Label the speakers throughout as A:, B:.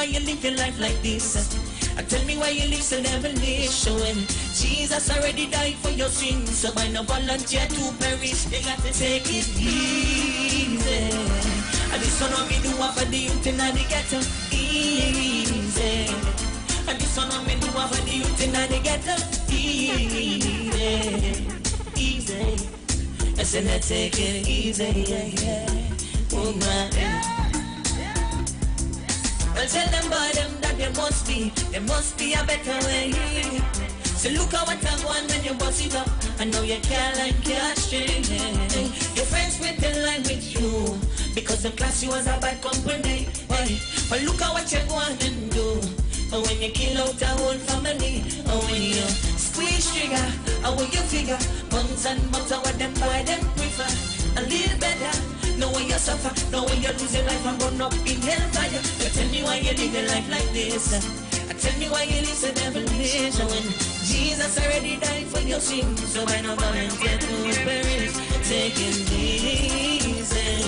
A: why you live your life like this. Tell me why you live so devilish when Jesus already died for your sins. So why no volunteer to perish? They got to take it easy. And this one of me do for the youth in the ghetto. Easy. And this one of me do for the youth in the ghetto. Easy. Easy. I said let's take it easy. Yeah. Oh man. Well, tell them by them that there must be a better way. So look at what I want when you bust it up. I know you can't like cash. Your friends will tell lie with you because the class you was a bad company. But look at what you want and do. But when you kill out a whole family, or when you squeeze trigger, or when you figure buns and butter what them boy them prefer. A little better. Know when you suffer, know when you lose your life and burn up in hellfire. You tell me why you live your life like this. Tell me why you live so devilish when Jesus already died for your sins. So why not volunteer to perish? Take it easy.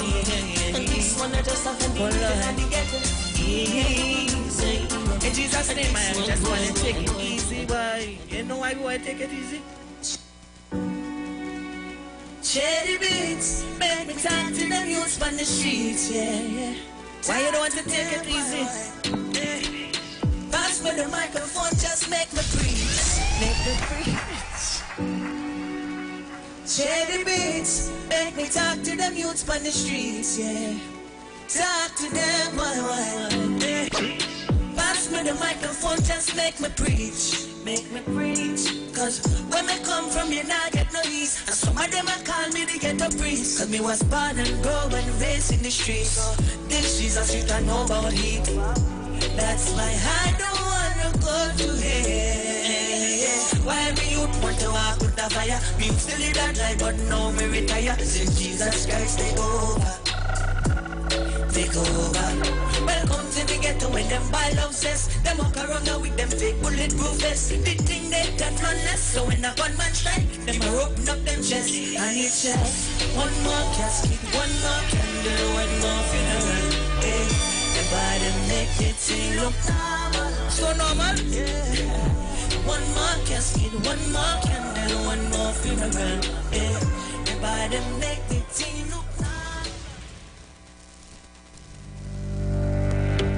A: And this one I just have to be to get it easy. And Jesus name I just want to take it easy, boy. You know why we take it easy? Cherry beats, make me talk to them youths on the streets, yeah. Why you don't want to take it easy? Yeah. Pass me the microphone, just make me preach. Make me preach. Cherry beats, make me talk to them youths on the streets, yeah. Talk to them, why, yeah. Pass me the microphone, just make me preach. Make me preach. Cause when me come from you, now get no ease. And some of them call me the ghetto priest. Cause me was born and grow and raised in the streets. This is a street I know about heat. That's why I don't wanna go to hell. Why me youth want to walk with the fire? Me used to live that life but now me retire. Since Jesus Christ take over. Take over. Welcome to the ghetto when them buy houses. Them walk around now with them fake bulletproof vests. The thing they can run less. So when a gunman strike, them are open up them chest. And it's just one more casket, one more candle, one more funeral. Hey, everybody make it seem look normal. So normal? Yeah. One more casket, one more candle, one more funeral. Hey, everybody make it seem look.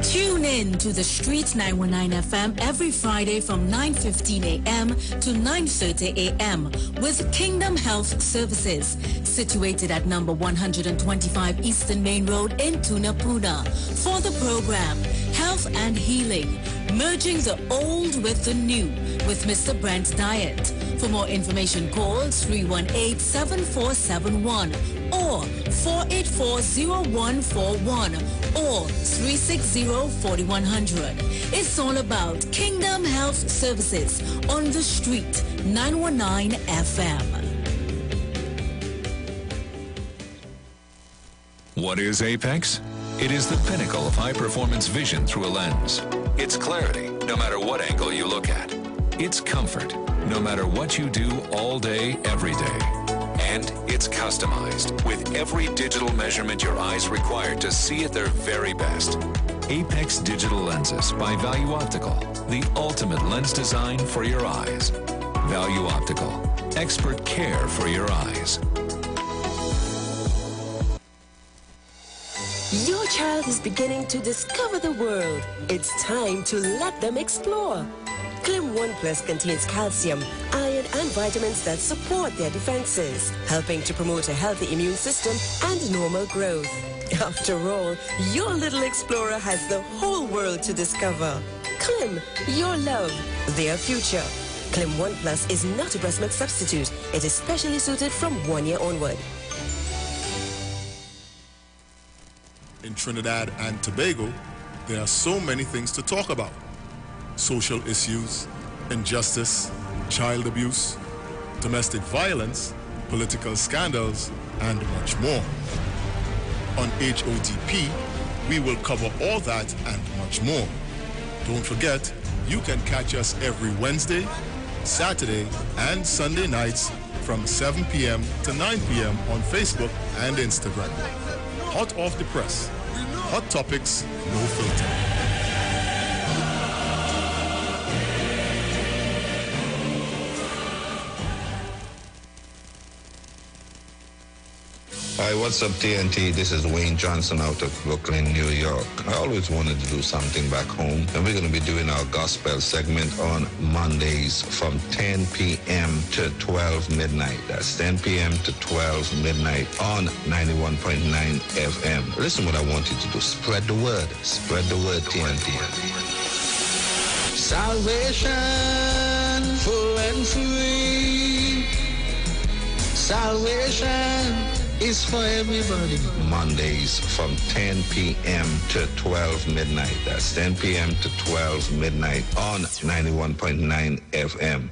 B: Tune in to the Street 919 FM every Friday from 9:15 a.m. to 9:30 a.m. with Kingdom Health Services, situated at number 125 Eastern Main Road in Tunapuna. For the program, Health and Healing, merging the old with the new with Mr. Brent Diet. For more information, call 318-7471 or 484-0141 or 360-4100. It's all about Kingdom Health Services on the Street 919 FM.
C: What is Apex? It is the pinnacle of high-performance vision through a lens. It's clarity, no matter what angle you look at. It's comfort, no matter what you do all day, every day. And it's customized with every digital measurement your eyes require to see at their very best. Apex Digital Lenses by Value Optical, the ultimate lens design for your eyes. Value Optical, expert care for your eyes.
D: Your child is beginning to discover the world. It's time to let them explore. Clim 1 Plus contains calcium, iron, and vitamins that support their defenses, helping to promote a healthy immune system and normal growth. After all, your little explorer has the whole world to discover. Clim, your love, their future. Clim 1 Plus is not a breast milk substitute. It is specially suited from 1 year onward.
E: In Trinidad and Tobago, there are so many things to talk about. Social issues, injustice, child abuse, domestic violence, political scandals, and much more. On HOTP, we will cover all that and much more. Don't forget, you can catch us every Wednesday, Saturday, and Sunday nights from 7 p.m. to 9 p.m. on Facebook and Instagram. Hot off the press. Hot topics, no filter.
F: Hi, what's up, TNT? This is Wayne Johnson out of Brooklyn, New York. I always wanted to do something back home, and we're going to be doing our gospel segment on Mondays from 10 p.m. to 12 midnight. That's 10 p.m. to 12 midnight on 91.9 FM. Listen what I want you to do. Spread the word. Spread the word, TNT.
G: Salvation, full and free. Salvation is for everybody.
F: Mondays from 10 p.m. to 12 midnight. That's 10 p.m. to 12 midnight on 91.9 FM.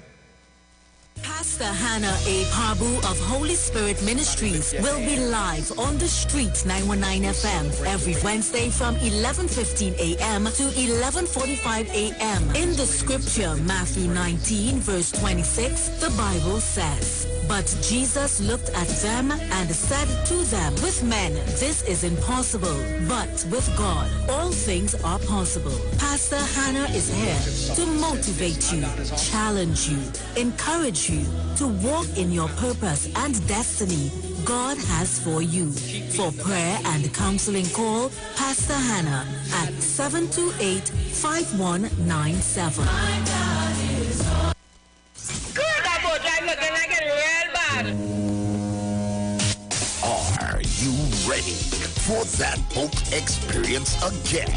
B: Pastor Hannah A. Pabu of Holy Spirit Ministries will be live on the streets 919 FM every Wednesday from 11:15 a.m. to 11:45 a.m. In the scripture, Matthew 19, verse 26, the Bible says, "But Jesus looked at them and said to them, with men this is impossible, but with God all things are possible." Pastor Hannah is here to motivate you, challenge you, encourage you to walk in your purpose and destiny God has for you. For prayer and counseling, call Pastor Hannah at 728-5197.
H: Good about I'm looking like it real bad.
I: Are you ready for that boat experience again?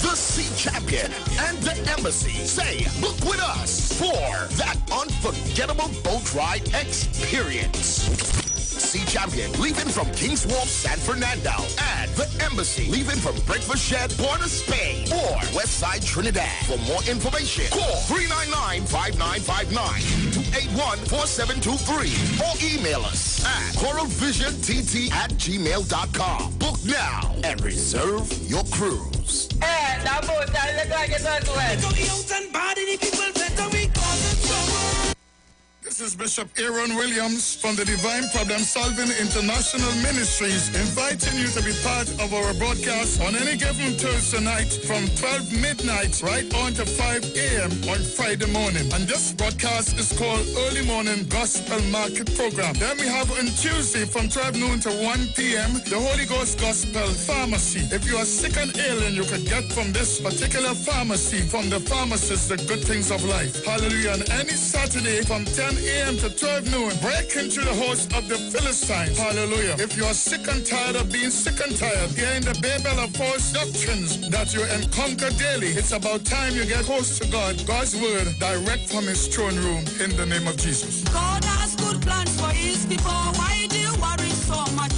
I: The Sea Champion and the Embassy say, book with us for that unforgettable boat ride experience. Sea Champion leaving from King's Wharf, San Fernando, and the Embassy leaving from Breakfast Shed, Port of Spain, or Westside Trinidad. For more information, call 399-5959, 281-4723, or email us at coralvisiontt@gmail.com. Book now and reserve your cruise.
H: Hey, that boat, I look like it was wet.
E: This is Bishop Aaron Williams from the Divine Problem Solving International Ministries, inviting you to be part of our broadcast on any given Thursday night from 12 midnight right on to 5 a.m. on Friday morning. And this broadcast is called Early Morning Gospel Market Program. Then we have on Tuesday from 12 noon to 1 p.m. the Holy Ghost Gospel Pharmacy. If you are sick and ill, and you can get from this particular pharmacy, from the pharmacist, the good things of life. Hallelujah. And any Saturday from 10 a.m. to 12 noon, break into the host of the Philistines. Hallelujah. If you are sick and tired of being sick and tired, hearing the babel of false doctrines that you encounter daily, it's about time you get close to God, God's word, direct from his throne room, in the name of Jesus.
A: God has good plans for his people. Why do you worry so much?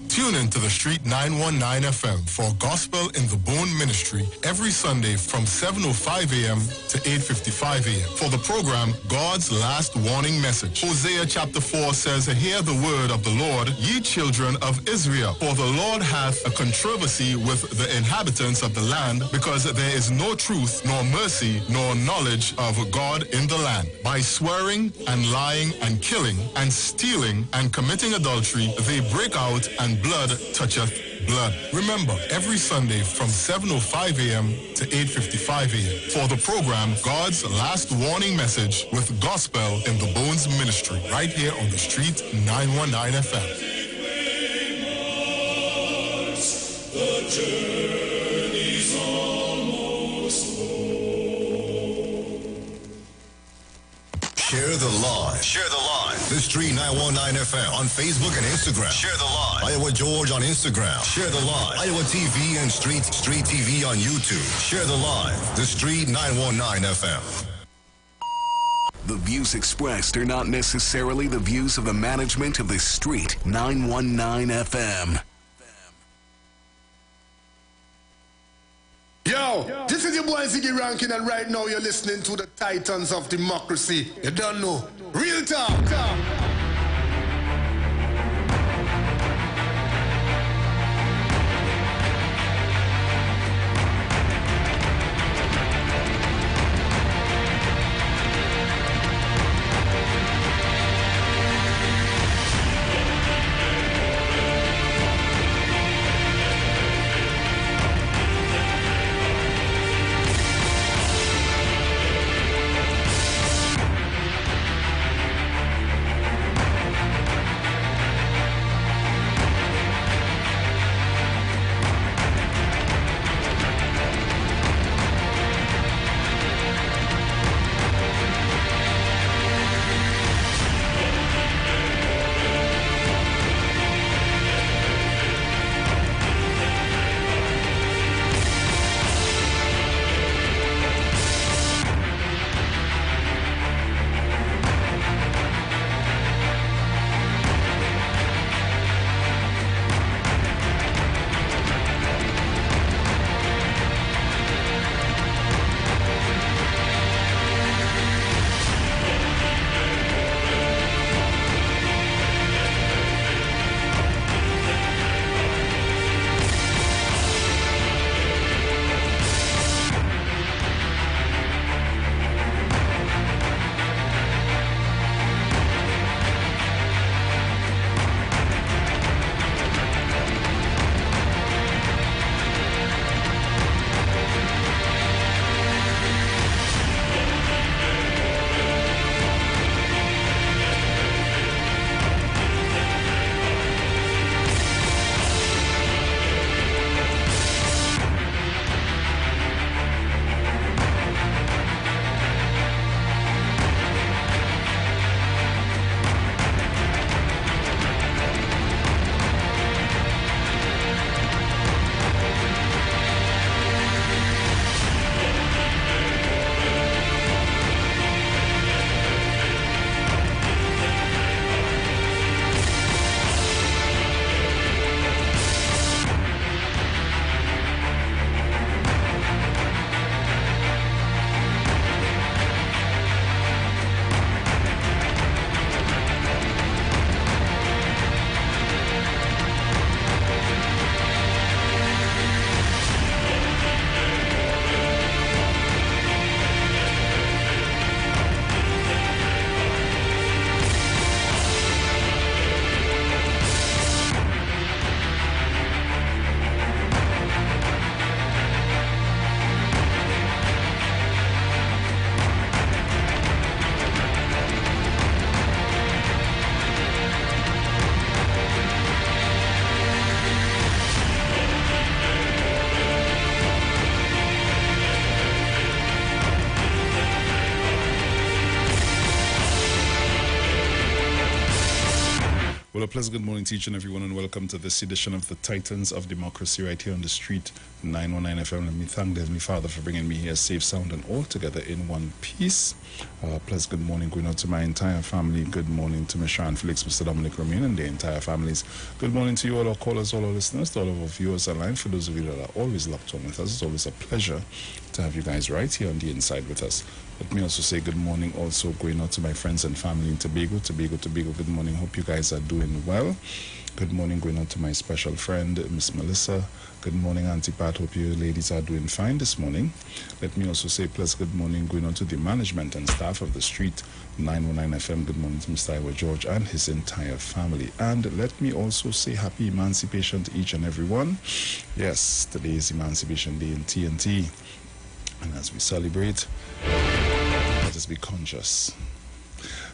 E: Tune in to the Street 919 FM for Gospel in the Bone Ministry every Sunday from 7:05 a.m. to 8:55 a.m. For the program, God's Last Warning Message. Hosea chapter 4 says, "Hear the word of the Lord, ye children of Israel. For the Lord hath a controversy with the inhabitants of the land, because there is no truth, nor mercy, nor knowledge of God in the land. By swearing and lying and killing and stealing and committing adultery, they break out, and blood toucheth blood." Remember, every Sunday from 7:05 a.m. to 8:55 a.m. for the program God's Last Warning Message with Gospel in the Bones Ministry, right here on the Street 919 FM.
J: The journey's almost home.
K: Share the live. Share the live. The Street 919 FM on Facebook and Instagram. Share the live. Iowa George on Instagram. Share the live. Iowa TV and Street TV on YouTube. Share the live. The Street 919 FM.
L: The views expressed are not necessarily the views of the management of the Street 919 FM.
M: Yo, this is your boy Ziggy Rankin, and right now you're listening to the Titans of Democracy. You don't know. Real talk.
N: Well, a pleasant good morning to each and everyone, and welcome to this edition of the Titans of Democracy right here on the street, 919 FM. Let me thank the Heavenly Father for bringing me here safe, sound, and all together in one piece. Pleasant good morning going out to my entire family. Good morning to Ms. Sharon Felix, Mr. Dominic Romain, and the entire families. Good morning to you all our callers, all our listeners, to all of our viewers online. For those of you that are always locked on with us, it's always a pleasure to have you guys right here on the inside with us. Let me also say good morning also going out to my friends and family in Tobago. Good morning. Hope you guys are doing well. Good morning going out to my special friend, Miss Melissa. Good morning, Auntie Pat. Hope you ladies are doing fine this morning. Let me also say good morning going on to the management and staff of the street, 919 FM. Good morning to Mr. Iwer George and his entire family. And let me also say happy Emancipation to each and every one. Yes, today is Emancipation Day in TNT. And as we celebrate, let us be conscious.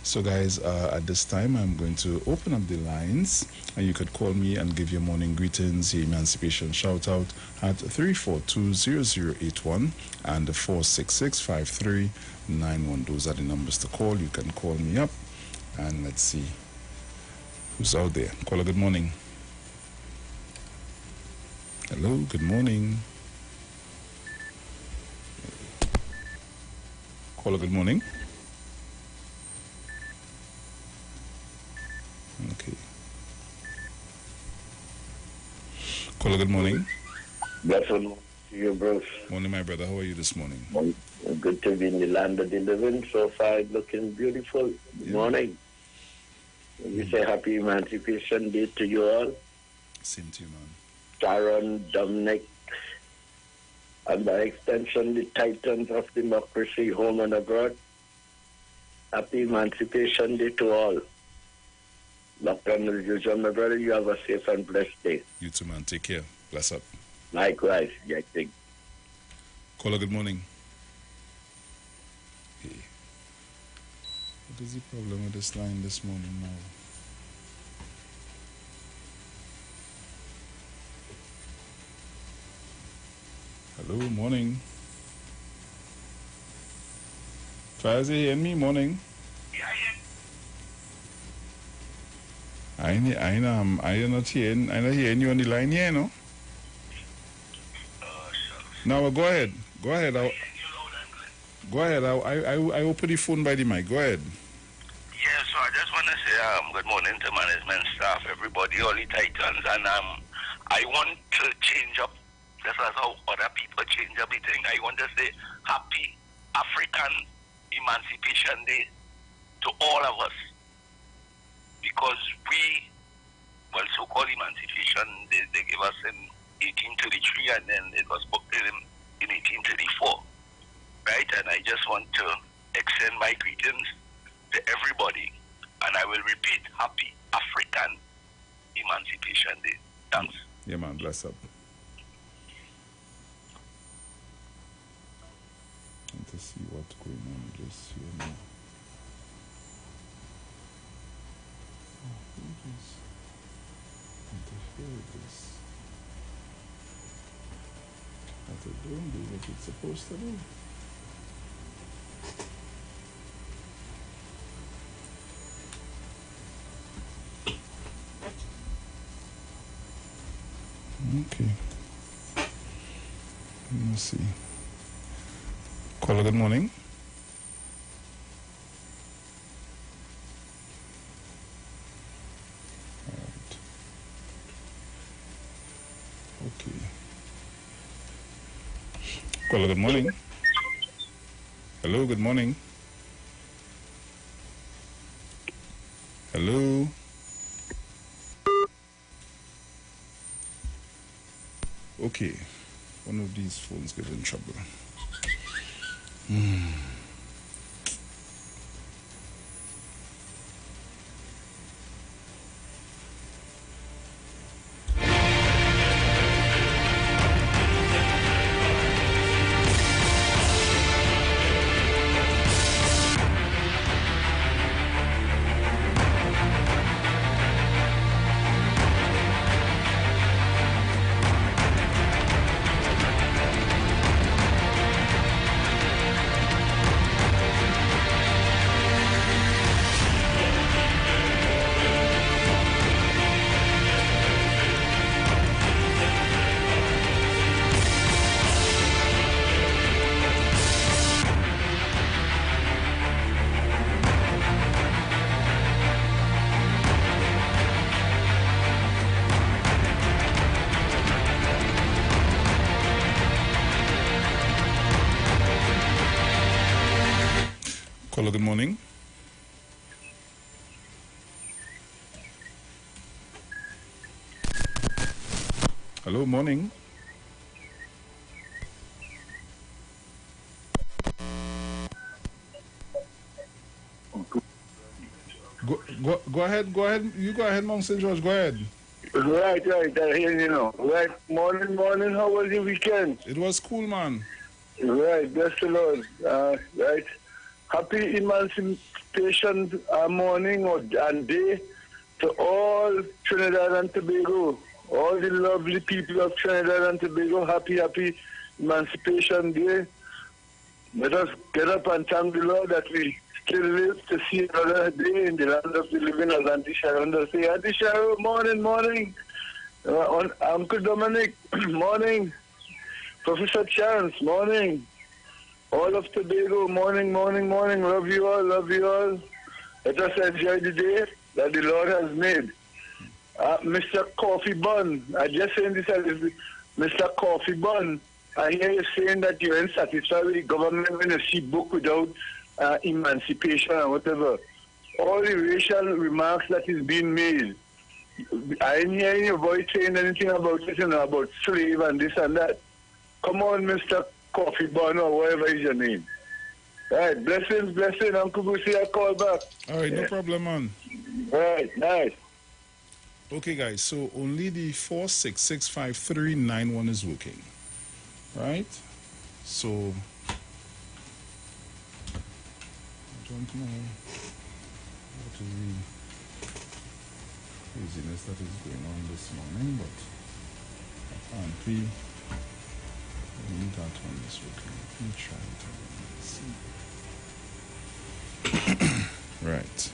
N: So guys, at this time I'm going to open up the lines, and you could call me and give your morning greetings, your emancipation shout out at 342-0081 and 466-5391. Those are the numbers to call. You can call me up, and let's see who's out there. Caller, good morning. Hello, good morning. Caller, good morning. Okay. Caller, good morning.
O: Blessed morning to you, Bruce.
N: Morning, my brother. How are you this morning?
O: Good to be in the land of the living. So far, looking beautiful. Good morning. We say happy Emancipation Day to you all.
N: Same to you, man.
O: Sharon, Dominic, and by extension, the Titans of Democracy, home and abroad. Happy Emancipation Day to all. Locked on as usual, my brother. You have a safe and blessed day.
N: You too, man. Take care. Bless up.
O: Likewise, I think.
N: Caller, good morning. Hey. What is the problem with this line this morning now? Hello, morning. Fazi, hear me? Morning. I'm not hearing you on the line here, no? No, go ahead. Go ahead. I open the phone by the mic. Go ahead.
P: Yeah, so I just want to say good morning to management staff, everybody, all the Titans, and I want to change up, just as how other people change up the thing. I want to say happy African Emancipation Day to all of us. Because so-called emancipation, they gave us in 1833, and then it was booked in 1834, right? And I just want to extend my greetings to everybody, and I will repeat, happy African Emancipation Day. Thanks.
N: Yeah, man, bless up. And to see what's going on just here now. That it don't do what it's supposed to do. Okay. Let me see. Caller, good morning. Okay. Caller, good morning. Hello, good morning. Hello. Okay. One of these phones get in trouble. Caller, good morning. Hello, morning. Go ahead. You go ahead, Mount St. George. Go ahead.
O: Right. I hear you know. Right. Morning. How was your weekend?
N: It was cool, man.
O: Right. Bless the Lord. Right. Happy Emancipation morning and day to all Trinidad and Tobago. All the lovely people of Trinidad and Tobago. Happy Emancipation Day. Let us get up and thank the Lord that we still live to see another day in the land of the living, as Auntie Sharon does say. Auntie Sharon, morning. Uncle Dominic, morning. Professor Chance, morning. All of Tobago, morning. Love you all. Let us enjoy the day that the Lord has made. Mr. Coffee Bun, I just saying this as Mr. Coffee Bun. I hear you saying that you're unsatisfied with the government when you see book without emancipation and whatever. All the racial remarks that is being made. I ain't hearing your voice saying anything about it, about slave and this and that. Come on, Mr. Coffee Bun or whatever is your name. All right, blessings, Uncle Busi, I'll call back.
N: All right, no problem, man.
O: All right, nice.
N: Okay, guys, so only the 4665391 is working. Right? So, I don't know what is the craziness that is going on this morning, but apparently, that one is working. Let me try it again. Let's see. Right.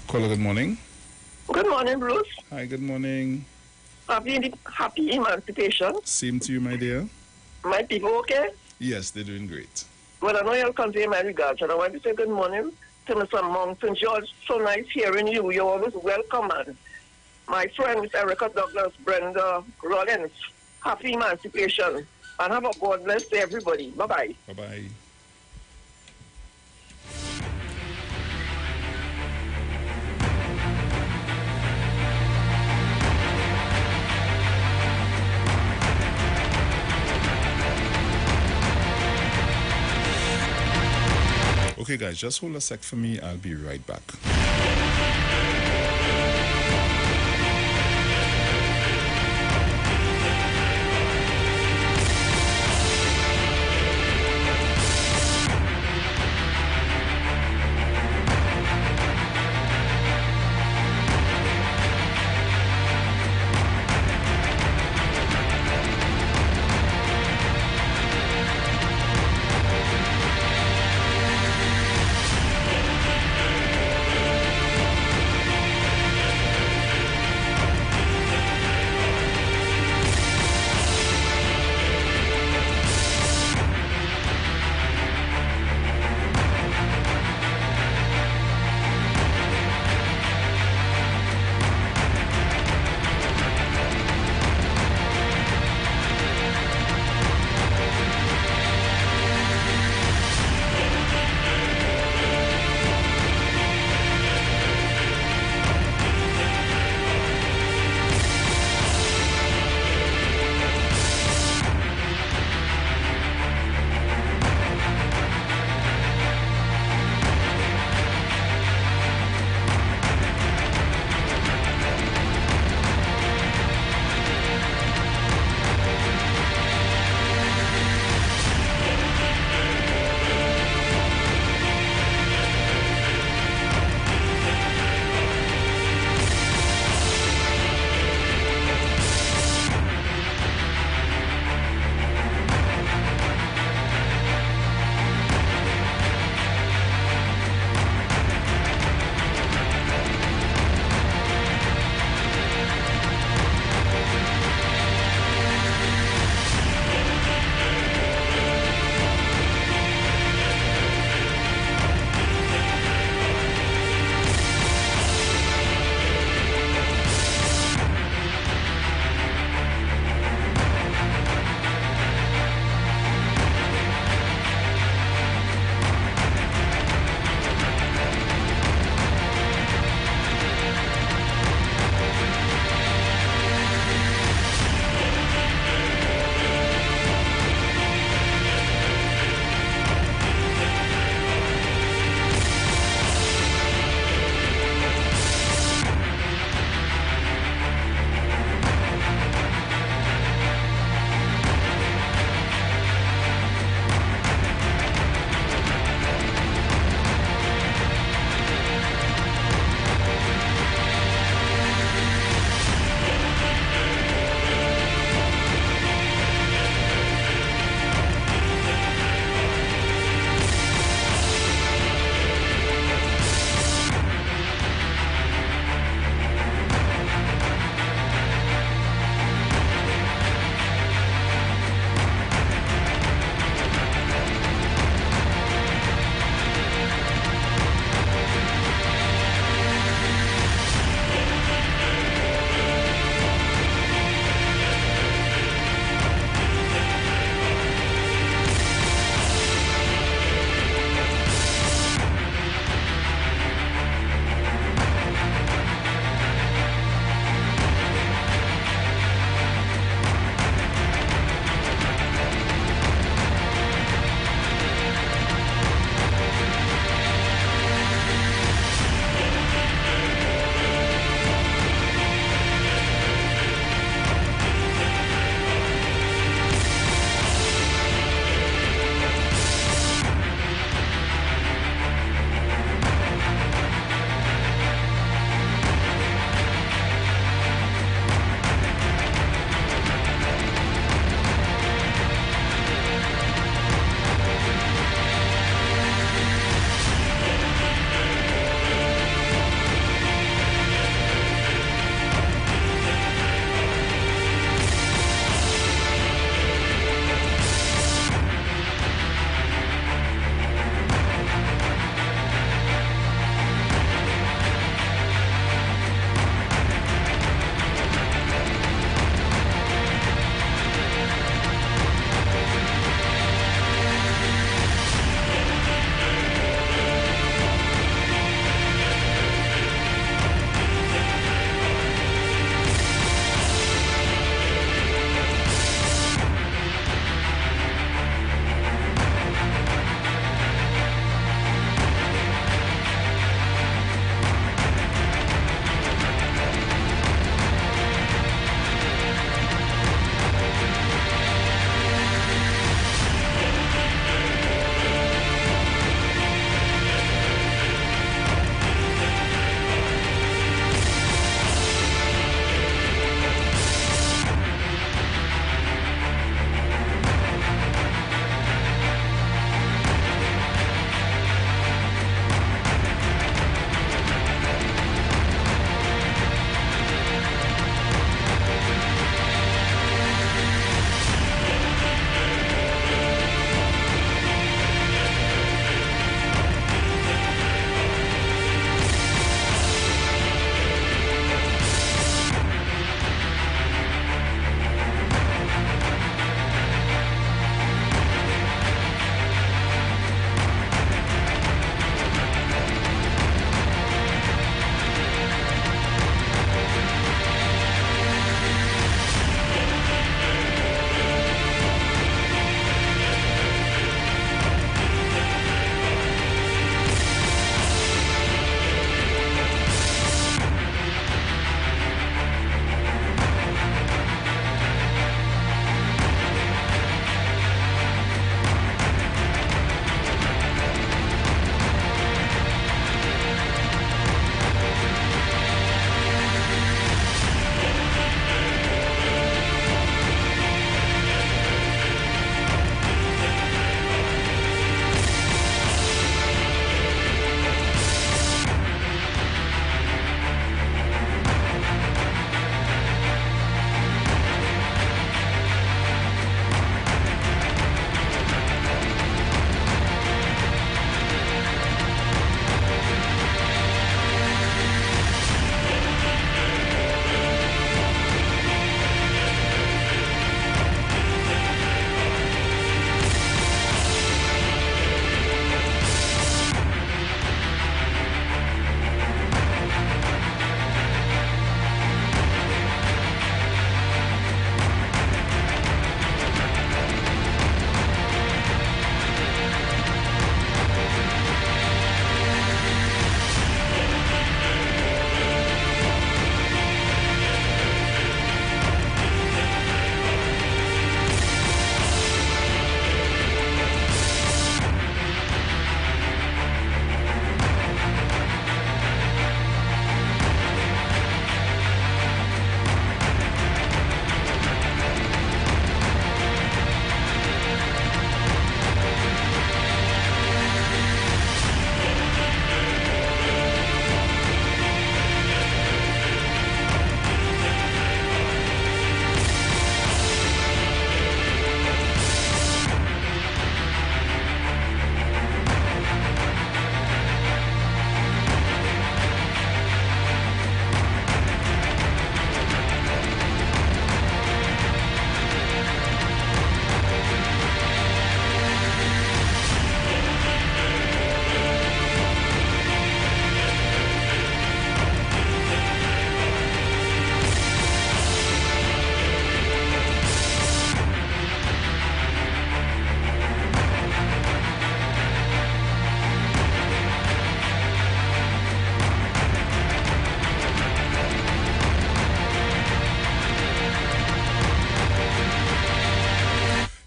N: Caller, good morning.
Q: Good morning, Bruce.
N: Hi, good morning.
Q: Happy Emancipation.
N: Same to you, my dear.
Q: My people okay?
N: Yes, they're doing great.
Q: Well, I know you'll convey my regards, and I want to say good morning to Mr. Mount St. George. So nice hearing you. You're always welcome, man. My friend, Miss Erica Douglas, Brenda Rollins. Happy Emancipation. And have a God bless to everybody. Bye-bye.
N: Bye-bye. Okay, guys, just hold a sec for me. I'll be right back.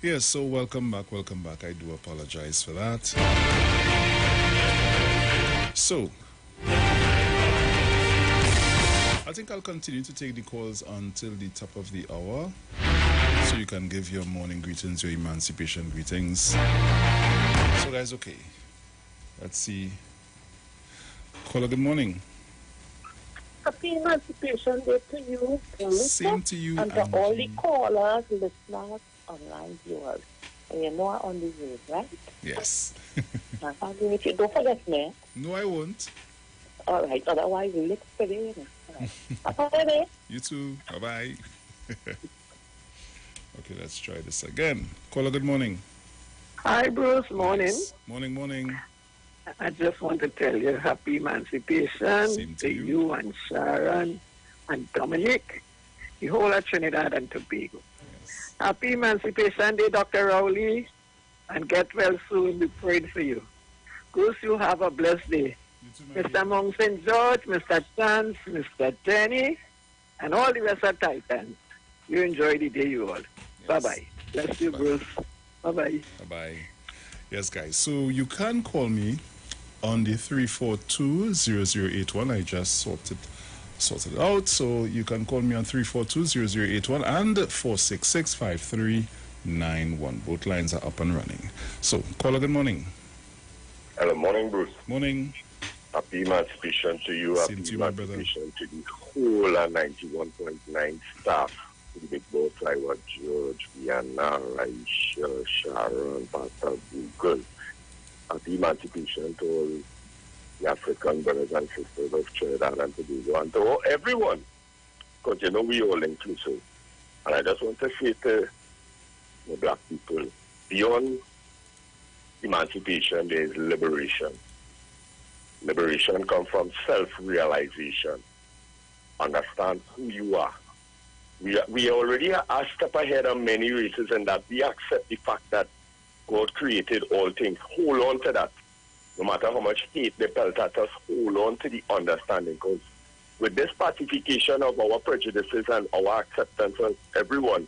N: Yes, so welcome back. I do apologize for that. So, I think I'll continue to take the calls until the top of the hour, so you can give your morning greetings, your emancipation greetings. So guys, okay, let's see. Caller, good morning.
R: Happy Emancipation Day to you,
N: Same to you,
R: and to all the callers, listeners, online viewers. And you know I'm on the road, right?
N: Yes.
R: If you don't forget me.
N: No, I won't.
R: All right, otherwise you look pretty. Bye-bye.
N: You too. Bye-bye. Okay, let's try this again. Caller, good morning.
Q: Hi, Bruce. Morning.
N: Yes. Morning.
Q: I just want to tell you happy emancipation
N: Same to
Q: you and Sharon and Dominic, the whole of Trinidad and Tobago.
N: Yes.
Q: Happy Emancipation Day, Dr. Rowley, and get well soon. We prayed for you. Bruce, you have a blessed day. Mr. Mong St. George, Mr. Chance, Mr. Jenny, and all the rest of Titans. You enjoy the day, you all. Yes. Bye-bye. Bless you, Bruce. Bye-bye.
N: Bye-bye. Yes, guys. So you can call me on the 342-0081. I just sorted it out. So you can call me on 342-0081 and 466-5391. Both lines are up and running. So, caller, good morning.
S: Hello, morning, Bruce.
N: Morning.
S: Happy Emancipation to you.
N: Same
S: Happy
N: to you, my brother.
S: Emancipation to the whole 91.9 staff. To the big boss, Iwer, George, Vienna, Raisha, Sharon, Pastor Google. Happy Emancipation to all the African brothers and sisters of Trinidad and Tobago, and to everyone, because you know we all inclusive. And I just want to say to the black people, beyond emancipation, there is liberation. Liberation comes from self-realization. Understand who you are. We already are a step ahead of many races, and that we accept the fact that God created all things. Hold on to that. No matter how much hate they pelt at us, hold on to the understanding. Because with this pacification of our prejudices and our acceptance of everyone,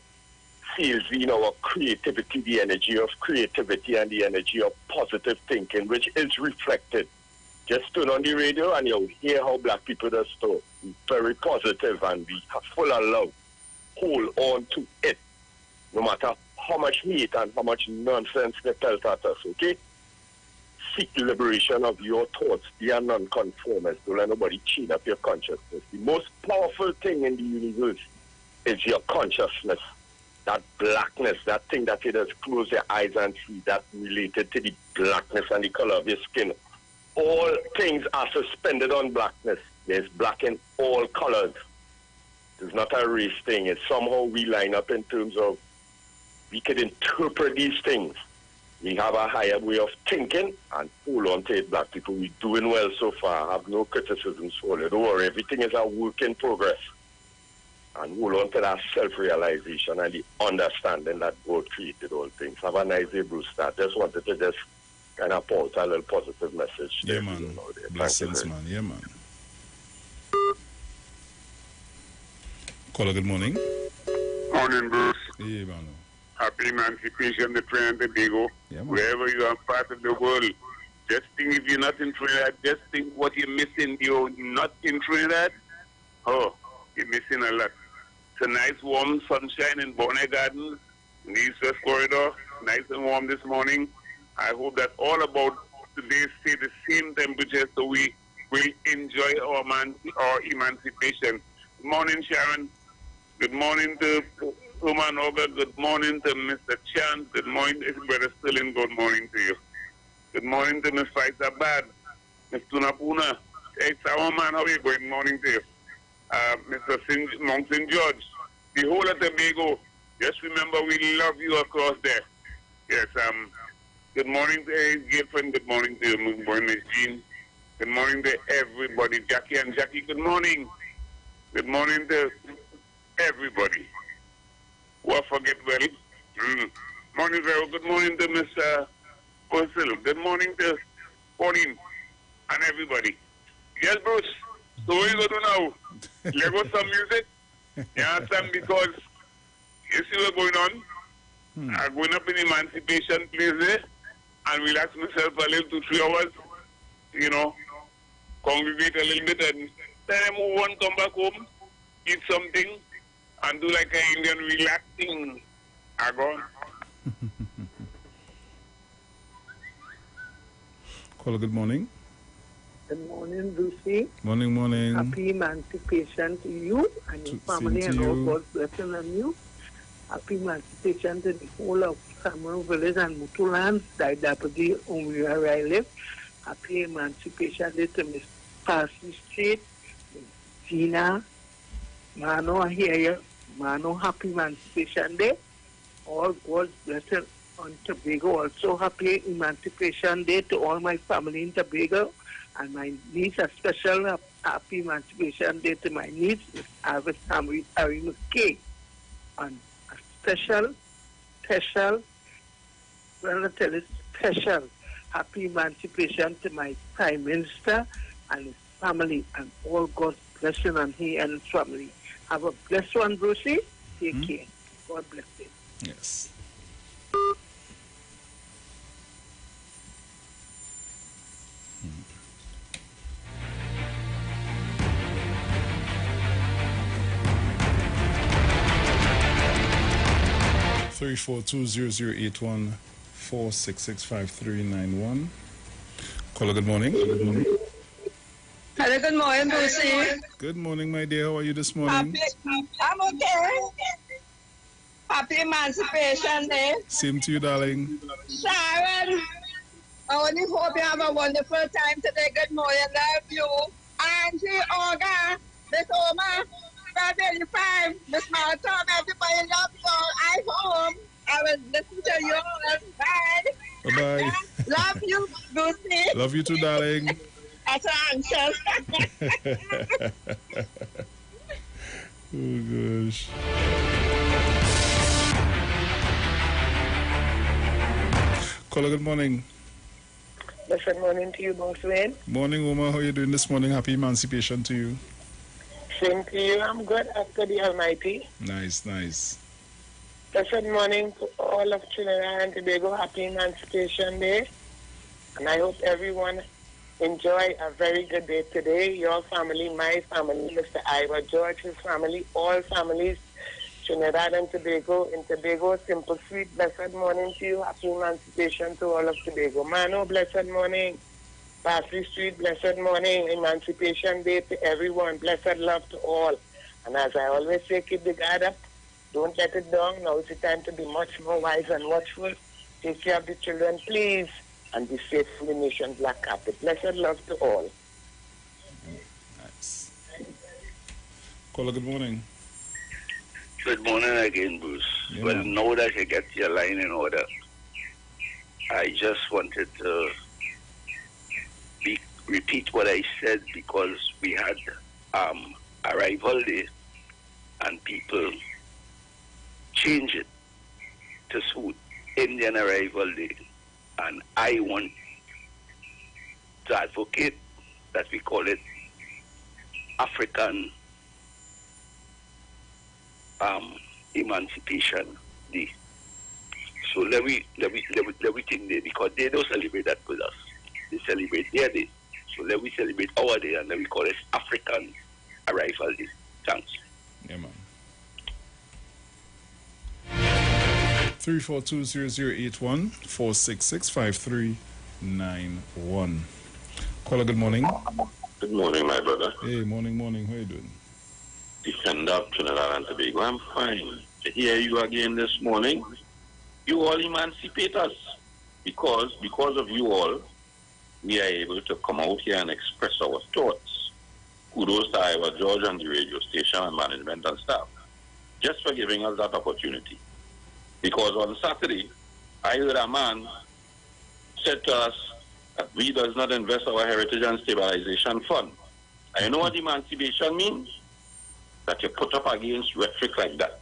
S: sees in our creativity, the energy of creativity and the energy of positive thinking, which is reflected. Just turn on the radio and you'll hear how black people are still very positive and we are full of love. Hold on to it, no matter how much hate and how much nonsense they pelt at us, okay? Seek the liberation of your thoughts. Be a non-conformist. Don't let nobody chain up your consciousness. The most powerful thing in the universe is your consciousness. That blackness, that thing that you just close your eyes and see, that related to the blackness and the color of your skin. All things are suspended on blackness. There's black in all colors. It's not a race thing. It's somehow we line up in terms of we can interpret these things. We have a higher way of thinking and hold on to it, black people. We're doing well so far. I have no criticisms for it. Don't worry, everything is a work in progress. And hold on to that self-realization and the understanding that God created all things. Have a nice day, Bruce. I just wanted to just kind of point a little positive message.
N: Yeah, man. Blessings, man. Yeah, man. Caller, good morning.
T: Morning, Bruce.
N: Hey, man.
T: Happy Emancipation Day, Trinidad and Tobago.
N: Yeah,
T: wherever you are, part of the world. Just think if you're not in Trinidad, just think what you're missing. You're not in Trinidad. Oh, you're missing a lot. It's a nice warm sunshine in Bonnet Gardens, in the East-West Corridor. Nice and warm this morning. I hope that all about today stay the same temperature so we will enjoy our emancipation. Good morning, Sharon. Good morning to Human Oga. Good morning to Mr. Chan. Good morning to Brother Sterling. Good morning to you. Good morning to Ms. Faisabad. Ms. Tunapuna. Hey, Sawa man, how are you going? Good morning to you. Mr. Mong St. George. The whole of Tobago. Just remember we love you across there. Yes, good morning to his girlfriend. Good morning to you. Good morning, Ms. Jean. Good morning to everybody. Jackie and Jackie, good morning. Good morning to everybody. Well, forget well. Morning, Vero. Good morning to Mr. Purcell. Good morning to Pauline and everybody. Yes, Bruce. So what you going to do now? Let go some music. You understand? Because you see what's going on. I'm going up in emancipation place there and relax myself a little 2-3 hours, you know, congregate a little bit and then I move on, come back home, eat something and do like an Indian relaxing. I go.
N: Caller, good morning.
U: Good morning, Lucy.
N: Morning.
U: Happy emancipation to you and your family and all God's blessing on you. Happy emancipation to the whole of Samuel Village and Mutulands, Daidapadi, where I live. Happy emancipation day to Miss Parsley Street, Gina, Mano, I hear you. Mano, happy emancipation day. All God's blessing on Tobago. Also, happy emancipation day to all my family in Tobago. And my niece, a special happy emancipation day to my niece, Miss Avis Harry McKay. And a special, well, I tell you, special happy emancipation to my Prime Minister and his family and all God's blessing on he and his family. Have a blessed one, Brucey. Take care. God bless you.
N: Yes. Three 4200814665391. Caller, good morning.
V: Hello, good morning, Lucy.
N: Good morning, my dear. How are you this morning?
V: I'm okay. Happy Emancipation Day.
N: Same to you, darling.
V: Sharon, I only hope you have a wonderful time today. Good morning, love you. Angie, Olga, Miss Oma, Brother 85, Miss Marathon, everybody love you all. I home. I will listen to you all. Bye.
N: Bye-bye.
V: Love you, Lucy.
N: Love you too, darling.
V: That's anxious.
N: Oh, gosh. Caller, good morning.
U: Good morning to you, Boss Wayne.
N: Morning, Oma. How are you doing this morning? Happy emancipation to you.
U: Same to you. I'm good after the Almighty.
N: Nice.
U: Blessed morning to all of Trinidad and Tobago. Happy Emancipation Day. And I hope everyone enjoy a very good day today. Your family, my family, Mr. Iwer, George's family, all families, Trinidad and Tobago. In Tobago, simple, sweet, blessed morning to you. Happy Emancipation to all of Tobago. Mano, blessed morning. Parsley Street, blessed morning. Emancipation Day to everyone. Blessed love to all. And as I always say, keep the guard up. Don't let it down. Now is the time to be much more wise and watchful. Take care of the children, please. And be safe for the nation's black carpet. Blessed love to all.
N: Nice. Caller, good morning.
P: Good morning again, Bruce.
N: Yeah,
P: well,
N: man.
P: now that you get your line in order, I just wanted to repeat what I said because we had arrival day and people change it to suit Indian arrival day. And I want to advocate that we call it African Emancipation Day. So let me think there because they don't celebrate that with us. They celebrate their day. So let we celebrate our day and let we call it African Arrival Day. Thanks.
N: Yeah, man. 342-0081-466-5391. Caller, good morning.
S: Good morning, my brother.
N: Hey, morning. How you doing?
S: Defender of Trinidad and Tobago. I'm fine. To hear you again this morning, you all emancipate us. Because of you all, we are able to come out here and express our thoughts. Kudos to Iwer George and the radio station and management and staff, just for giving us that opportunity. Because on Saturday, I heard a man said to us that we does not invest our heritage and stabilization fund. And you know what emancipation means? That you put up against rhetoric like that.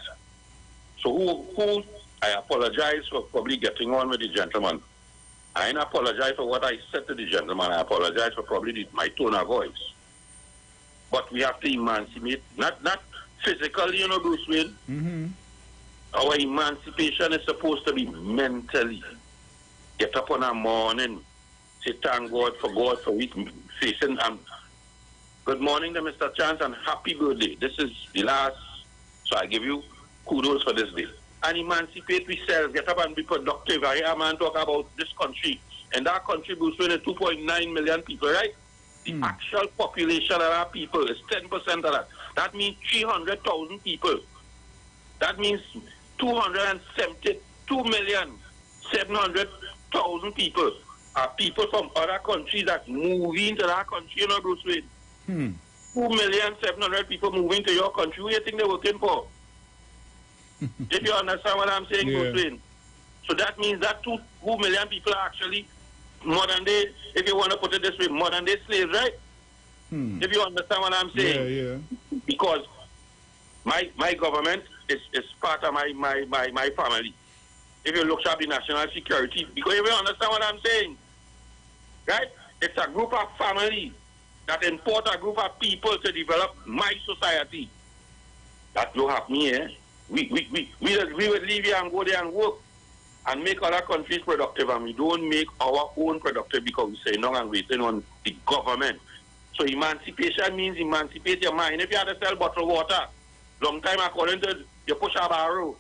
S: So who I apologize for probably getting on with the gentleman. I didn't apologize for what I said to the gentleman. I apologize for probably my tone of voice. But we have to emancipate, not physically, Bruce Wayne.
N: Mm-hmm.
S: Our emancipation is supposed to be mentally. Get up on a morning, say thank God for we facing. Good morning to Mr. Chance and happy birthday. This is the last, so I give you kudos for this day. And emancipate ourselves, get up and be productive. I hear a man talk about this country. And that country was with 2.9 million people, right? The actual population of our people is 10% of that. That means 300,000 people. That means 272,700,000 people are people from other countries that move into that country, you know, Bruce Wayne. 2,700,000 people moving to your country. Who do you think they're working for? If you understand what I'm saying, Bruce Wayne. So that means that 2 million people are actually modern day, if you want to put it this way, modern day slaves, right? If you understand what I'm saying. Because my government is part of my family. If you look at the national security, because if you understand what I'm saying, right? It's a group of family that import a group of people to develop my society. That don't happen here. We would leave here and go there and work and make other countries productive, and we don't make our own productive because we say no and waiting on the government. So emancipation means emancipate your mind. If you have to sell bottled water, long time according to you push a barrow,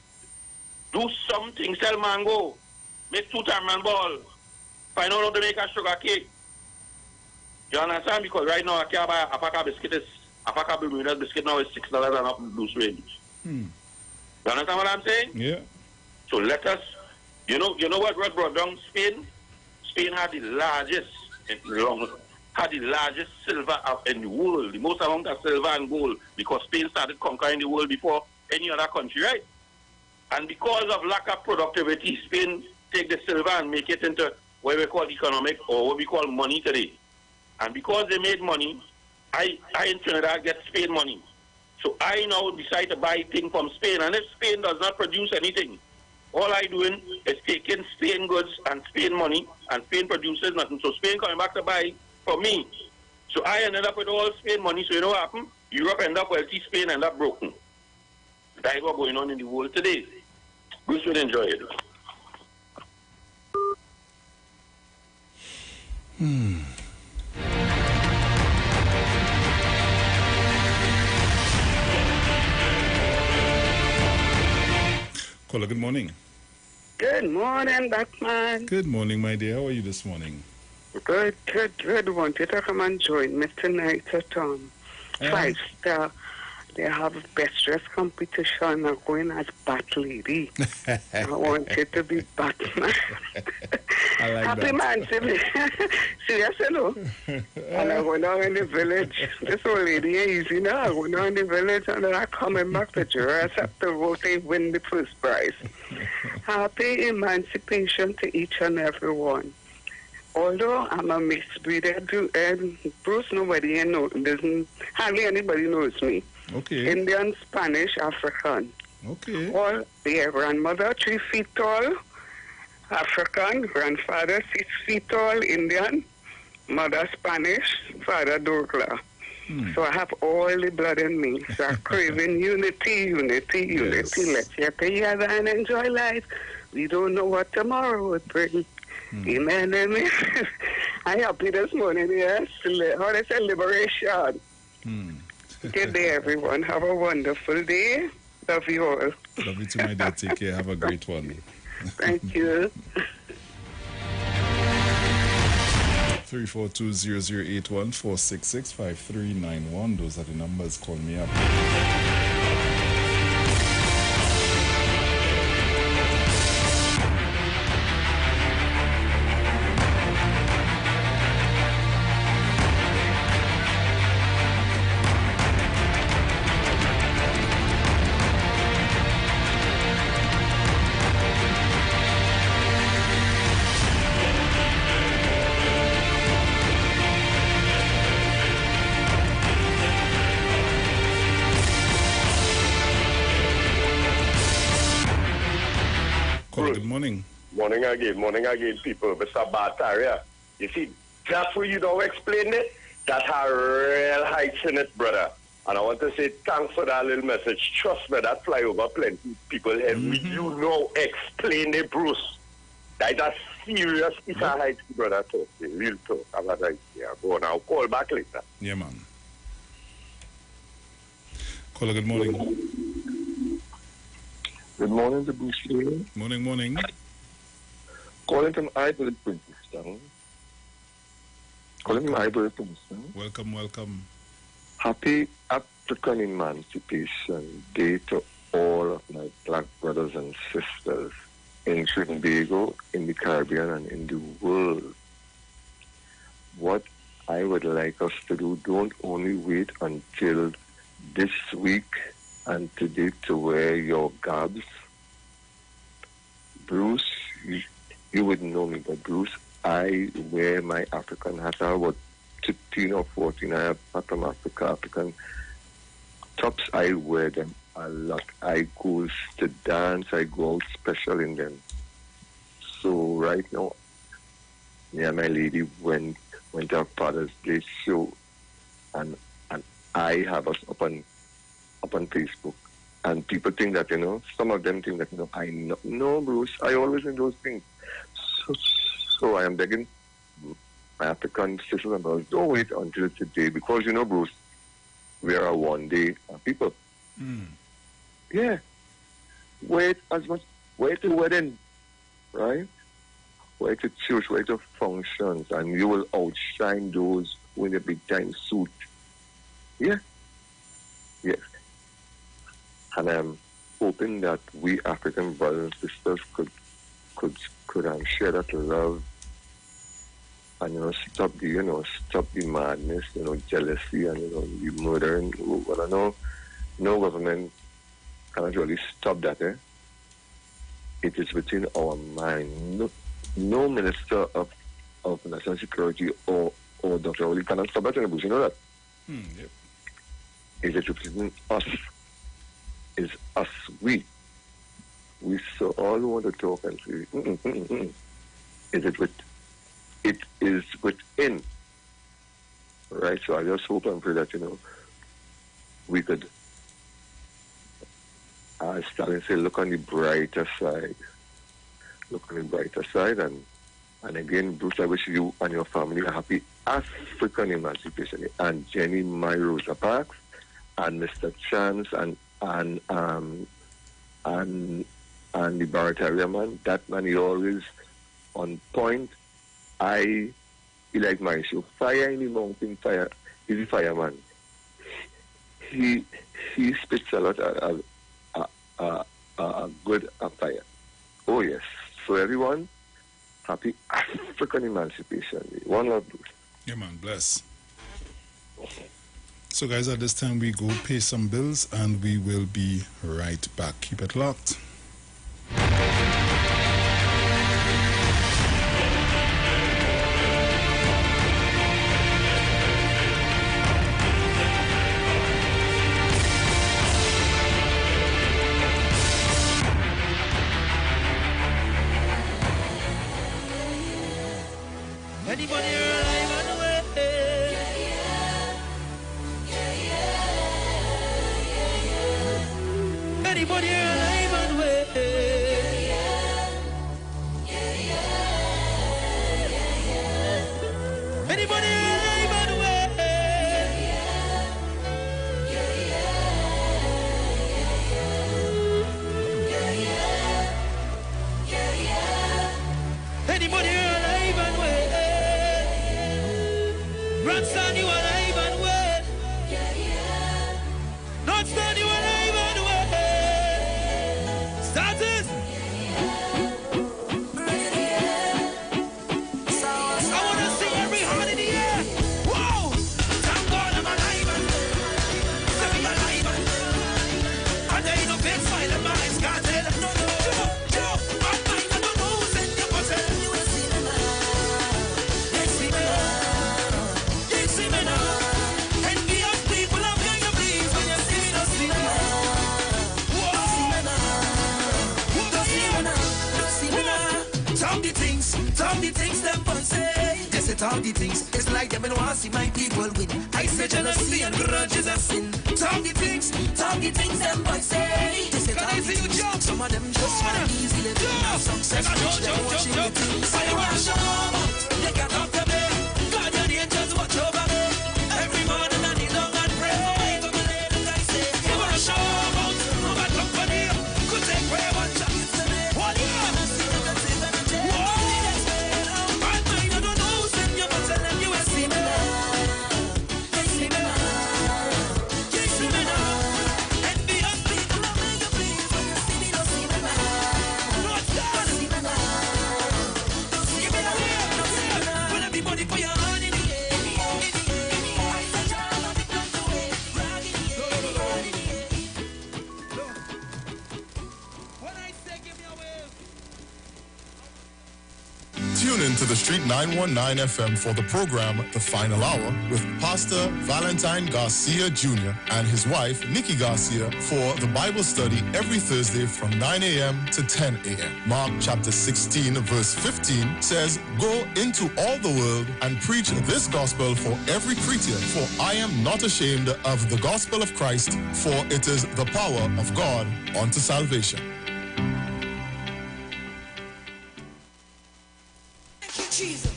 S: do something, sell mango, make 2 tamarind ball, find out how to make a sugar cake. You understand? Because right now I can't buy a pack of biscuit. A pack of Bermuda biscuit now is $6 and up loose range. You understand what I'm saying?
N: Yeah.
S: So let us, you know what brought down Spain? Spain had the largest silver in the world, the most amount of silver and gold, because Spain started conquering the world before any other country, right? And because of lack of productivity, Spain take the silver and make it into what we call economic or what we call money today. And because they made money, I in Trinidad get Spain money. So I now decide to buy things from Spain. And if Spain does not produce anything, all I doing is taking Spain goods and Spain money, and Spain produces nothing. So Spain coming back to buy from me. So I ended up with all Spain money. So you know what happened? Europe ended up wealthy, Spain ended up broken. That's what's going on in the world today. We should enjoy it.
N: Caller, good morning.
U: Good morning, Batman.
N: Good morning, my dear. How are you this morning?
U: Good. Wanted to come and join me tonight at 5 Star. They have a best dress competition. I'm going as Bat Lady. I wanted to be Batman.
N: I like
U: Happy
N: that.
U: man to me. Seriously, no? And I went down in the village. This old lady ain't easy now. I went down in the village and then I coming back to dress up to vote and win the first prize. Happy emancipation to each and every one. Although I'm a mixed breeder, Bruce, nobody hardly anybody knows me.
N: Okay.
U: Indian, Spanish, African.
N: Okay.
U: All their grandmother 3 feet tall, African, grandfather 6 feet tall, Indian, mother Spanish, father Douglas. So I have all the blood in me. So I'm craving unity. Let's get together and enjoy life. We don't know what tomorrow will bring. Amen, amen. I'm happy this morning, yes. How they say liberation. Good day, everyone. Have a wonderful day. Love you all.
N: Love you too, my dear. Take care. Have a great one.
U: Thank you.
N: 342-0081-466-5391. Those are the numbers. Call me up. Good morning.
S: Morning again, people. Mr. Bataria. You see, that's where you don't explain it. That had real heights in it, brother. And I want to say thanks for that little message. Trust me, that fly over plenty people head. You know, explain it, Bruce. That's a serious piece of height, brother. Talk, real talk. I'm not right here. Go on, I'll call back later.
N: Yeah, man. Caller, good morning.
C: Good morning to Bruce Lee.
N: Morning.
C: Calling from Iwer, Princeton.
N: Welcome.
C: Happy African Emancipation Day to all of my black brothers and sisters in Trinidad and Tobago, in the Caribbean, and in the world. What I would like us to do, don't only wait until this week and today to wear your gabs. Bruce, you wouldn't know me, but Bruce, I wear my African hat. I have about 15 or 14. I have from African tops. I wear them a lot. I go to dance. I go out special in them. So right now, me and my lady went to our Father's Day show, and I have us up on Facebook. And people think that, some of them think that, I know. No, Bruce, I always in those things. So I am begging my African sisters and brothers, don't wait until today, because, Bruce, we are a one-day people. Yeah. Wait to wedding, right? Wait to church, wait to functions, and you will outshine those who in a big-time suit. Yeah. Yes. And I'm hoping that we African brothers and sisters could share that love and stop the madness, jealousy and the murdering. But I know no government cannot really stop that. It is within our mind. No minister of national security or Dr. Oli cannot stop that in the bush. You know that?
N: Yep.
C: Is it within us? Is us, we so all want to talk and say, it is within, right? So I just hope and pray that, we could, as Stalin said, look on the brighter side. And again, Bruce, I wish you and your family a happy African Emancipation Day. And Jenny, my Rosa Parks, and Mr. Chance, and the Barataria man, that man is always on point. He like my show. Fire in the mountain, fire. He's a fireman. He spits a lot good fire. Oh yes. So everyone, happy African Emancipation Day. One love, Bruce.
N: Yeah, man, bless. So guys, at this time we go pay some bills and we will be right back. Keep it locked.
A: Anybody alive on the way? Anybody alive on the way? Anybody alive on the way? Anybody alive on the way? Grandson, you alive and well. Northstar, you alive and well. Starters. I want to see every hand in the air. Whoa! Thank God I'm alive and say me alive and there ain't no big smile in my eyes, can't tell. Joe, I'm fine, I don't know who's in your bottle. You will see me now. They see me now. They see me now. Envious people, I'm here you please when you see me, don't see me now. Whoa! See me now. Don't see me now. Don't see me now. Tell me things them boys say. They say say talk the things. It's like them and want to see my people win. I say jealousy and grudge is a sin. Talk the things, them boys say. They say talk the things. Some of them just want easy living. Have success, which they watching the things. I want to show them, they can't talk to me. God, your angels watch over me. Every morning I kneel down and pray for my family. And I say, you want to show them, no bad company. Could take away one chance to me. What do you want to see?
E: Tune in to the Street 919 FM for the program The Final Hour with Pastor Valentine Garcia Jr. and his wife Nikki Garcia for the Bible study every Thursday from 9 a.m. to 10 a.m. Mark chapter 16 verse 15 says, "Go into all the world and preach this gospel for every creature, for I am not ashamed of the gospel of Christ, for it is the power of God unto salvation."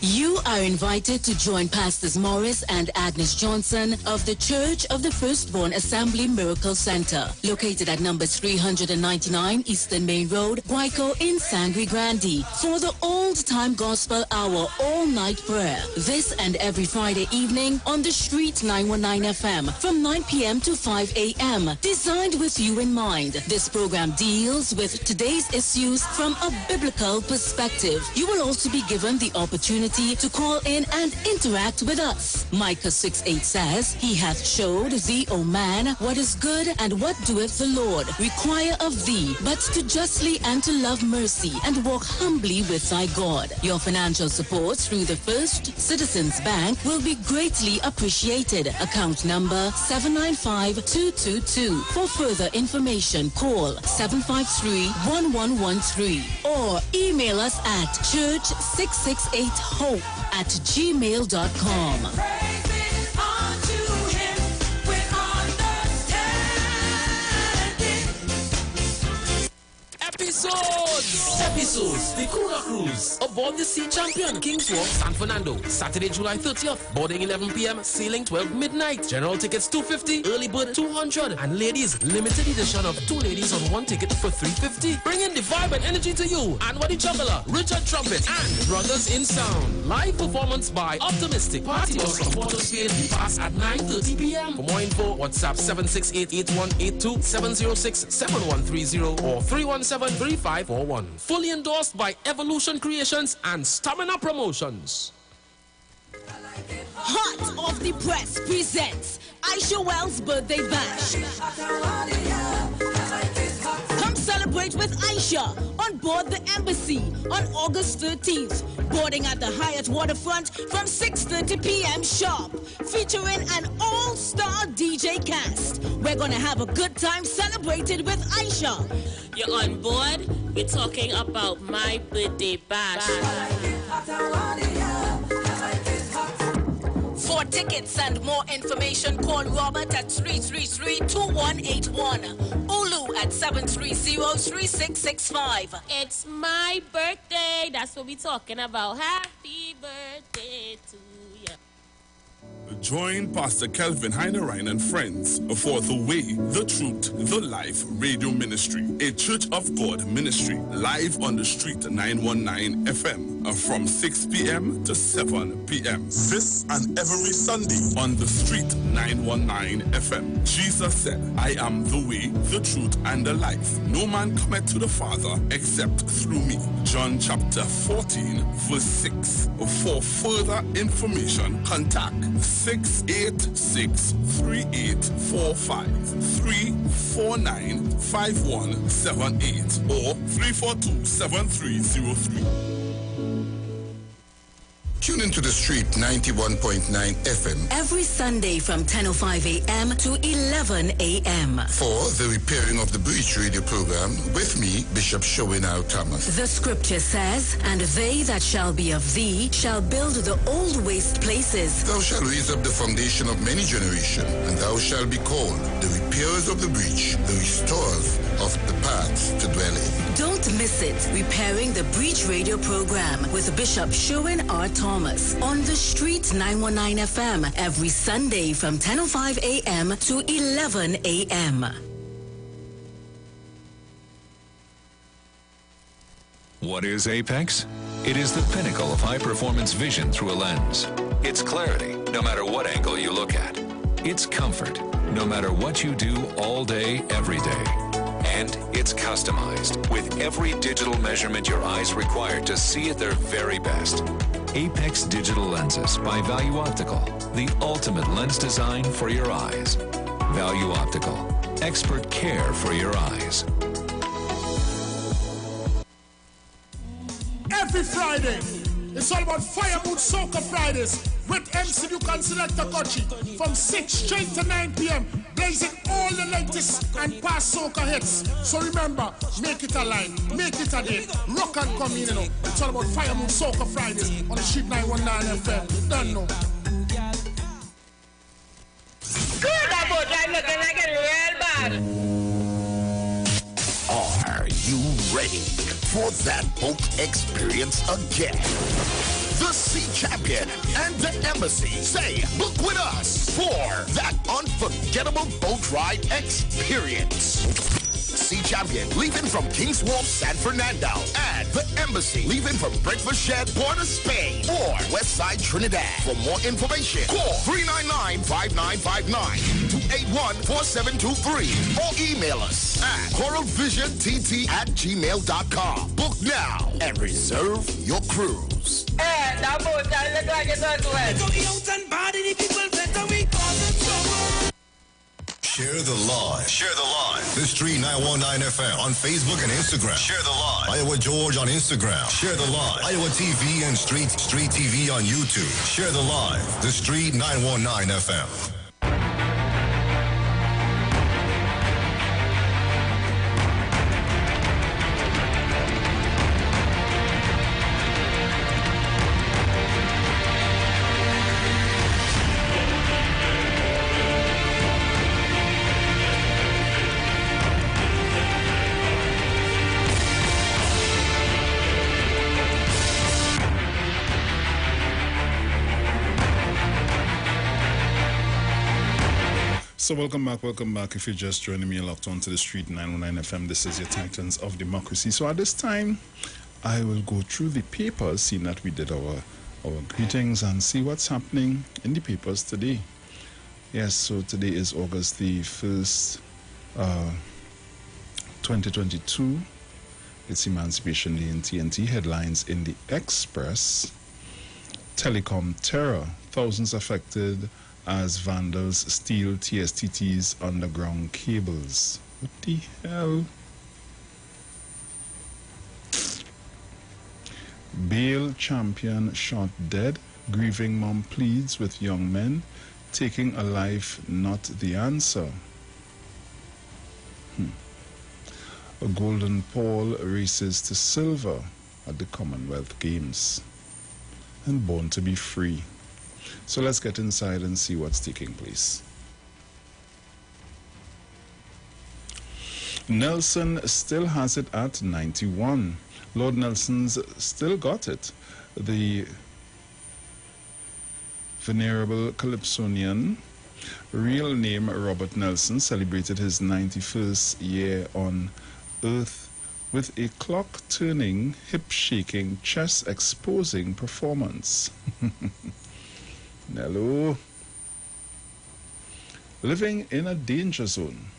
B: You are invited to join Pastors Morris and Agnes Johnson of the Church of the Firstborn Assembly Miracle Center, located at number 399 Eastern Main Road, Guayco in Sangre Grande, for the old-time gospel hour all-night prayer. This and every Friday evening on the Street 919 FM from 9 p.m. to 5 a.m. Designed with you in mind, this program deals with today's issues from a biblical perspective. You will also be given the opportunity to call in and interact with us. Micah 6:8 says, "He hath showed thee, O man, what is good and what doeth the Lord require of thee, but to justly and to love mercy and walk humbly with thy God." Your financial support through the First Citizens Bank will be greatly appreciated. Account number 795222. For further information, call 753-1113 or email us at church668hope@gmail.com.
D: Episodes. The Kuna Cruise. Aboard the Sea Champion, King's Wharf, San Fernando. Saturday, July 30th. Boarding 11 p.m. Sailing 12 midnight. General tickets $250. Early bird $200. And ladies, limited edition of 2 ladies on 1 ticket for $350. Bringing the vibe and energy to you. Anwadi Juggler, Richard Trumpet, and Brothers in Sound. Live performance by Optimistic. Party bus from Watersfield. We pass at 9:30 p.m. For more info, WhatsApp 768-8182, 706-7130 or 317-3541. Fully endorsed by Evolution Creations and Stamina Promotions.
B: Hot Off the Press presents Aisha Wells' Birthday Bash. Come celebrate with Aisha on board the Embassy on August 13th. Boarding at the Hyatt Waterfront from 6:30 p.m. sharp. Featuring an all-star DJ cast. We're going to have a good time celebrating with Aisha.
G: You're on board? We're talking about my birthday bash.
B: For tickets and more information, call Robert at 333-2181. Ulu at 730-3665.
G: It's my birthday. That's what we're talking about. Happy birthday to you.
W: Join Pastor Kelvin Heinerine and friends for The Way, The Truth, The Life Radio Ministry, a Church of God ministry, live on the Street 919 FM from 6 p.m. to 7 p.m. This and every Sunday on the Street 919 FM. Jesus said, "I am the way, the truth, and the life. No man cometh to the Father except through me." John chapter 14, verse 6. For further information, contact 686-3845, 349-5178 or 342-7303.
K: Tune into the street 91.9 FM.
B: Every Sunday from 10:05 a.m. to 11 a.m.
K: For the Repairing of the Breach radio program with me, Bishop Showinau Thomas.
B: The scripture says, and they that shall be of thee shall build the old waste places.
K: Thou shalt raise up the foundation of many generations, and thou shalt be called the repairers of the breach, the restorers of the paths to dwell in.
B: Don't miss it. Repairing the Breach radio program with Bishop Sherwin R. Thomas on the Street 919 FM every Sunday from 10:05 a.m. to 11 a.m.
F: What is Apex? It is the pinnacle of high-performance vision through a lens. It's clarity, no matter what angle you look at. It's comfort, no matter what you do all day, every day. And it's customized with every digital measurement your eyes require to see at their very best. Apex Digital Lenses by Value Optical, the ultimate lens design for your eyes. Value Optical, expert care for your eyes.
H: Every Friday, it's all about Fire Mood Soca Fridays with MC Duke and Selector Kochi from 6 straight to 9 p.m. blazing all the latest and past soca hits. So remember, make it a line, make it a day, rock and come in, you know. It's all about Fire Mood Soca Fridays on the Street 919 FM. Don't know.
U: Good about I'm looking like a real bad.
I: Are you ready for that boat experience again? The Sea Champion and the Embassy say, book with us for that unforgettable boat ride experience. Sea Champion leaving from King's Wharf, San Fernando, and the Embassy leaving from Breakfast Shed, Port of Spain, or Westside Trinidad. For more information, call 399-5959 to 814723 or email us at coralvisiontT@gmail.com. Book now and reserve your cruise.
U: Hey, that boat, I look like it's not well.
K: Share the live. Share the live. The Street 919 FM on Facebook and Instagram. Share the live. Iowa George on Instagram. Share the live. Iowa TV and Street TV on YouTube. Share the live. The Street 919 FM.
N: So welcome back. If you're just joining me, locked on to the Street 919 FM, this is your Titans of Democracy. So at this time, I will go through the papers, seeing that we did our greetings, and see what's happening in the papers today. Yes, so today is August the 1st, 2022. It's Emancipation Day in TNT. Headlines in the Express. Telecom terror. Thousands affected as vandals steal TSTT's underground cables. What the hell? Bail champion shot dead. Grieving mom pleads with young men. Taking a life not the answer. A golden Paul races to silver at the Commonwealth Games. And born to be free. So let's get inside and see what's taking place. Nelson still has it at 91. Lord Nelson's still got it. The venerable Calypsonian, real name Robert Nelson, celebrated his 91st year on Earth with a clock-turning, hip-shaking, chest-exposing performance. Nello. Living in a danger zone.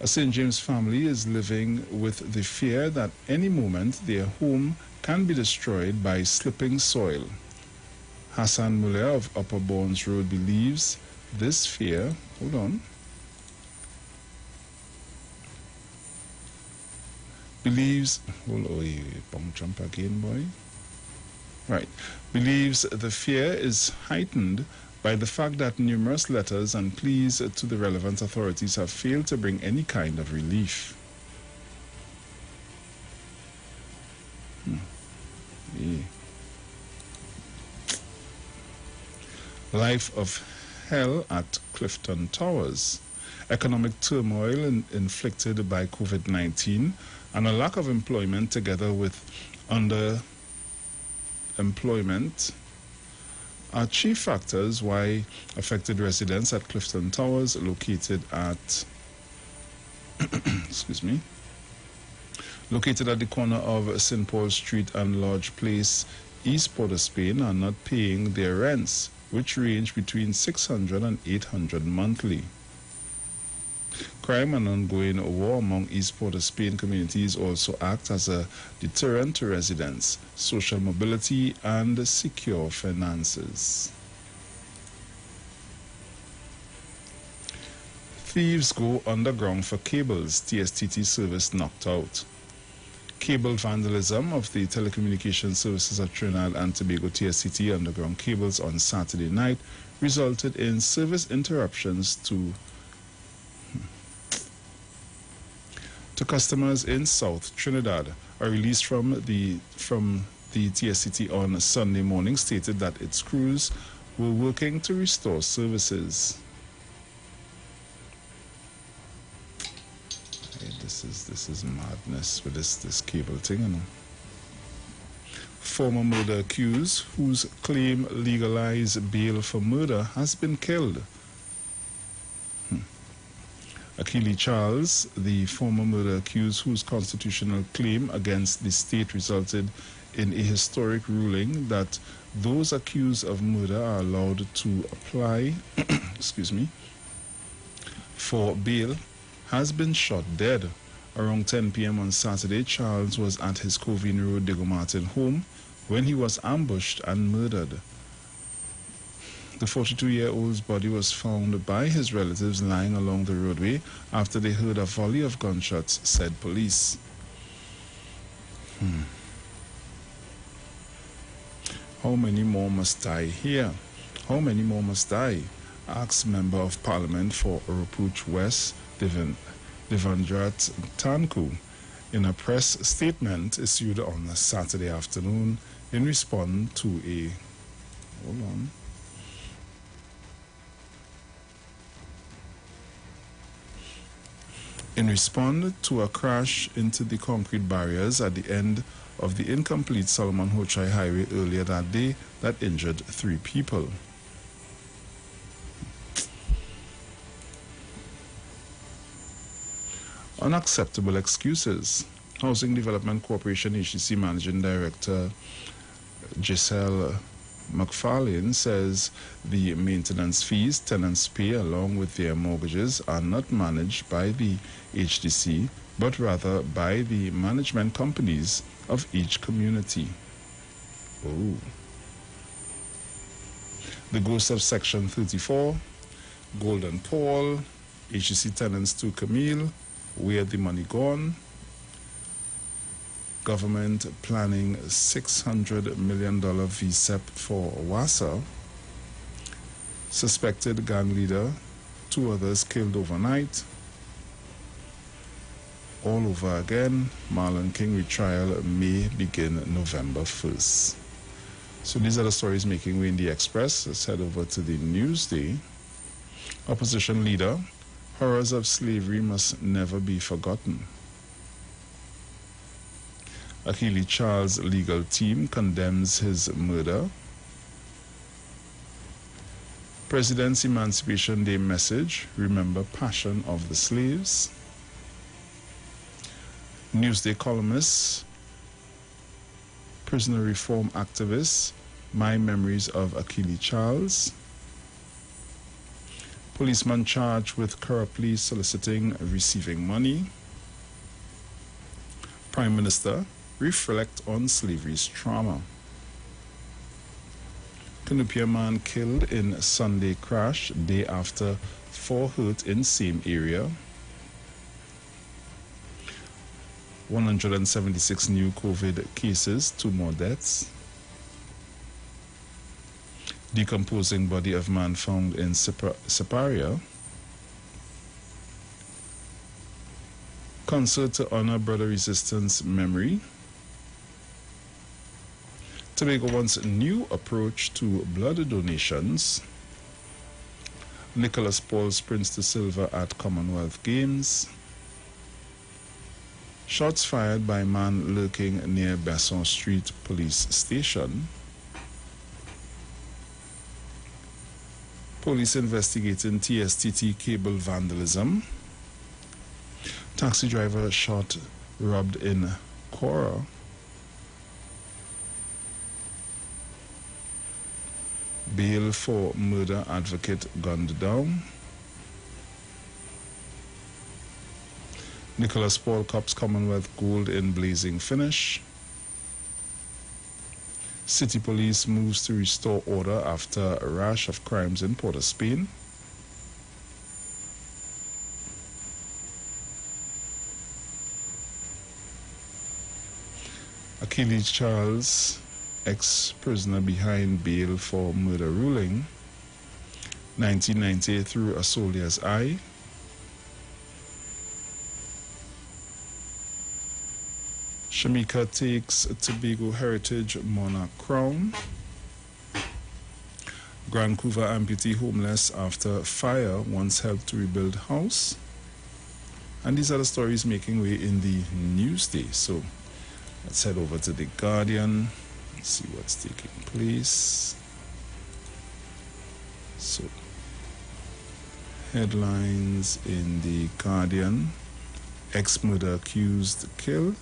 N: A St. James family is living with the fear that any moment their home can be destroyed by slipping soil. Hassan Muller of Upper Bournes Road believes this fear, belongs jump again, boy. Right. Believes the fear is heightened by the fact that numerous letters and pleas to the relevant authorities have failed to bring any kind of relief. Yeah. Life of hell at Clifton Towers. Economic turmoil inflicted by COVID-19 and a lack of employment together with underemployment are chief factors why affected residents at Clifton Towers, located at located at the corner of St. Paul Street and Lodge Place, East Port of Spain, are not paying their rents, which range between $600 and $800 monthly. Crime and ongoing war among East Port of Spain communities also act as a deterrent to residents, social mobility, and secure finances. Thieves go underground for cables, TSTT service knocked out. Cable vandalism of the telecommunications services of Trinidad and Tobago TSTT underground cables on Saturday night resulted in service interruptions to customers in South Trinidad. A release from the TSTT on Sunday morning stated that its crews were working to restore services. Hey, this is madness with this cable thing, you know. Former murder accused whose claim legalized bail for murder has been killed. Achille Charles, the former murder accused whose constitutional claim against the state resulted in a historic ruling that those accused of murder are allowed to apply for bail, has been shot dead. Around 10 p.m. on Saturday, Charles was at his Covine Road Diego Martin home when he was ambushed and murdered. The 42-year-old's body was found by his relatives lying along the roadway after they heard a volley of gunshots, said police. How many more must die here? How many more must die? Asked Member of Parliament for Ropooch West, Devendrat Tanku, in a press statement issued on Saturday afternoon in response to a... Hold on. In response to a crash into the concrete barriers at the end of the incomplete Solomon Hochai Highway earlier that day that injured 3 people. Unacceptable excuses. Housing Development Corporation HDC Managing Director Giselle McFarlane says the maintenance fees tenants pay along with their mortgages are not managed by the HDC, but rather by the management companies of each community. Oh. The ghost of Section 34, Golden Paul, HDC tenants to Camille, where the money gone? Government planning $600 million VSEP for WASA. Suspected gang leader, 2 others killed overnight. All over again. Marlon King retrial may begin November 1st. So these are the stories making way in the Express. Let's head over to the Newsday. Opposition leader, horrors of slavery must never be forgotten. Achille Charles' legal team condemns his murder. President's Emancipation Day message, remember passion of the slaves. Newsday columnist, prisoner reform activist, my memories of Achille Charles. Policeman charged with corruptly soliciting receiving money. Prime Minister, reflect on slavery's trauma. Canopia man killed in Sunday crash, day after 4 hurt in same area. 176 new COVID cases, 2 more deaths. Decomposing body of man found in Siparia. Concert to honor brother resistance memory. Tobago wants a new approach to blood donations. Nicholas Paul sprints to silver at Commonwealth Games. Shots fired by man lurking near Besson Street Police Station. Police investigating TSTT cable vandalism. Taxi driver shot, robbed in Cora. Bail for murder advocate gunned down. Nicholas Paul Cups Commonwealth gold in blazing finish. City police moves to restore order after a rash of crimes in Port of Spain. Achilles Charles, ex-prisoner behind bail for murder ruling. 1990 through a soldier's eye. Shamika takes Tobago Heritage Monarch crown. Vancouver amputee homeless after fire once helped to rebuild house. And these are the stories making way in the newsday. So let's head over to The Guardian and see what's taking place. So, headlines in The Guardian. Ex-murder accused killed.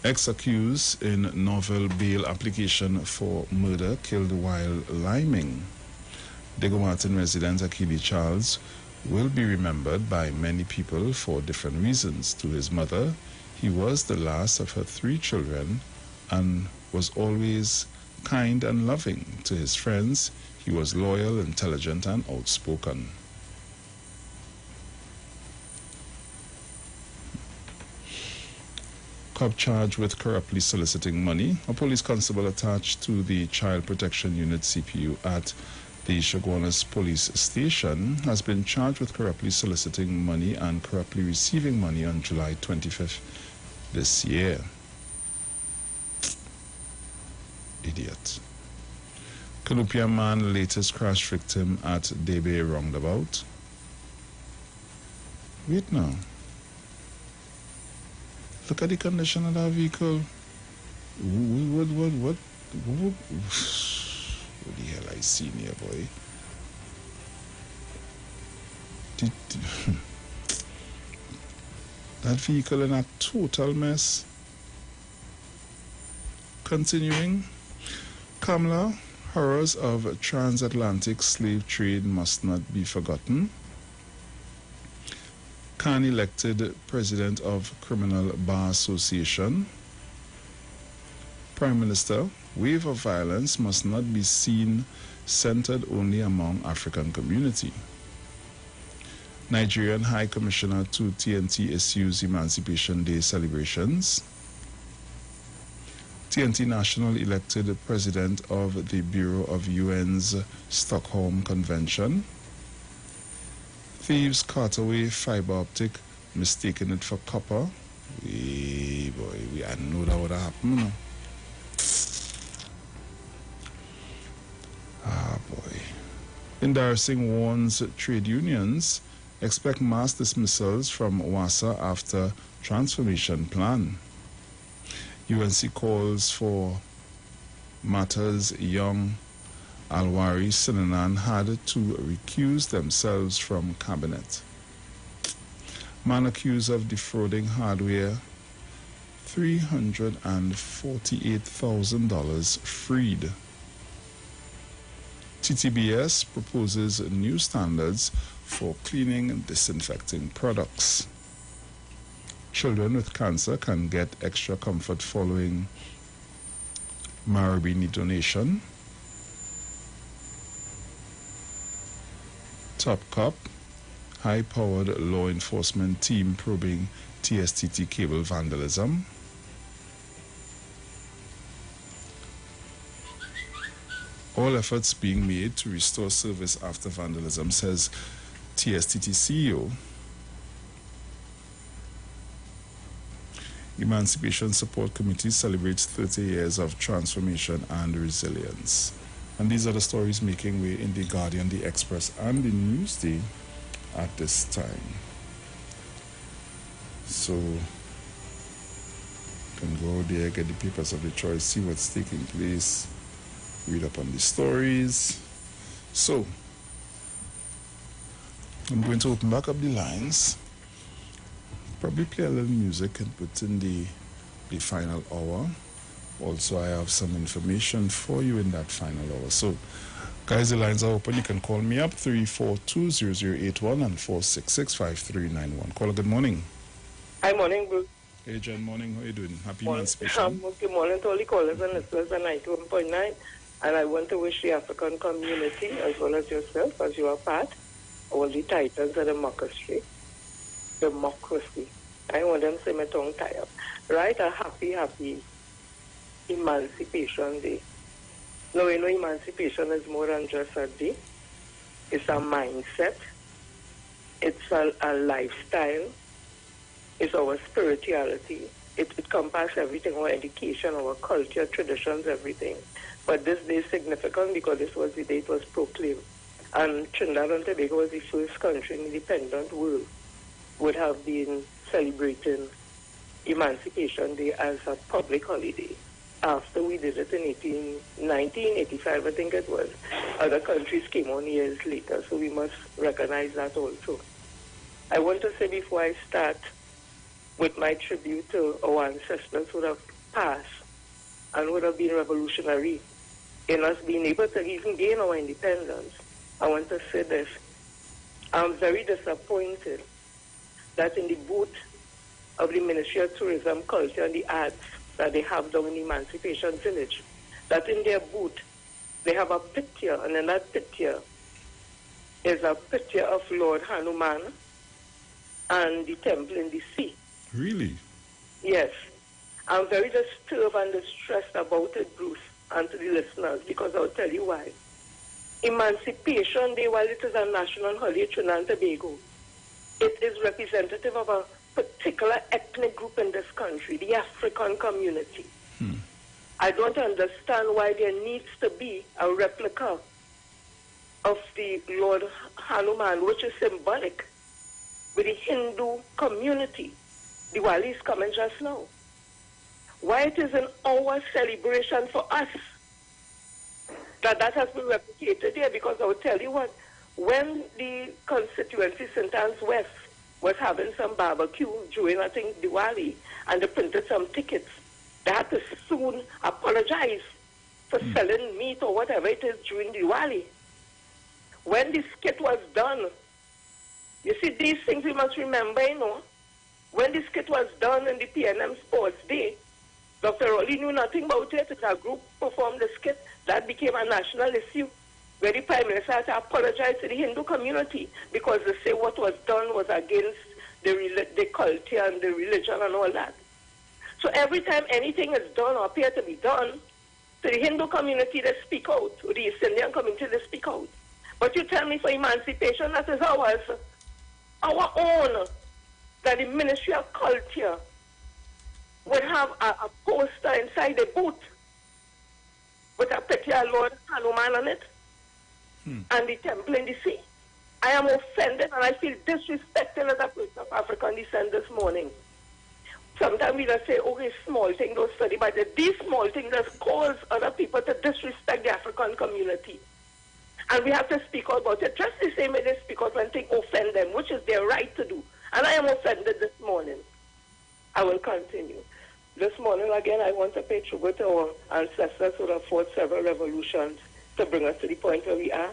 N: Ex-accused in novel bail application for murder killed while liming. Diego Martin resident Achilles Charles will be remembered by many people for different reasons. To his mother, he was the last of her 3 children and was always kind and loving. To his friends, he was loyal, intelligent, and outspoken. Cop charged with corruptly soliciting money. A police constable attached to the Child Protection Unit CPU at the Chaguanas Police Station has been charged with corruptly soliciting money and corruptly receiving money on July 25th this year. Idiot. Kalupia man, latest crash victim at Debe roundabout. Wait now. Look at the condition of that vehicle. What the hell I seen here, boy? That vehicle in a total mess. Continuing. Kamala, horrors of transatlantic slave trade must not be forgotten. Khan elected president of Criminal Bar Association. Prime Minister, wave of violence must not be seen centered only among African community. Nigerian High Commissioner to TNT SU's Emancipation Day celebrations. TNT National elected president of the Bureau of UN's Stockholm Convention. Thieves caught away fiber optic, mistaking it for copper. Hey boy, I know that would happen. No? Ah boy. Embarrassing warns trade unions expect mass dismissals from WASA after transformation plan. UNC calls for matters young Alwari Sinanan had to recuse themselves from cabinet. Man accused of defrauding hardware, $348,000 freed. TTBS proposes new standards for cleaning and disinfecting products. Children with cancer can get extra comfort following Marabini donation. Top Cop, high-powered law enforcement team probing TSTT cable vandalism. All efforts being made to restore service after vandalism, says TSTT CEO. Emancipation Support Committee celebrates 30 years of transformation and resilience. And these are the stories making way in The Guardian, The Express, and The Newsday at this time. So, you can go out there, get the papers of the choice, see what's taking place, read up on the stories. So, I'm going to open back up the lines, probably play a little music and put in the final hour. Also, I have some information for you in that final hour. So, guys, the lines are open. You can call me up, 342-0081 and 466-5391. Caller, good morning.
U: Hi, morning, Bruce.
N: Hey, Jen, morning. How are you doing? Happy Emancipation.
U: Good morning to all the callers and listeners on 91.9. And I want to wish the African community, as well as yourself, as you are part, all the titans of democracy. I want them to say my tongue tie up. Right? A happy Emancipation Day. No, you know, emancipation is more than just a day. It's a mindset. It's a lifestyle. It's our spirituality. It encompasses everything, our education, our culture, traditions, everything. But this day is significant because this was the day it was proclaimed. And Trinidad and Tobago was the first country in the independent world would have been celebrating Emancipation Day as a public holiday. After we did it in 1985, I think it was, other countries came on years later, so we must recognize that also. I want to say before I start with my tribute to our ancestors who have passed and would have been revolutionary in us being able to even gain our independence, I want to say this. I'm very disappointed that in the booth of the Ministry of Tourism, Culture and the Arts that they have down in Emancipation Village, that in their booth they have a picture, and in that picture is a picture of Lord Hanuman and the temple in the sea.
N: Really?
U: Yes. I'm very disturbed and distressed about it, Bruce, and to the listeners, because I'll tell you why. Emancipation Day, while it is a national holiday in Trinidad and Tobago, it is representative of a particular ethnic group in this country, the African community. I don't understand why there needs to be a replica of the Lord Hanuman, which is symbolic with the Hindu community. Diwali is coming just now. Why it is an our celebration for us that has been replicated here, because I will tell you what, when the constituency St. Anne's West was having some barbecue during, I think, Diwali, and they printed some tickets, they had to soon apologize for selling meat or whatever it is during Diwali. When the skit was done, you see, these things we must remember, you know. When the skit was done in the PNM Sports Day, Dr. Rowley knew nothing about it. A group performed the skit. That became a national issue, where the Prime Minister had to apologize to the Hindu community because they say what was done was against the culture and the religion and all that. So every time anything is done or appear to be done, to the Hindu community they speak out, to the East Indian community they speak out. But you tell me for emancipation, that is ours, our own, that the Ministry of Culture would have a poster inside the booth with a picture of Lord Hanuman on it and the temple in the sea. I am offended and I feel disrespected as a person of African descent this morning. Sometimes we just say, okay, small thing, don't study, but these small things just cause other people to disrespect the African community. And we have to speak out about it, just the same way they speak out when things offend them, which is their right to do. And I am offended this morning. I will continue. This morning, again, I want to pay tribute to our ancestors who have fought several revolutions to bring us to the point where we are.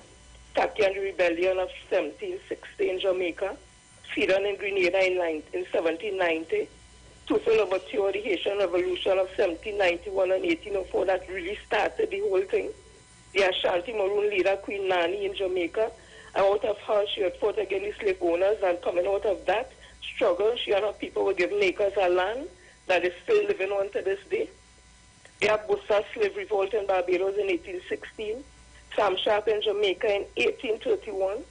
U: Taki and the rebellion of 1760 in Jamaica, Freedom in Grenada in 1790, Tufel Overture, the Haitian Revolution of 1791 and 1804 that really started the whole thing. The Ashanti Maroon leader, Queen Nani in Jamaica,
Q: And out of her, she had fought against the slave owners, and coming out of that struggle, she and her people were given acres of land that is still living on to this day. We have Busa's slave revolt in Barbados in 1816, Sam Sharp in Jamaica in 1831.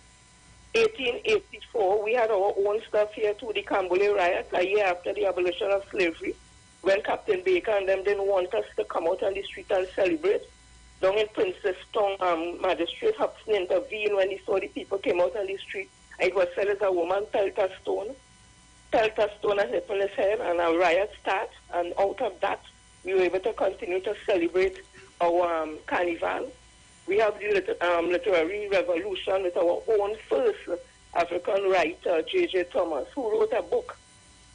Q: 1884, we had our own stuff here too, the Cambole riot, a year after the abolition of slavery, when Captain Baker and them didn't want us to come out on the street and celebrate. Down in Princess Town, Magistrate Hobson intervened when he saw the people came out on the street. It was said as a woman felt a stone and hit on his head, and a riot started, and out of that, we were able to continue to celebrate our carnival. We have the literary revolution with our own first African writer, J.J. Thomas, who wrote a book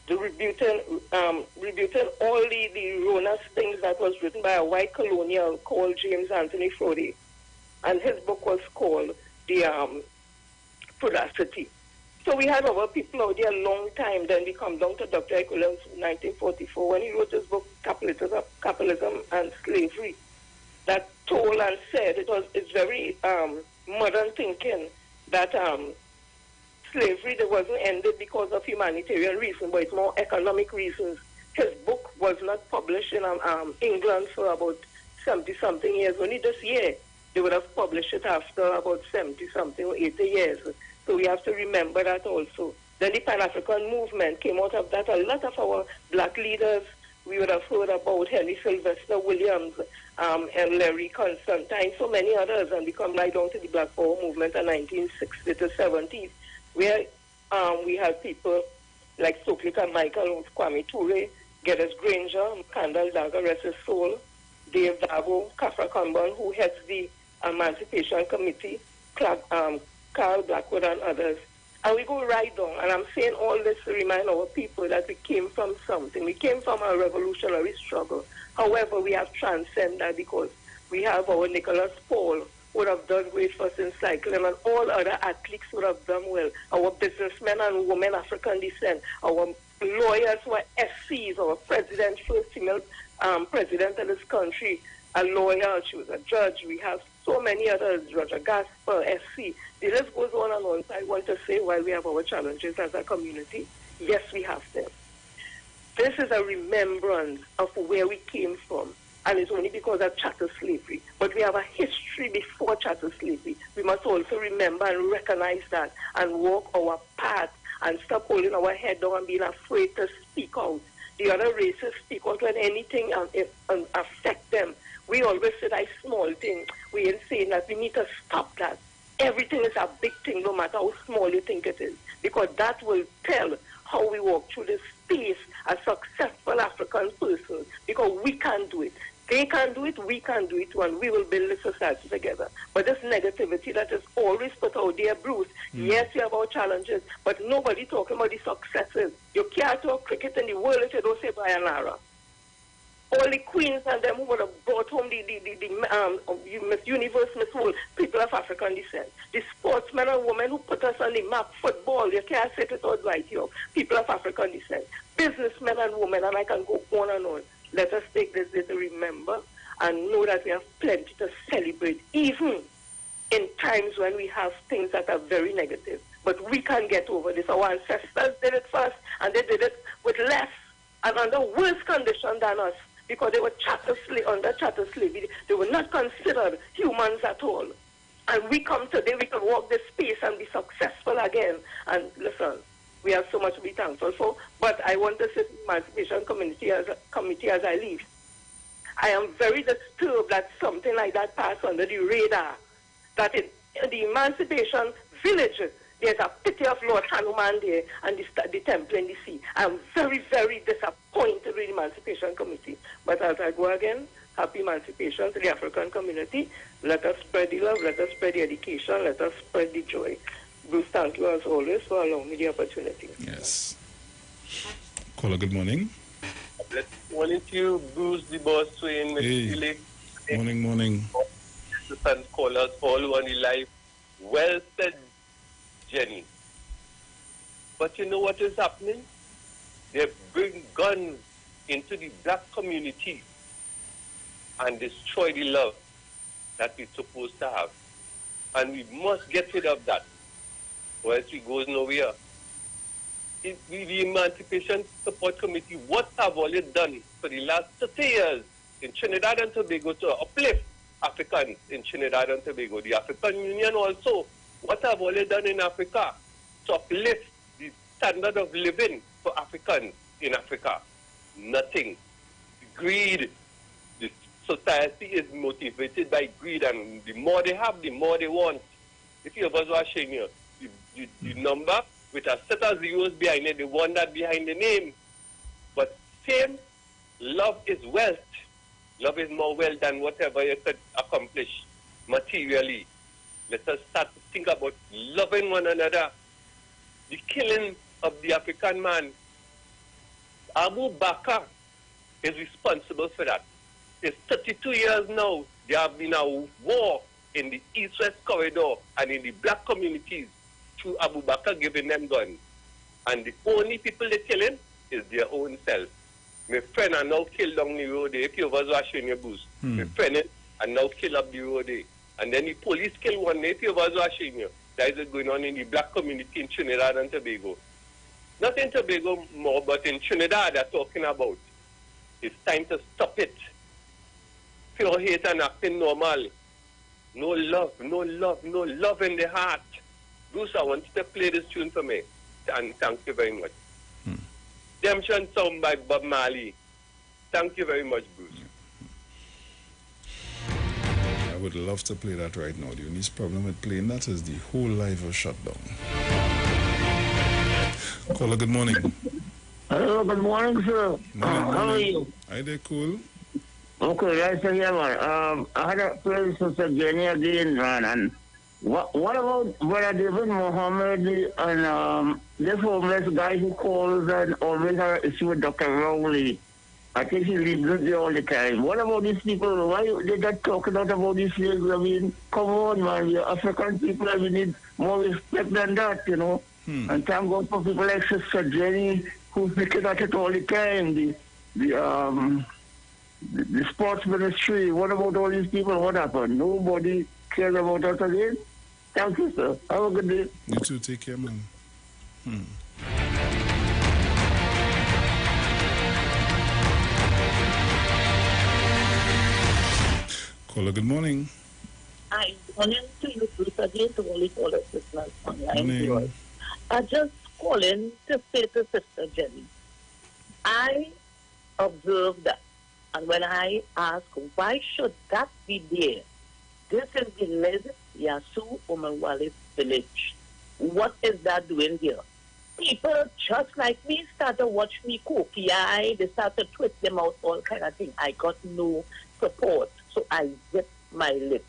Q: rebuting all the erroneous things that was written by a white colonial called James Anthony Frodde. And his book was called The Prodacity. So we had our people out there a long time. Then we come down to Dr. Equivalence in 1944 when he wrote his book, Capitalism and Slavery, that told and said it's very modern thinking that slavery that wasn't ended because of humanitarian reasons, but it's more economic reasons. His book was not published in England for about 70-something years. Only this year they would have published it after about 70-something or 80 years. So we have to remember that also. Then the Pan-African movement came out of that. A lot of our black leaders, we would have heard about Henry Sylvester Williams and Larry Constantine, so many others, and we come right down to the Black Power movement in 1960s to 70s, where we had people like Stokely Carmichael, Kwame Ture, Geddes Granger, Kandal Daga, rest his soul, Dave Davo, Kafra Kanban, who heads the Emancipation Committee, Carl Blackwood and others. And we go right down, and I'm saying all this to remind our people that we came from something. We came from a revolutionary struggle. However, we have transcended that because we have our Nicholas Paul, who would have done great for us in cycling, and all other athletes would have done well. Our businessmen and women African descent, our lawyers who are SCs, our president, first female president of this country, a lawyer, she was a judge. We have so many others, Roger Gasper, SC. The list goes on and on. So I want to say, while we have our challenges as a community, yes, we have them. This is a remembrance of where we came from, and it's only because of chattel slavery. But we have a history before chattel slavery. We must also remember and recognize that and walk our path and stop holding our head down and being afraid to speak out. The other races speak out when anything affect them. We always say that small thing. We ain't saying that. We need to stop that. Everything is a big thing, no matter how small you think it is, because that will tell how we walk through this space as successful African persons, because we can do it. They can do it, we can do it, and we will build the society together. But this negativity that is always put out there, Bruce, yes, we have our challenges, but nobody talking about the successes. You can't talk cricket in the world if you don't say Brian Lara. All the queens and them who would have brought home the Miss Universe, Miss World, people of African descent. The sportsmen and women who put us on the map, football, you can't say it out right here, people of African descent. Businessmen and women, and I can go on and on. Let us take this day to remember and know that we have plenty to celebrate, even in times when we have things that are very negative. But we can get over this. Our ancestors did it first, and they did it with less and under worse conditions than us, because they were under chattel slavery. They were not considered humans at all. And we come today, we can walk this space and be successful again. And listen, we have so much to be thankful for. But I want to say to the Emancipation Committee as I leave, I am very disturbed that something like that passed under the radar. That in the Emancipation Village, there's a picture of Lord Hanuman there and the temple in the sea. I'm very, very disappointed with the Emancipation Committee. But as I go again, happy emancipation to the African community. Let us spread the love, let us spread the education, let us spread the joy. Bruce, thank you as always for allowing me the opportunity.
N: Yes. Caller, good morning.
J: Good morning to you, Bruce, the boss, Swain, Mr.
N: Hey. Morning.
J: And callers all on the live. Well said, Jenny. But you know what is happening? They bring guns into the black community and destroy the love that we're supposed to have. And we must get rid of that. or else we goes nowhere. The Emancipation Support Committee, what have all it done for the last 30 years in Trinidad and Tobago to uplift Africans in Trinidad and Tobago? The African Union also, what have all it done in Africa to uplift the standard of living for Africans in Africa? Nothing. Greed. The society is motivated by greed, and the more they have, the more they want. If you ever watch here, the number with a set of zeros behind it, the one that behind the name. But same, love is wealth. Love is more wealth than whatever you could accomplish materially. Let us start to think about loving one another. The killing of the African man, Abu Bakr is responsible for that. It's 32 years now. There have been a war in the East-West corridor and in the black communities through Abu Bakr giving them guns. And the only people they're killing is their own self. My friend are now killed down the road there. If you was watching your boost, my friend are now killed up the road there. And then the police kill one day. If you was watching you, that is going on in the black community in Trinidad and Tobago. Not in Tobago more, but in Trinidad they're talking about. It's time to stop it. Pure hate and acting normal. No love, no love, no love in the heart. Bruce, I want you to play this tune for me. And thank you very much. Redemption song by Bob Marley. Thank you very much, Bruce.
N: I would love to play that right now. The only problem with playing that is the whole live was shut down. Caller, good morning.
L: Hello, good morning, sir. How are you?
N: Hi there, cool.
L: Okay, right here, man. I had a place to Jenny again, man, and what about Brother David Mohammed and this homeless guy who calls and always has an issue with Dr. Rowley? I think he leaves there all the time. What about these people? Why they not talking about these things? I mean, come on, man. We are African people and we need more respect than that, you know. And thank God for people like Sister Jenny who's looking at it all the time. The sports ministry. What about all these people? What happened? Nobody cares about us again? Thank you, sir. Have a good day.
N: You too. Take care, man. Caller, good morning.
R: Hi, morning to you, Bruce. Again to all the callers listeners online.
N: Morning.
R: I just calling to say to Sister Jenny, I observed that, and when I ask why should that be there, this is the Les Yasu Omawale village. What is that doing here? People just like me start to watch me cookie eye, they start to twist them out, all kind of thing. I got no support, so I zip my lips.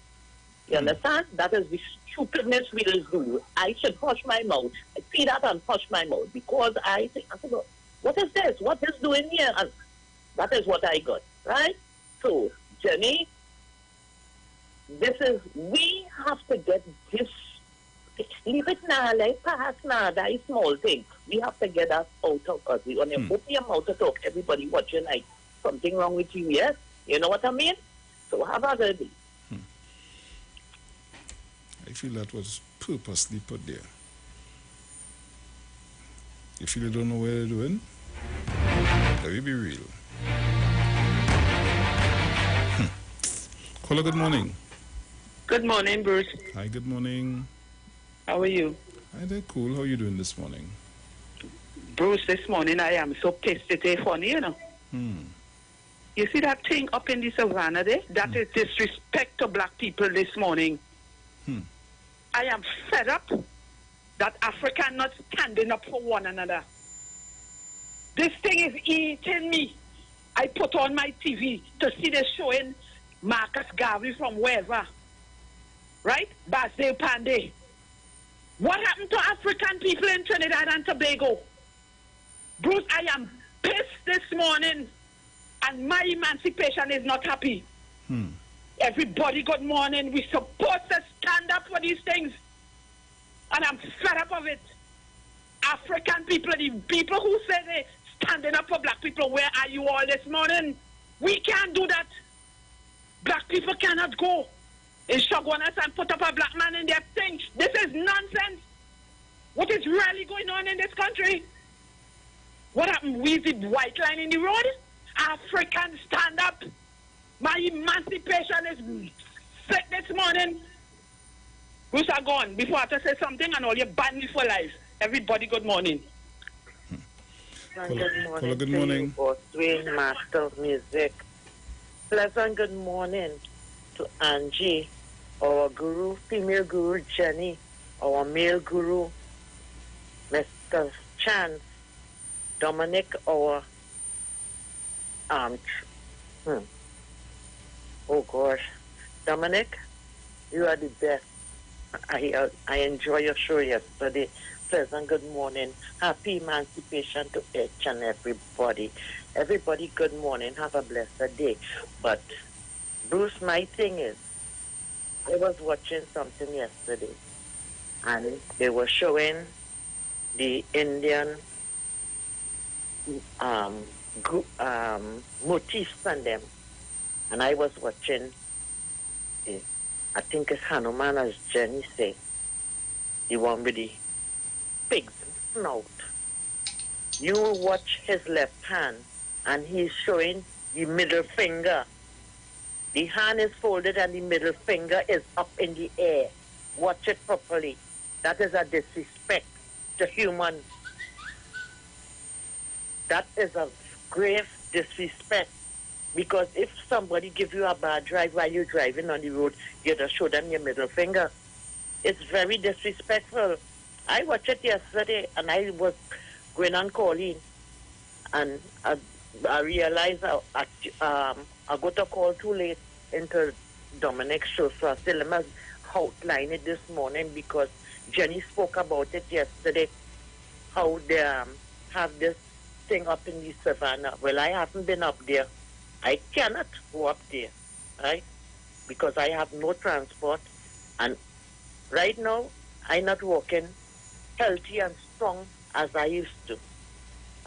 R: You understand? That is the stupidness we will do. I should hush my mouth. I see that and hush my mouth because I think, what is this? What is doing here? And that is what I got, right? So, Jenny, we have to get this, leave it now, like past now, that is small thing. We have to get that out of us. We want to open your mouth to talk, everybody watching like something wrong with you, yes? You know what I mean? So have a good day.
N: I feel that was purposely put there. You feel you don't know what they're doing? Let me be real. Caller, good morning.
M: Good morning, Bruce.
N: Hi, good morning.
M: How are you?
N: Hi there, cool. How are you doing this morning?
M: Bruce, this morning I am so pissed. It's funny, you know. You see that thing up in the savannah there? That is disrespect to black people this morning. I am fed up that Africa not standing up for one another. This thing is eating me. I put on my TV to see this showing Marcus Garvey from wherever. Right? Basdale Pandey. What happened to African people in Trinidad and Tobago? Bruce, I am pissed this morning and my emancipation is not happy. Everybody, good morning. We're supposed to stand up for these things. And I'm fed up of it. African people, the people who say they're standing up for black people, where are you all this morning? We can't do that. Black people cannot go in Shogunas and put up a black man in their thing. This is nonsense. what is really going on in this country? What happened? We the white line in the road? Africans stand up. My emancipation is set this morning. Bruce are gone. Before I have to say something and all you ban me for life. Everybody, good morning.
R: Good morning.
N: Good morning.
R: Swing Master of Music. Pleasant good morning to Angie, our guru, female guru Jenny, our male guru, Mr. Chance, Dominic, our oh gosh, Dominic, you are the best. I enjoy your show yesterday. Pleasant good morning. Happy emancipation to each and everybody. Everybody, good morning. Have a blessed day. But, Bruce, my thing is, I was watching something yesterday, and they were showing the Indian motifs on them. And I was watching, I think it's Hanuman, as Jenny said, the one with the pig's snout. You watch his left hand, and he's showing the middle finger. The hand is folded and the middle finger is up in the air. Watch it properly. That is a disrespect to human. That is a grave disrespect. Because if somebody gives you a bad drive while you're driving on the road, you just show them your middle finger. It's very disrespectful. I watched it yesterday, and I was going on calling, and I realized I got a call too late into Dominic's show, so I still must outline it this morning because Jenny spoke about it yesterday, how they have this thing up in the savannah. Well, I haven't been up there. I cannot go up there, right? Because I have no transport, and right now, I'm not walking healthy and strong as I used to.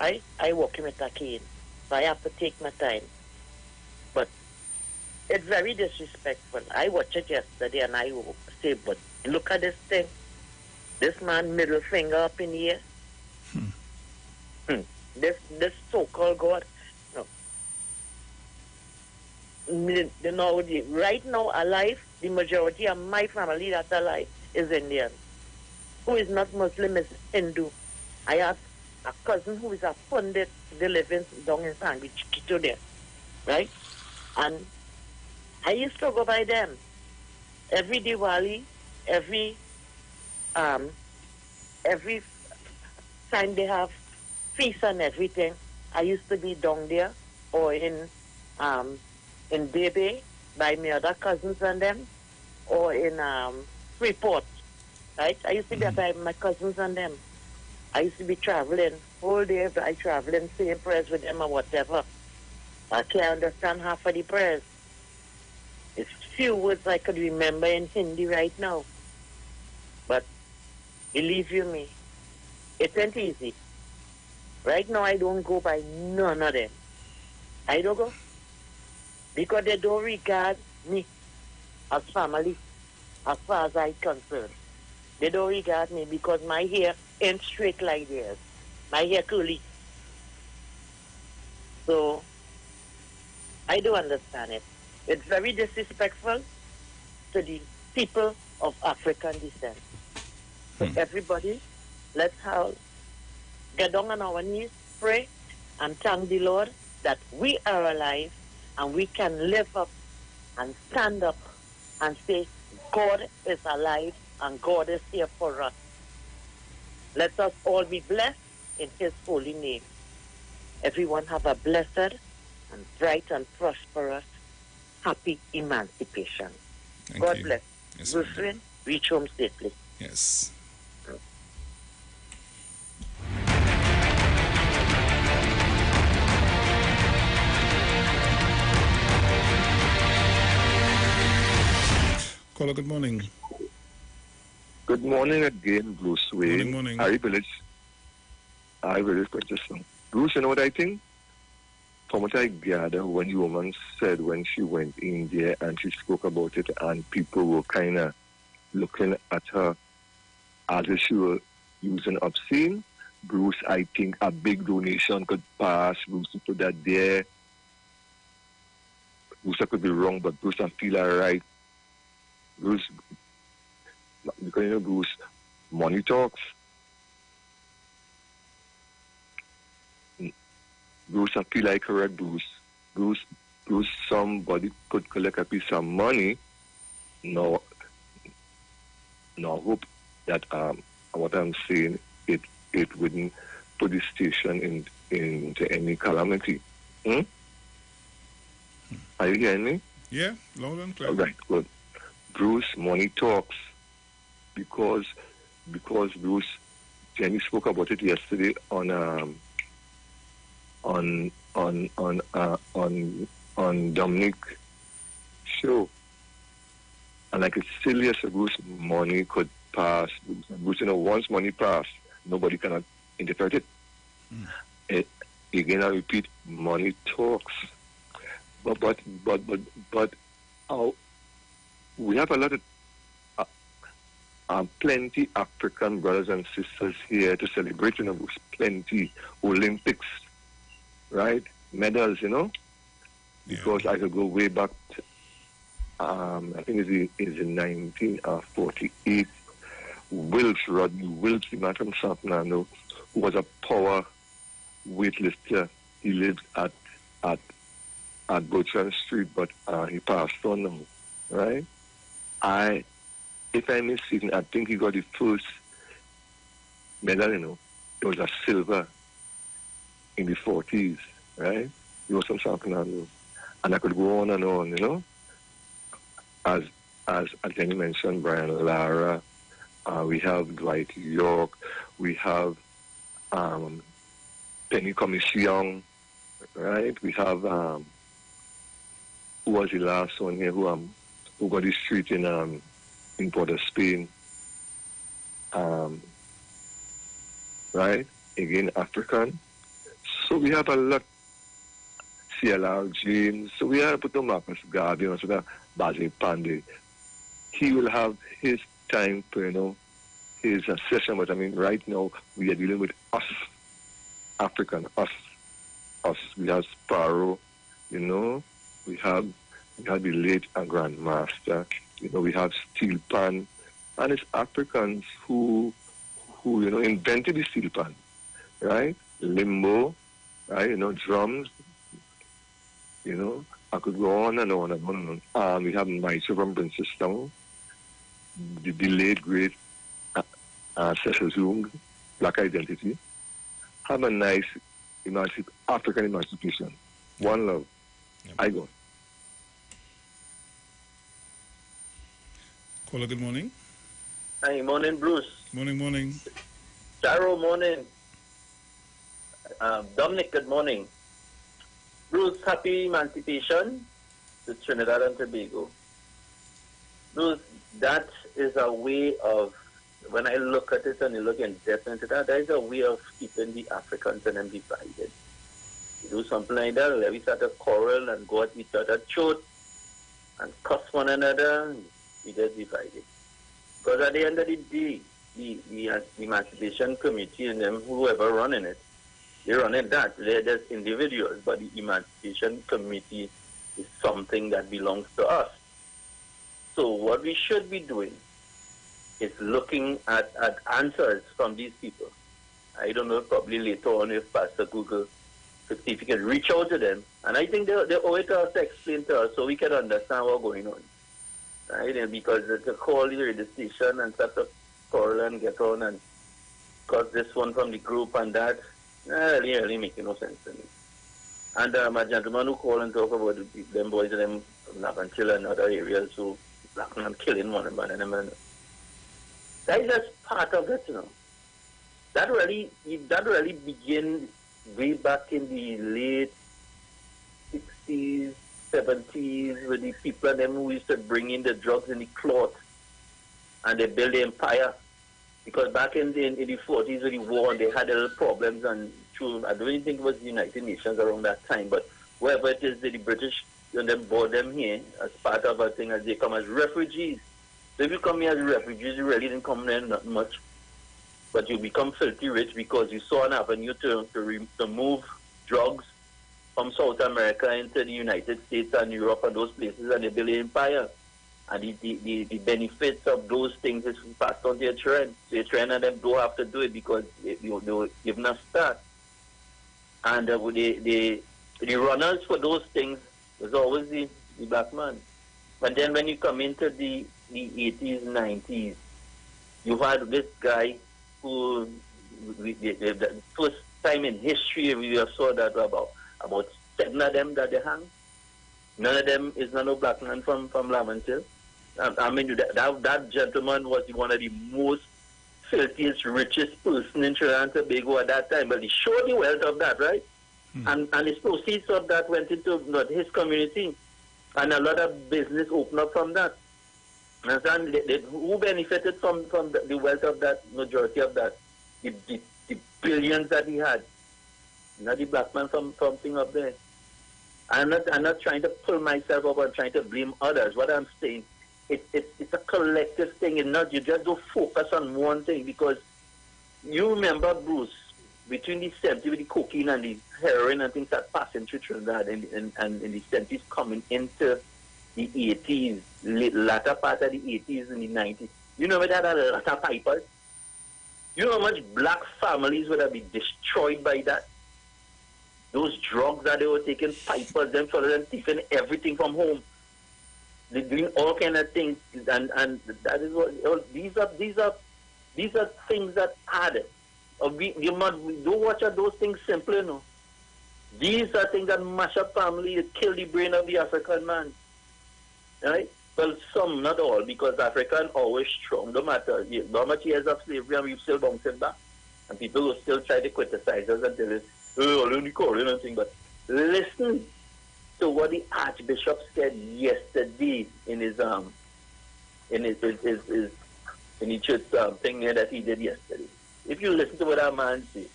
R: I walk with a cane, so I have to take my time. But it's very disrespectful. I watched it yesterday and I say, but look at this thing. This man middle finger up in the air. This so-called God. No. You know, right now alive, the majority of my family that's alive is Indian. Who is not Muslim is Hindu. I have a cousin who is a pundit, they live down in Sangui, Chiquito there, right? And I used to go by them. Every Diwali, every time they have feast and everything, I used to be down there or in Bebe by my other cousins and them, or in Freeport, right? I used to be by my cousins and them. I used to be traveling whole day. I traveling, saying prayers with them or whatever. I can't understand half of the prayers. It's few words I could remember in Hindi right now. But believe you me, it ain't easy. Right now I don't go by none of them. I don't go. Because they don't regard me as family, as far as I'm concerned. They don't regard me because my hair ain't straight like theirs. My hair curly. So, I do understand it. It's very disrespectful to the people of African descent. So everybody, let's get down on our knees, pray, and thank the Lord that we are alive and we can live up and stand up and say, God is alive and God is here for us. Let us all be blessed in His holy name. Everyone have a blessed and bright and prosperous, happy emancipation. God bless.
N: Yes,
R: Bruce, reach home safely.
N: Yes. Caller, good morning.
C: Good morning again, Bruce Wayne.
N: Morning.
C: I Village, Purchase. Bruce, you know what I think? From what I gather, when the woman said when she went in there and she spoke about it, and people were kind of looking at her as if she were using obscene. Bruce, I think a big donation could pass. Bruce, to put that there. Bruce, I could be wrong, but Bruce, I feel all right. Bruce, because you know, Bruce, money talks. Bruce, I feel like correct, Bruce. Bruce, somebody could collect a piece of money. No, hope that what I'm saying, it wouldn't put the station into any calamity. Hmm? Are you hearing me?
N: Yeah, loud and clear.
C: All right, good. Bruce, money talks because Bruce, Jenny spoke about it yesterday on Dominic show, and I could still yes, Bruce, money could pass. Bruce, you know, once money pass, nobody cannot interpret it. Again, I repeat, money talks. But we have a lot of plenty African brothers and sisters here to celebrate, you know, plenty Olympics, right? Medals, you know, because I could go way back to, I think it's in 1948. Rodney Wilkes, the man from South Nando, who was a power weightlifter. He lived at Bertrand Street, but he passed on now, right? If I miss it, I think he got the first medal, you know. It was a silver in the 40s, right? He was from South Fernando. And I could go on and on, you know. As Jenny mentioned, Brian Lara, we have Dwight York, we have Penny Commission, right? We have who was the last one here who got the street in Port of Spain, right? Again, African. So we have a lot. CLR James. So we have to put the Marcus Garvey and so Basil Pandey. He will have his time for, you know, his session, but I mean, right now we are dealing with us, African, us. We have Sparrow, you know, we have the late and Grandmaster, you know, we have Steel Pan, and it's Africans who you know, invented the steel pan, right? Limbo, right? You know, drums, you know, I could go on and on and on and on. We have Nitro from Princestown, the late great Cecil Zoom, Black Identity. Have a nice African emancipation. One love. Yep. I go.
N: Caller, good morning.
O: Hi, morning, Bruce.
N: Morning.
O: Charo, morning. Dominic, good morning. Bruce, happy emancipation to Trinidad and Tobago. Bruce, that is a way of, when I look at it and you look in depth into that is a way of keeping the Africans and them divided. You do something like that, let we start to quarrel and go at each other's throat and cuss one another, we get divided. Because at the end of the day, the Emancipation Committee and them, whoever running it, they're running that. They're just individuals, but the Emancipation Committee is something that belongs to us. So what we should be doing is looking at answers from these people. I don't know, probably later on if Pastor Google could see if he can reach out to them. And I think they owe it to us to explain to us so we can understand what's going on. Right? And because to call the radio station and start to quarrel and get on and cut this one from the group and that, really making no sense to me. And a gentleman who called and talk about them boys and them black and chill in other areas who black and killing one another. That is just part of it, you know. That really began way back in the late 60s, 70s, with the people and them who used to bring in the drugs in the cloth and they built the empire. Because back in the 40s with the war, they had a little problems and I don't even think it was the United Nations around that time, but wherever it is, the British and them brought them here as part of a thing as they come as refugees. So if you come here as refugees, you really didn't come there not much. but you become filthy rich because you saw an avenue to move drugs from South America into the United States and Europe and those places, and they build an empire. And the benefits of those things is passed on to your children. So your children and them don't have to do it because they give not start. And the runners for those things was always the black man. But then when you come into the 80s, 90s, you had this guy who, the first time in history we saw that about 7 of them that they hang. None of them is no black man from Lamont. I mean, that gentleman was one of the most filthiest, richest person in Trinidad and Tobago at that time. But he showed the wealth of that, right? And his proceeds of that went into his community. And a lot of business opened up from that. And who benefited from the wealth of that, majority of that? The billions that he had. Not the black man from thing up there. I'm not trying to pull myself up or trying to blame others. What I'm saying, it's a collective thing. It's not, you just don't focus on one thing, because you remember, Bruce, between the 70s with the cocaine and the heroin and things that passing through Trinidad and in the 70s coming into the 80s, latter part of the 80s and the 90s. You know that had a lot of pipers? You know how much black families would have been destroyed by that? Those drugs that they were taking, pipers, them for them taking everything from home. They're doing all kind of things, and that is what these are things that add. We don't watch at those things simply, no. These are things that mash up family, kill the brain of the African man. Right? Well, some, not all, because African always strong. No matter how much years of slavery, and we've still bouncing back. And people will still try to criticize us until it's, oh, only calling and thing. But listen to what the Archbishop said yesterday in his church thing that he did yesterday. If you listen to what that man said,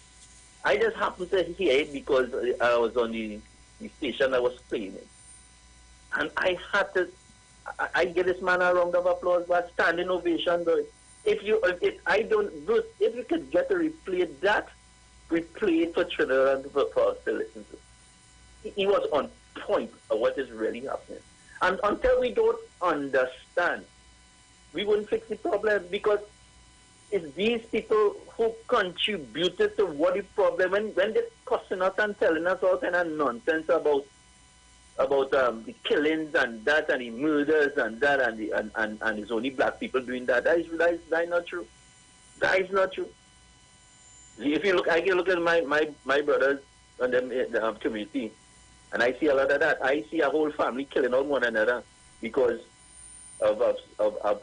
O: I just happened to hear it because I was on the station that was playing it, and I had to. I give this man a round of applause, but standing ovation. But if you could get to replay it for Trinidad and for us to listen to. He was on point of what is really happening. And until we don't understand, we wouldn't fix the problem, because it's these people who contributed to what the problem, when they're cussing us and telling us all kind of nonsense about the killings and that and the murders and that and it's only black people doing that. That is not true. That is not true. If you look, I can look at my brothers and them in the community, and I see a lot of that. I see a whole family killing on one another because of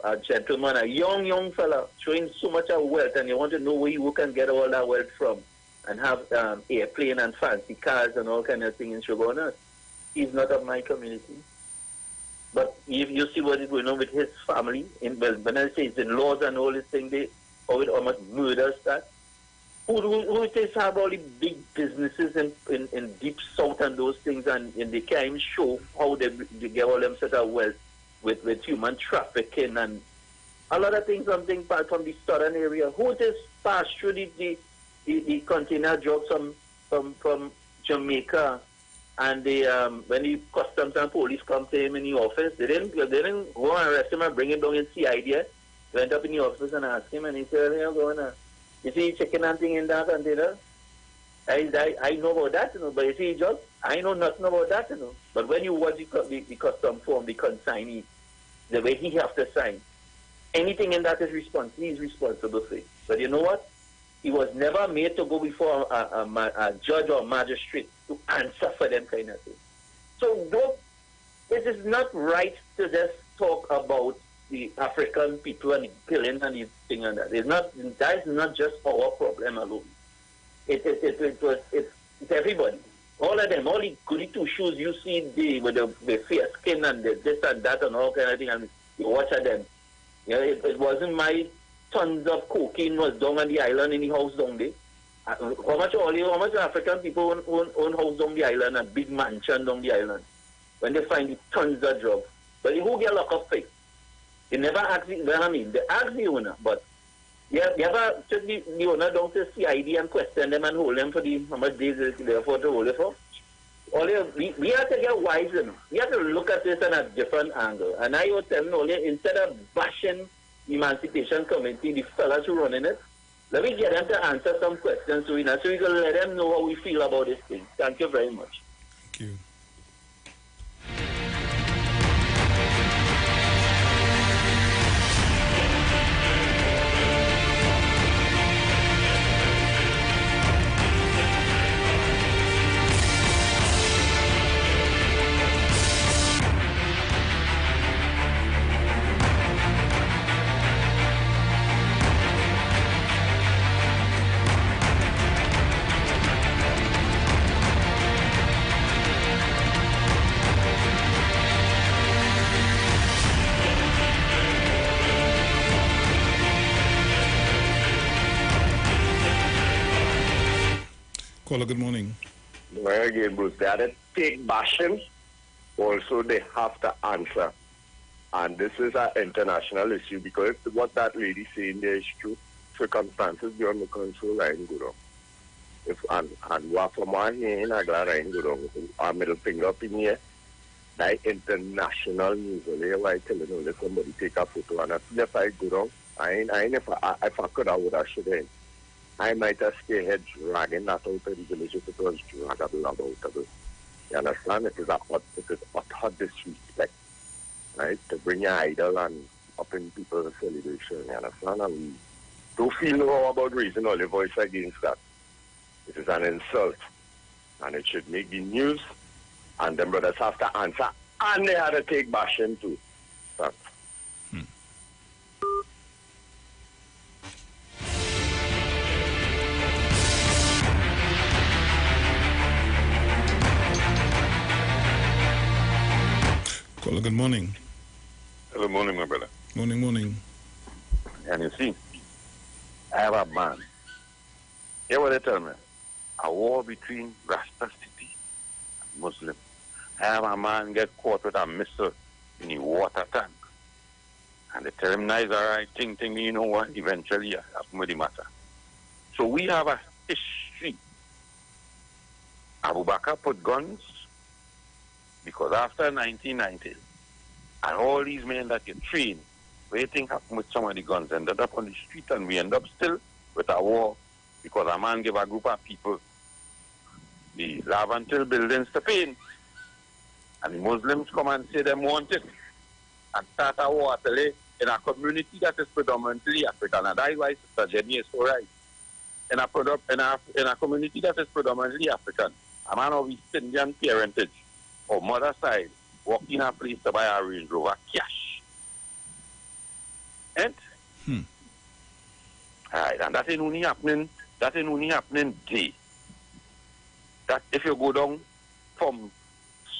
O: a gentleman, a young fella, showing so much of wealth, and you want to know where you can get all that wealth from, and have airplane and fancy cars and all kind of things in Shogunus. He's not of my community. But if you see what is going on with his family, when I say his in-laws and all this thing, they almost murders that. Who just have all the big businesses in deep south and those things, and they can't even show how they get all them sort of wealth with human trafficking and a lot of things, something back from the southern area. Who just passed through the container drugs from Jamaica, and when the customs and police come to him in the office, they didn't go and arrest him and bring him down in CID. They went up in the office and asked him, and he said, "Hey, going on? You see chicken and thing in that container? I know about that, but you see, John, I know nothing about that, But when you watch the custom form, the consignee, the way he has to sign, anything in that is he's responsible for it. But you know what? He was never made to go before a judge or magistrate to answer for them kind of things. So it is not right to just talk about the African people and the killing and the thing and that. That is not just our problem alone. It's everybody. All of them, all the goody two shoes you see with the fair skin and the this and that and all kind of thing, and you watch at them. You know, it wasn't my tons of cocaine was down on the island in the house down there. How much African people own house down the island and big mansion down the island when they find the tons of drugs? But who get locked up for? They never ask the, well, I mean, they ask the owner, but You ever took the owner down to CID and question them and hold them for how much days they afford to hold it for? We have to get wise in. We have to look at this in a different angle. And I was telling Ole, instead of bashing Emancipation Committee, the fellas who running it, let me get them to answer some questions so we can let them know how we feel about this thing. Thank you very much.
N: Thank you. Caller, good morning.
S: Well, again, Bruce, they had to take bashing. Also, they have to answer. And this is an international issue because what that lady saying there is true. Circumstances beyond the control, I ain't go down. And what from my hand, I glad I ain't go down. Our middle finger up in here. That international news, I telling you, let somebody take a photo. And if I go down, if I could, I would have should have. I might have stayed here dragging that out of the village if it was draggable out of it. You understand? It is utter disrespect, right? To bring your idol and up in people's celebration, you understand? And we don't feel no about raising all the voice against that. It is an insult. And it should make the news. And them brothers have to answer. And they had to take bashing too. Thanks.
N: Caller, good morning.
P: Good morning, my brother.
N: Morning.
P: And you see, I have a man. Hear what they tell me? A war between Rasta City and Muslim. I have a man get caught with a missile in the water tank. And they tell him, nice, all right, ting, you know what? Eventually, happen with the matter. So we have a history. Abu Bakr put guns because after 1990, and all these men that get trained, waiting happened with some of the guns, ended up on the street, and we end up still with a war because a man gave a group of people the Lavantil buildings to paint. And the Muslims come and say they want it and start a war in a community that is predominantly African. And that is why Sister Jenny is so right. In a community that is predominantly African, a man of East Indian parentage or mother side walk in a place to buy a Range Rover cash. And alright, and that ain't only happening day. That if you go down from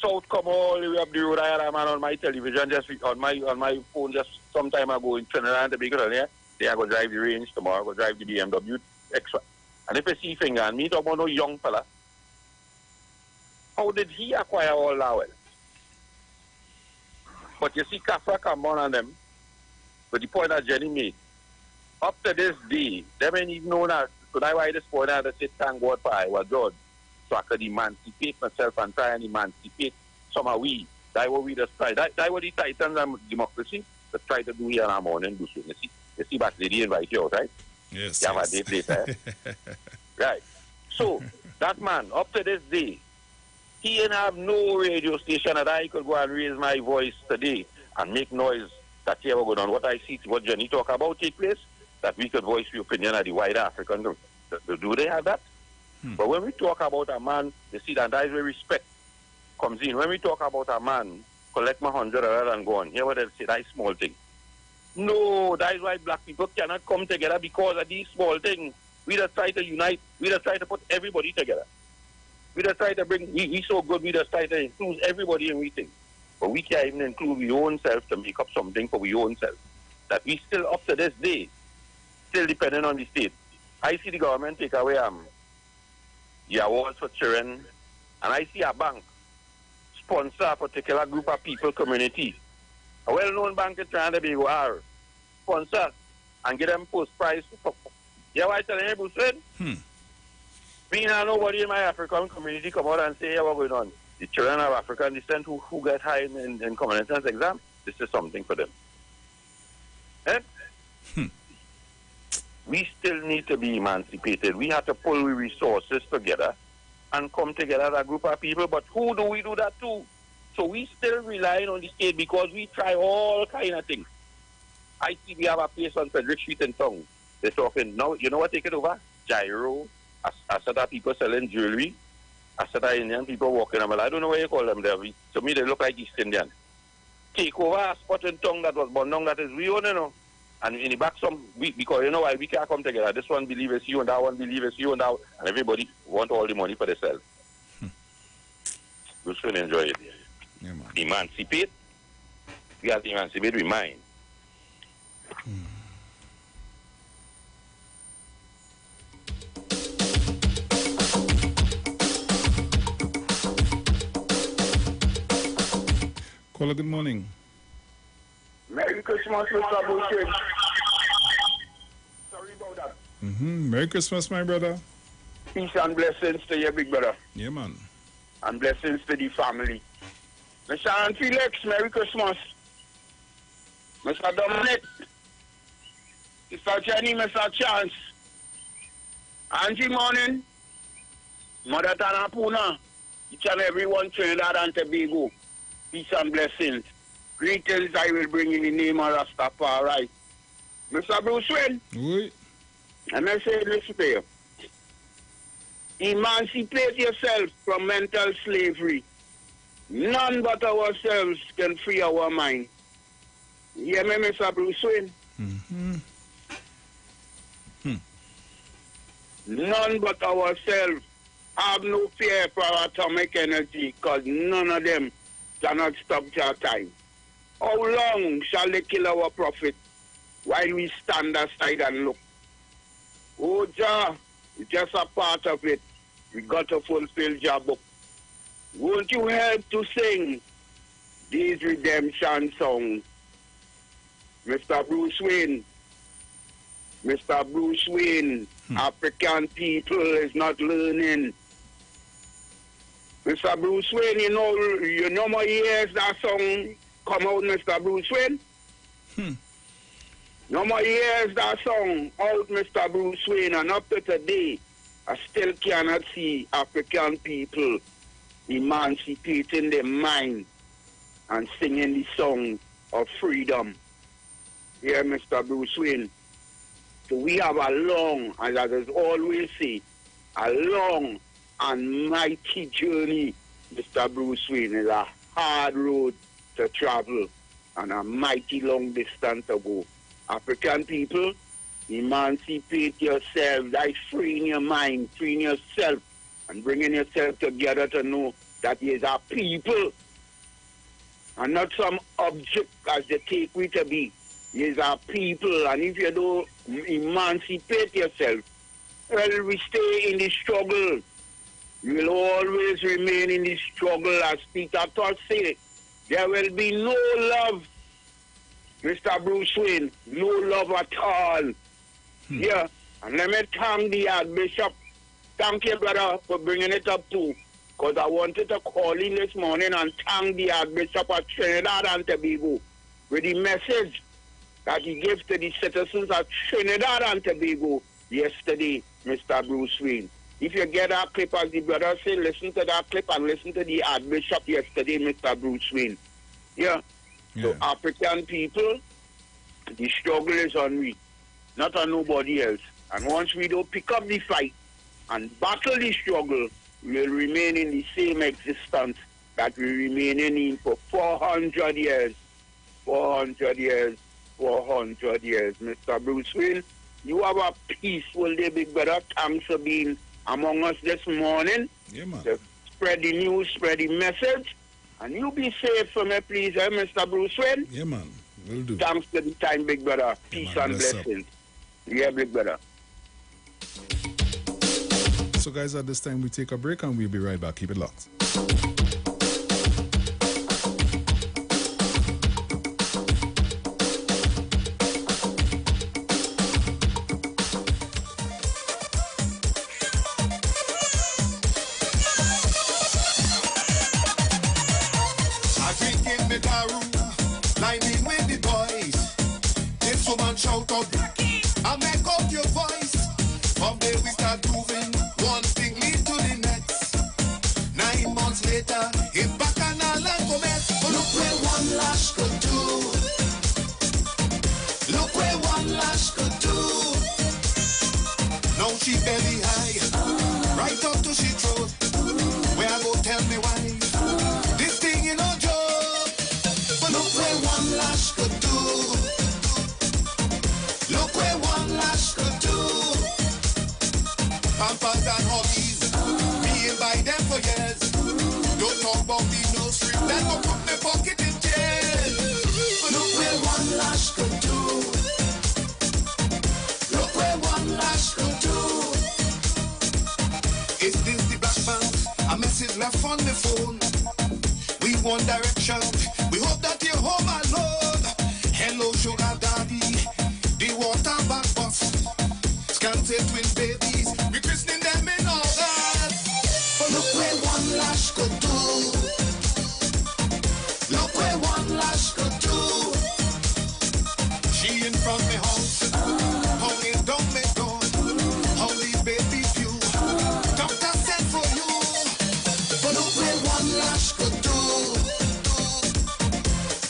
P: south, come all the way up the road, I had a man on my television on my phone just some time ago in Trinidad and Tobago. They are going to drive the Range tomorrow, go drive the BMW extra. And if you see finger and me talk about no young fella, how did he acquire all that wealth? But you see Kafra come on them, but the point that Jenny made, up to this day, they ain't even know that. So that's why this point I had to say thank God for Iwer George. So I could emancipate myself and try and emancipate some of we. That's what we just try. That's what the Titans and democracy that try to do here in our morning. You see, but lady invite you out, right?
N: Yes.
P: You have a date later. Right. So that man, up to this day, he didn't have no radio station that I could go and raise my voice today and make noise that he ever go on. What I see, what Jenny talk about take place, that we could voice the opinion of the wider African group. Do they have that? But when we talk about a man, you see that is where respect comes in. When we talk about a man, collect my $100 and go on. Hear what they say, that is small thing. No, that is why black people cannot come together because of these small things. We just try to unite. We just try to put everybody together. We just try to bring, we so good, we just try to include everybody in everything. But we can't even include our own self to make up something for our own self. That we still, up to this day, still dependent on the state. I see the government take away the awards for children, and I see a bank sponsor a particular group of people, community. A well-known bank in Trinidad and Tobago, sponsor and get them post price. Yeah, what I tell you, Bruce Wayne? Me and nobody in my African community come out and say, yeah, what's going on? The children of African descent who get high in common sense exam, this is something for them. Eh? We still need to be emancipated. We have to pull resources together and come together as a group of people. But who do we do that to? So we still relying on the state because we try all kind of things. I see we have a place on Frederick Street in town. They're talking, now, you know what, take it over? Gyro, a set of people selling jewelry, a set of Indian people walking around. I don't know what you call them there. To me, they look like East Indian. Take over a spot in town that was born down that is we own, you know. And in the back, because you know why we can't come together. This one believes it's you, and that one believes it's you, and that, and everybody want all the money for themselves. We should enjoy it.
N: Yeah, man.
P: Emancipate. We have to emancipate with mind.
N: Caller, good morning.
A: Merry Christmas, Mr. Bullshit. Sorry about that.
N: Merry Christmas, my brother.
A: Peace and blessings to you, big brother.
N: Yeah, man.
A: And blessings to the family. Mr. and Felix, Merry Christmas. Mr. Dominic, Mr. Jenny, Mr. Chance, Angie Morning, Mother Tana Puna, each and everyone, Trinidad and Tobago. Peace and blessings. Greetings I will bring in the name of Rastafari. Mr. Bruce Wayne.
N: Oui.
A: And I say, listen to you. Emancipate yourself from mental slavery. None but ourselves can free our mind. You hear me, Mr. Bruce Wayne? None but ourselves. Have no fear for atomic energy, because none of them cannot stop your time. How long shall they kill our prophet while we stand aside and look? Oh, Jah, it's just a part of it. We got to fulfill Jah book. Won't you help to sing these redemption songs? Mr. Bruce Wayne, Mr. Bruce Wayne, African people is not learning. Mr. Bruce Wayne, you know my years that song come out, Mr. Bruce Wayne? No more years that song out, Mr. Bruce Wayne, and up to today, I still cannot see African people emancipating their mind and singing the song of freedom. Here, Mr. Bruce Wayne. So we have a long, as I always say, a long and mighty journey, Mr. Bruce Wayne. It's a hard road to travel and a mighty long distance to go. African people, emancipate yourself. That's freeing your mind, freeing yourself, and bringing yourself together to know that you are people and not some object as they take we to be. You are people, and if you don't emancipate yourself, well, we stay in the struggle. You will always remain in the struggle, as Peter Todd said. There will be no love, Mr. Bruce Wayne, no love at all. Yeah, and let me thank the Archbishop. Thank you, brother, for bringing it up too, because I wanted to call in this morning and thank the Archbishop of Trinidad and Tobago with the message that he gave to the citizens of Trinidad and Tobago yesterday, Mr. Bruce Wayne. If you get that clip, as the brother said, listen to that clip and listen to the Archbishop yesterday, Mr. Bruce Wayne. Yeah. So African people, the struggle is on we, not on nobody else. And once we don't pick up the fight and battle the struggle, we will remain in the same existence that we remain in for 400 years. 400 years. 400 years. Mr. Bruce Wayne, you have a peaceful day, big brother. Thanks for being among us this morning.
N: Yeah, man.
A: To spread the news, spread the message. And you be safe for me, please, Mr. Bruce Wayne?
N: Yeah, man. Will do.
A: Thanks for the time, big brother. Peace and blessings. Yeah, big brother.
N: So, guys, at this time, we take a break and we'll be right back. Keep it locked.
E: guitar room, lining with the boys. This woman shout out, I make up your voice. From there we start moving, one thing lead to the next. 9 months later, it's back and all and go mess. Look where one lash could do. Look where one lash could do. Now she belly high, right up to she throat. Where I go tell me why. This thing you know joke. But look where one lash could do. Look where one lash could do. Pampers and hobbies, being by them for years. Don't talk about the nursery, that go put my pocket in jail. But look where one lash could do. Look where one lash could do. Is this the black man? A message left on the phone. We one direction. We hope that you're home alone. Hello, sugar daddy. The water back bus. Scanty twin babies. We christening them in August. But look where one lash could do. Look where one lash could do. She in front me house. Hanging down me door. How these babies view. Doctor sent for you. But look where one lash could do.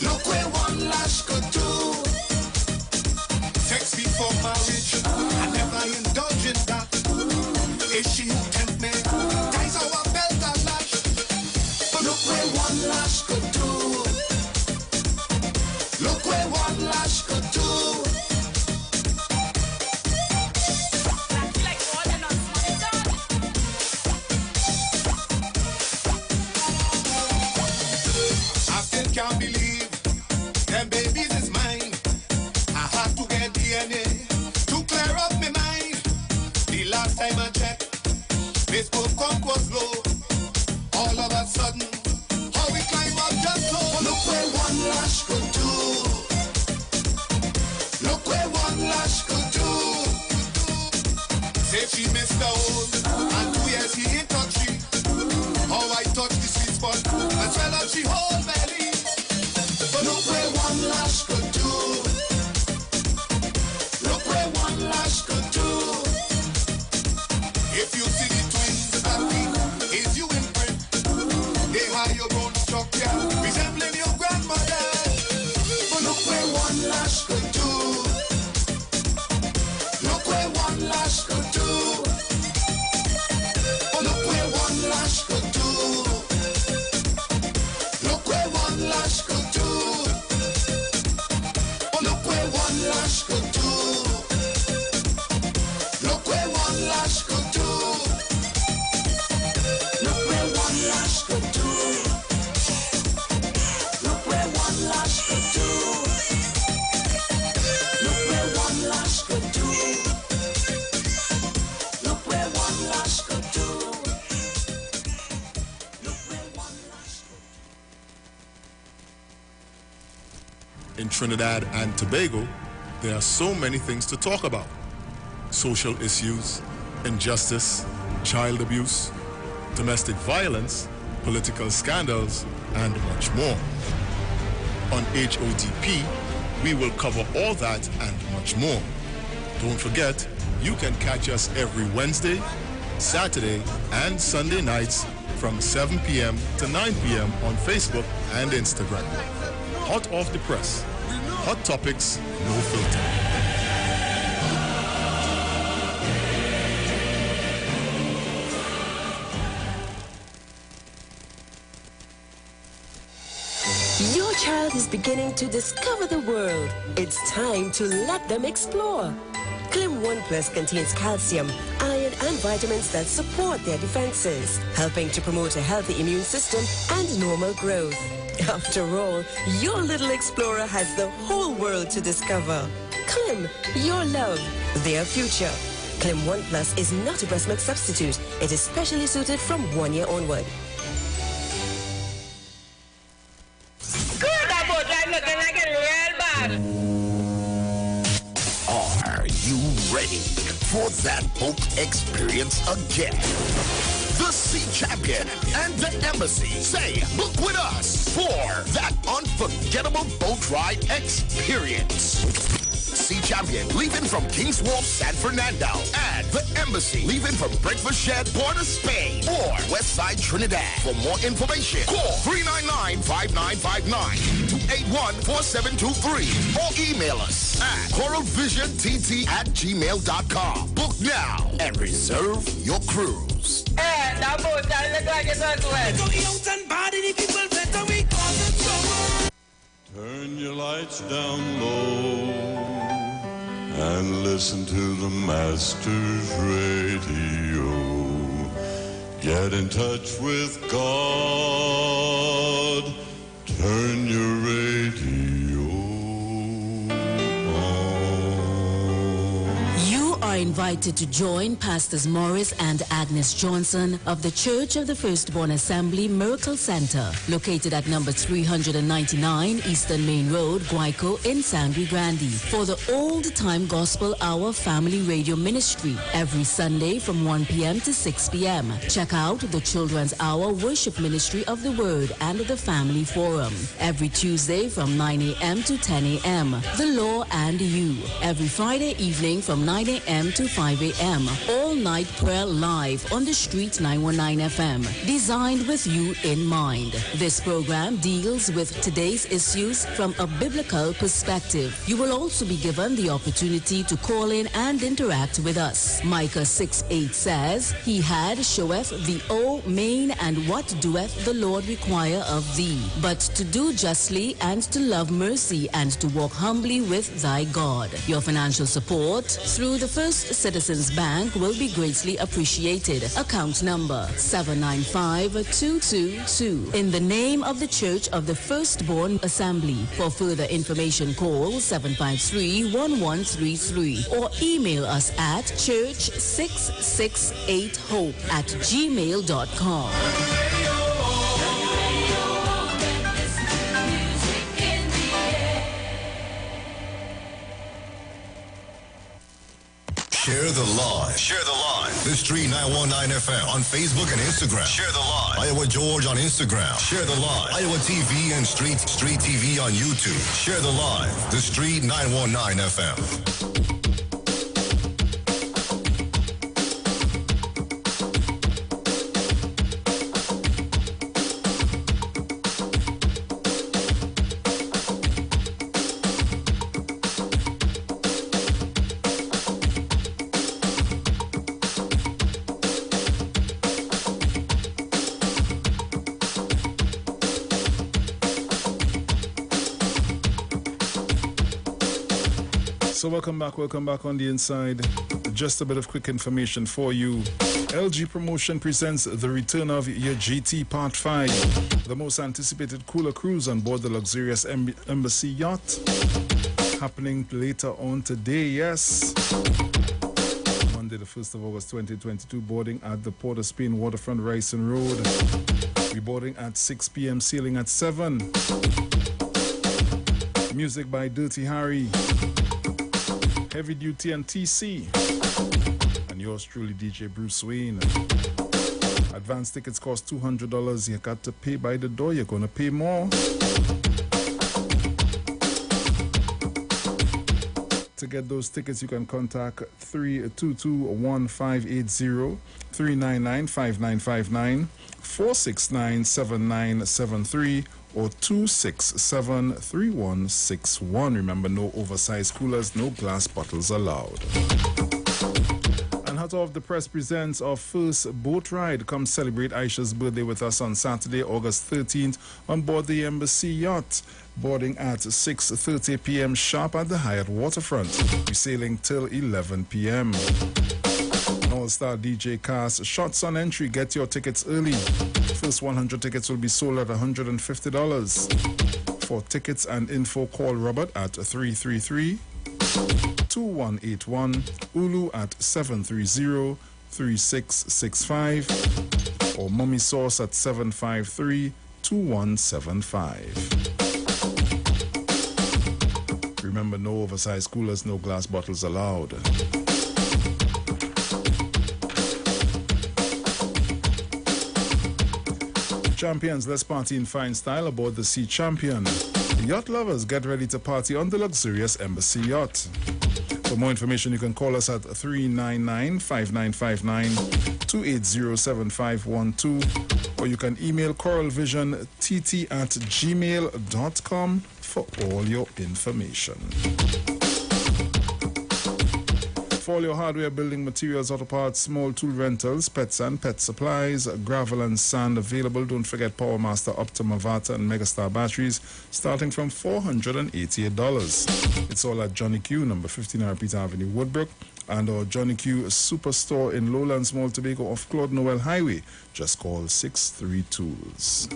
E: Look where one lash could do. Sex before marriage, I never indulge in that. Is she who tempt me? Ties our belt and lash. But look where one lash could do. Look where one lash could do. I still can't believe them babies is mine. I had to get DNA to clear up my mind. The last time I checked, Facebook count was low. All of a sudden, how we climb up just so. Look where one lash could do. Look where one lash could do. Say she missed the old, and 2 years he ain't touch she. How I touch the sweet spot, as well as she hold belly. But look where one lash could do. Look where one lash could do. If you see the twins that week, is you in print. They hire your own structure, resembling your grandmother. But look where one lash could do. Look where one lash could do. But look where one lash could do. Look where one lash could do. But look where one lash could do. Look where one lash could do. Look where one lash could do. Look where one lash could do. Look where one lash could do. Look where one lash could do. Look where one lash could
T: In Trinidad and Tobago, there are so many things to talk about. Social issues, injustice, child abuse, domestic violence, political scandals, and much more. On HOTP, we will cover all that and much more. Don't forget, you can catch us every Wednesday, Saturday, and Sunday nights from 7 p.m. to 9 p.m. on Facebook and Instagram. Hot off the press. Hot topics, no filter.
V: Your child is beginning to discover the world. It's time to let them explore. Clim 1 Plus contains calcium, iron, and vitamins that support their defenses, helping to promote a healthy immune system and normal growth. After all, your little explorer has the whole world to discover. Clim, your love, their future. Clim 1 Plus is not a breast milk substitute. It is specially suited from 1 year onward.
I: Are you ready for that Hope experience again? the Sea Champion, and the Embassy say book with us for that unforgettable boat ride experience. Sea Champion leaving from Kings Wharf, San Fernando, and the Embassy leaving from Breakfast Shed, Port of Spain, or Westside Trinidad. For more information, call 399-5959 to 814723 or email us at coralvisiontt@gmail.com. Book now and reserve your cruise.
D: Hey, now boat, I look like it's out west.
G: Turn your lights down low and listen to the Master's radio. Get in touch with God. Turn your radio on.
B: You are invited to join Pastors Morris and Agnes Johnson of the Church of the Firstborn Assembly Miracle Center, located at number 399 Eastern Main Road, Guayco in Sangre Grande, for the Old Time Gospel Hour Family Radio Ministry every Sunday from 1 p.m. to 6 p.m. Check out the Children's Hour Worship Ministry of the Word and the Family Forum every Tuesday from 9 a.m. to 10 a.m. The Law and You every Friday evening from 9 a.m. to 5 a.m. All night prayer live on the Street 919 FM, designed with you in mind. This program deals with today's issues from a biblical perspective. You will also be given the opportunity to call in and interact with us. Micah 6:8 says, He had showeth thee, O main, and what doeth the Lord require of thee, but to do justly and to love mercy and to walk humbly with thy God. Your financial support through the First Citizens Bank will be greatly appreciated. Account number 795222. In the name of the Church of the Firstborn Assembly. For further information, call 753-1133 or email us at church668hope@gmail.com.
K: Share the live. Share the live. The Street 919 FM on Facebook and Instagram. Share the live. Iowa George on Instagram. Share the live. Iowa TV and Street TV on YouTube. Share the live. The Street 919 FM.
N: So welcome back on the inside. Just a bit of quick information for you. LG Promotion presents the return of your GT Part 5, the most anticipated cooler cruise on board the luxurious Embassy yacht. Happening later on today, yes. Monday the 1st of August 2022, boarding at the Port of Spain Waterfront Ryson Road. Reboarding at 6 p.m., sailing at 7. Music by Dirty Harry, Heavy Duty and TC, and yours truly, DJ Bruce Wayne. Advance tickets cost $200. You got to pay by the door. You're going to pay more. To get those tickets, you can contact 322-1580, 399-5959, 469-7973, or 267-3161. Remember, no oversized coolers, no glass bottles allowed. And Hot Off the Press presents our first boat ride. Come celebrate Aisha's birthday with us on Saturday, August 13th on board the Embassy yacht. Boarding at 6:30 p.m. sharp at the Hyatt Waterfront. We're sailing till 11 p.m. All-Star DJ cast. Shots on entry. Get your tickets early. First 100 tickets will be sold at $150. For tickets and info, call Robert at 333-2181, Ulu at 730-3665, or Mummy Sauce at 753-2175. Remember, no oversized coolers, no glass bottles allowed. champions, let's party in fine style aboard the Sea Champion. Yacht lovers, get ready to party on the luxurious Embassy Yacht. For more information, you can call us at 399-5959, 280-7512, or you can email coralvisiontt@gmail.com for all your information. For all your hardware, building materials, auto parts, small tool rentals, pets and pet supplies, gravel and sand available. Don't forget PowerMaster, Optima, Vata and Megastar batteries starting from $488. It's all at Johnny Q, number 15 Repeater Avenue, Woodbrook, and our Johnny Q Superstore in Lowland, Small Tobago off Claude Noel Highway. Just call 63 Tools.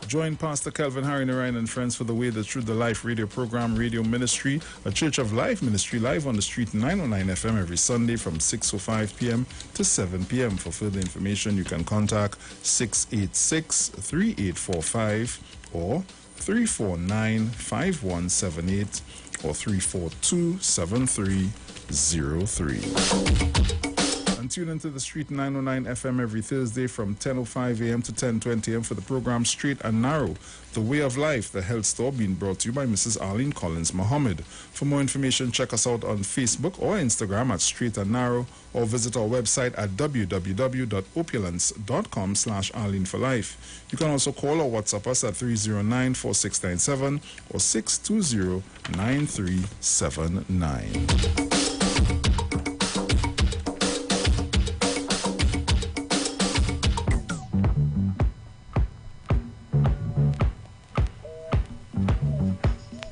N: Join Pastor Kelvin Harry Narayan and friends for the Way, the Truth, the Life radio program, Radio Ministry, a Church of Life ministry, live on the street 909 FM every Sunday from 6:05 p.m. to 7 p.m. For further information, you can contact 686-3845 or 349-5178 or 342-7303. And tune into the Street 909 FM every Thursday from 10:05 a.m. to 10:20 a.m. for the program Straight and Narrow, The Way of Life, the Health Store, being brought to you by Mrs. Arlene Collins Muhammad. For more information, check us out on Facebook or Instagram at Straight and Narrow, or visit our website at www.opulence.com/Arlene for Life. You can also call or WhatsApp us at 309-4697 or 620-9379.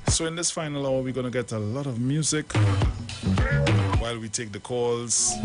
N: So in this final hour, we're going to get a lot of music while we take the calls.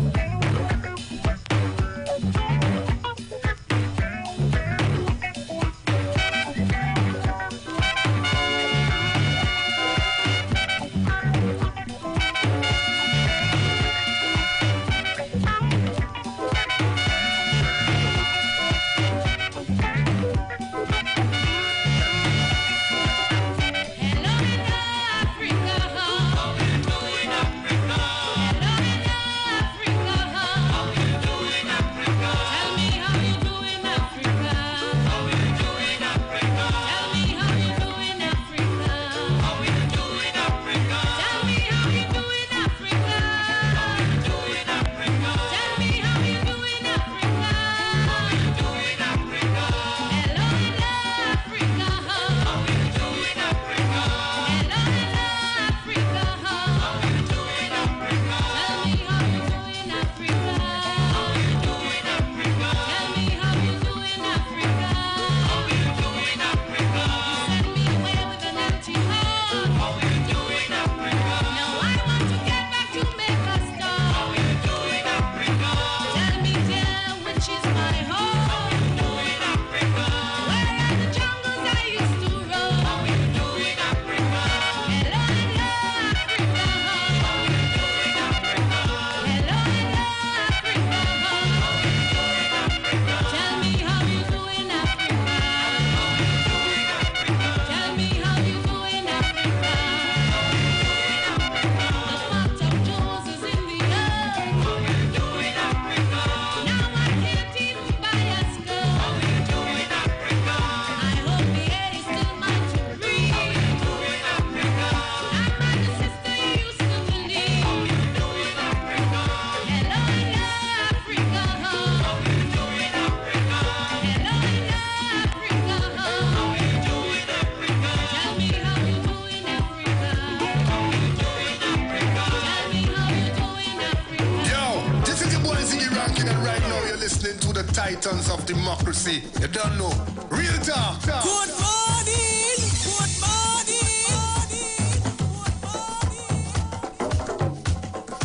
F: Titans of democracy. You don't know. Real talk.
H: Good morning. Good morning.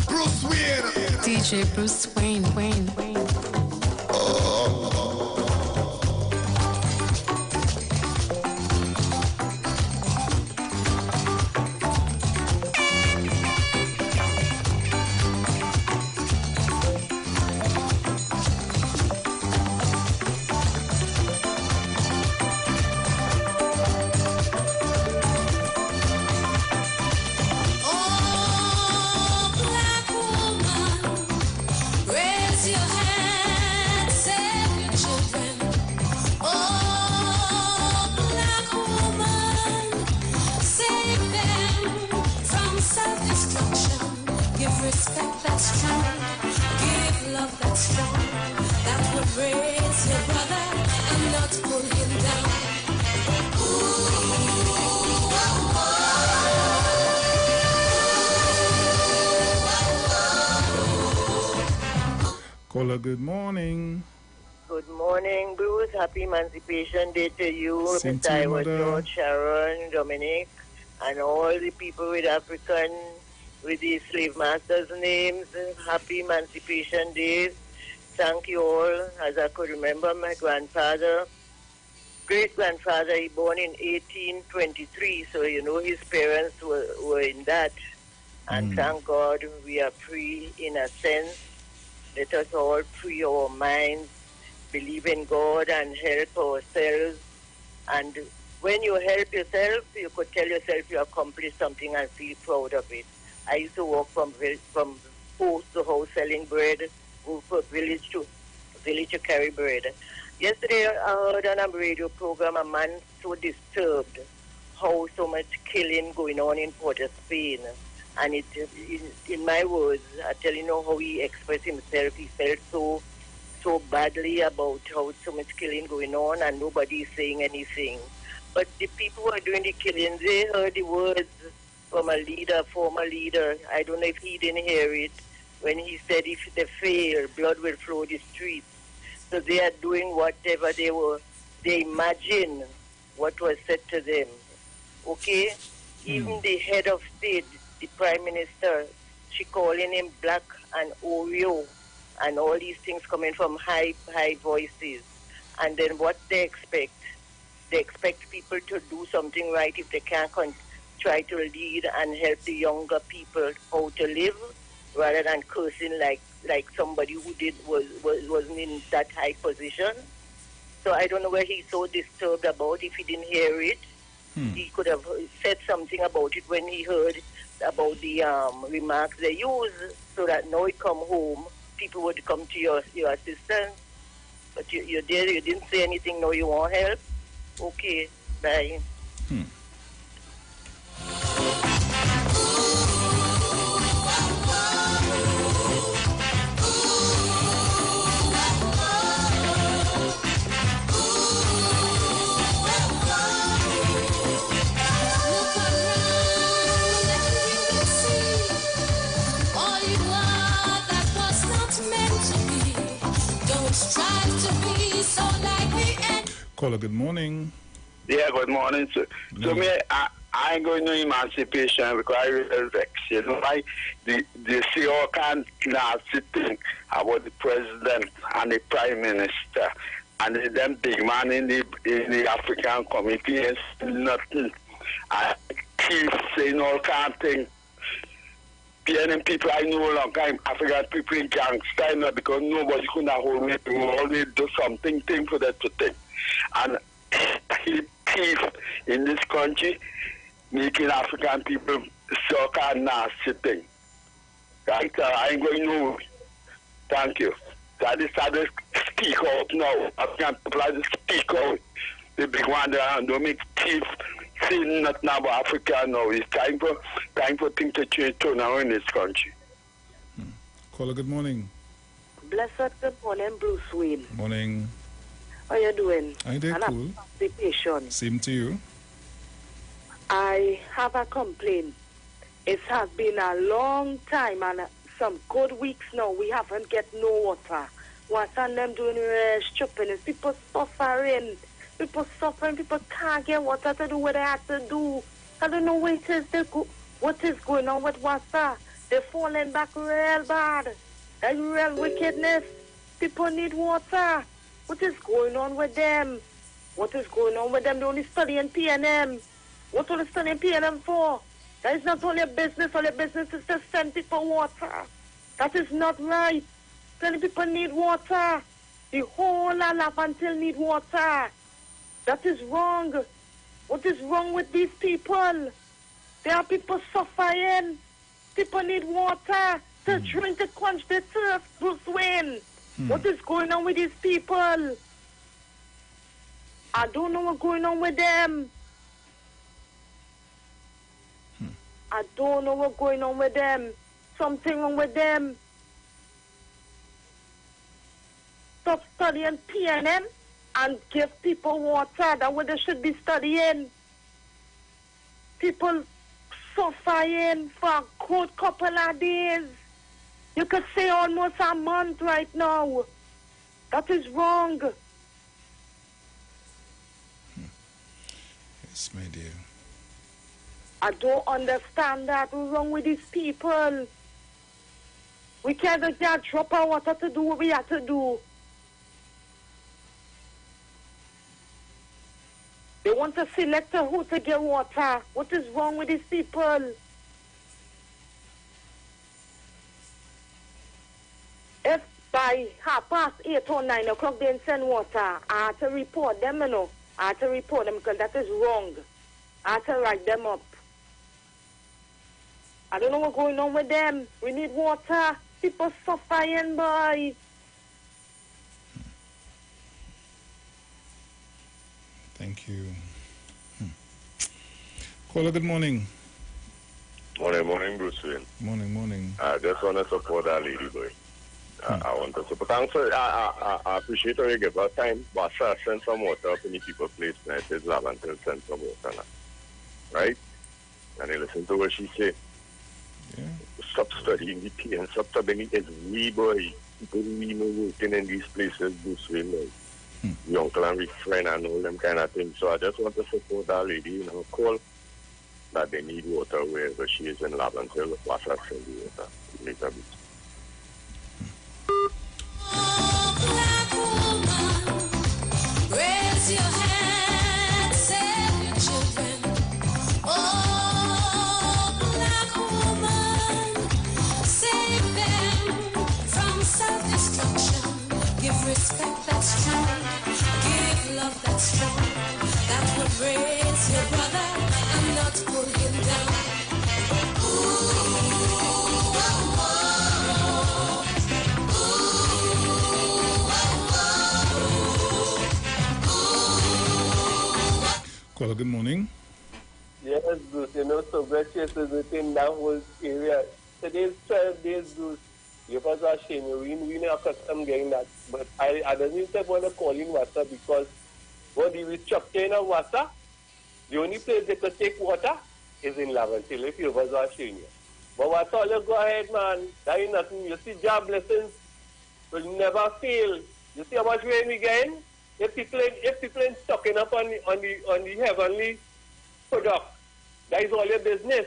F: Bruce Wayne.
H: DJ Bruce Wayne.
E: Oh, black woman.
B: that's strong. Give love that's strong. That would raise your brother and not pull him down.
N: Caller, good morning.
Q: Good morning, Bruce. Happy Emancipation Day to you,
N: Same
Q: Mr.
N: to you,
Q: Iwer,
N: mother.
Q: George, Sharon, Dominic, and all the people with African, with the slave masters' names. Happy Emancipation Day. Thank you all. As I could remember, my grandfather, great-grandfather, he born in 1823, so you know his parents were in that. And thank God we are free in a sense. Let us all free our minds, believe in God and help ourselves. And when you help yourself, you could tell yourself you accomplished something and feel proud of it. I used to walk from house to house selling bread, go from village to carry bread. Yesterday, I heard on a radio program a man so disturbed how so much killing going on in Port of Spain. And in my words, I tell you know how he expressed himself. He felt so badly about how so much killing going on and nobody is saying anything. But the people who are doing the killing, they heard the words from a leader, former leader. I don't know if he didn't hear it when he said if they fail, blood will flow the streets. So they are doing whatever they imagine what was said to them. Okay? Even the head of state, the prime minister, she calling him black and Oreo and all these things coming from high voices. And then what they expect people to do something right if they can't try to lead and help the younger people how to live rather than cursing like somebody who wasn't in that high position. So I don't know where he's so disturbed about. If he didn't hear it, he could have said something about it when he heard about the remarks they use, so that now it come home, people would come to your assistance. But you didn't say anything, no, you want help? Okay, bye.
N: Caller, good morning.
A: Yeah, good morning, sir. So me, I ain't going to emancipation because I really vex. You know, like they see all kind of nasty thing about the president and the prime minister and them big man in the African community and nothing. I keep saying all kind of things. PNM people I know long time, African people in gangster, because nobody could hold me. We only do something for that to think. And he thief in this country, making African people so kind of nasty thing. Right? I ain't going to. Thank you. That is how they speak out now. African people have to speak out. The big one there, don't make thief saying nothing about Africa now. It's time for things to change now in this country.
N: Caller, good morning.
Q: Blessed good morning, Bruce Wayne.
N: Morning.
Q: How you doing?
N: I did cool.
Q: Patient.
N: Same to you.
Q: I have a complaint. It has been a long time and some good weeks now. We haven't get no water. What's on them doing stripping is people suffering. People suffering. People can't get water to do what they have to do. I don't know what is going on with water. They're falling back real bad. That's real wickedness. People need water. What is going on with them? What is going on with them? They're only studying PNM. What are they studying PNM for? That is not only a business. All a business is to send people water. That is not right. Many people need water. The whole Lavantil need water. That is wrong. What is wrong with these people? There are people suffering. People need water to drink, to quench their thirst. Bruce Wayne. What is going on with these people? I don't know what's going on with them. I don't know what's going on with them. Something wrong with them.
J: stop studying PNM and give people water. That's what they should be studying. People suffering for a good couple of days. You could say almost a month right now. That is wrong.
N: Yes, my dear.
J: I don't understand that. What's wrong with these people? We can't just drop our water to do what we have to do. They want to select who to get water. What is wrong with these people? If by 8:30 or 9 o'clock they send water, I have to report them, I have to report them because that is wrong. I have to write them up. I don't know what's going on with them. We need water. People suffering, boy.
N: Thank you. Caller, good morning.
S: Morning, Bruce Wayne.
N: Morning.
S: I just want to support that lady, boy. I want to support. Thanks for, I appreciate how you give her time. But sir, send some water up in the people place. And I said, Lavantil, send some water now. Right? And I listen to what she said.
N: Yeah.
S: Stop studying the P and stop studying it. We, boy, people we know working in these places, Bruce Wayne, like, the uncle and big friend and all them kind of things. So I just want to support that lady, call that they need water wherever she is in Lavantil. Wash her, send the water. Later, bit.
E: Raise your hand, save your children. Oh, black woman, save them from self-destruction. Give respect that's true, give love that's strong. That would raise your brother and not pull him down.
N: Caller, good morning.
U: Yes, Bruce, so gracious is within that whole area. Today's 12 days, Bruce. You first are shame. We not accustomed getting that. But I don't even want to call in water because what do we chop in of water? The only place they could take water is in Lavantil, if you was watching you. But what's all you go ahead, man? That ain't nothing. You see, job blessings will never fail. You see how much rain we getting? If people ain't stocking up on the heavenly product, that is all your business.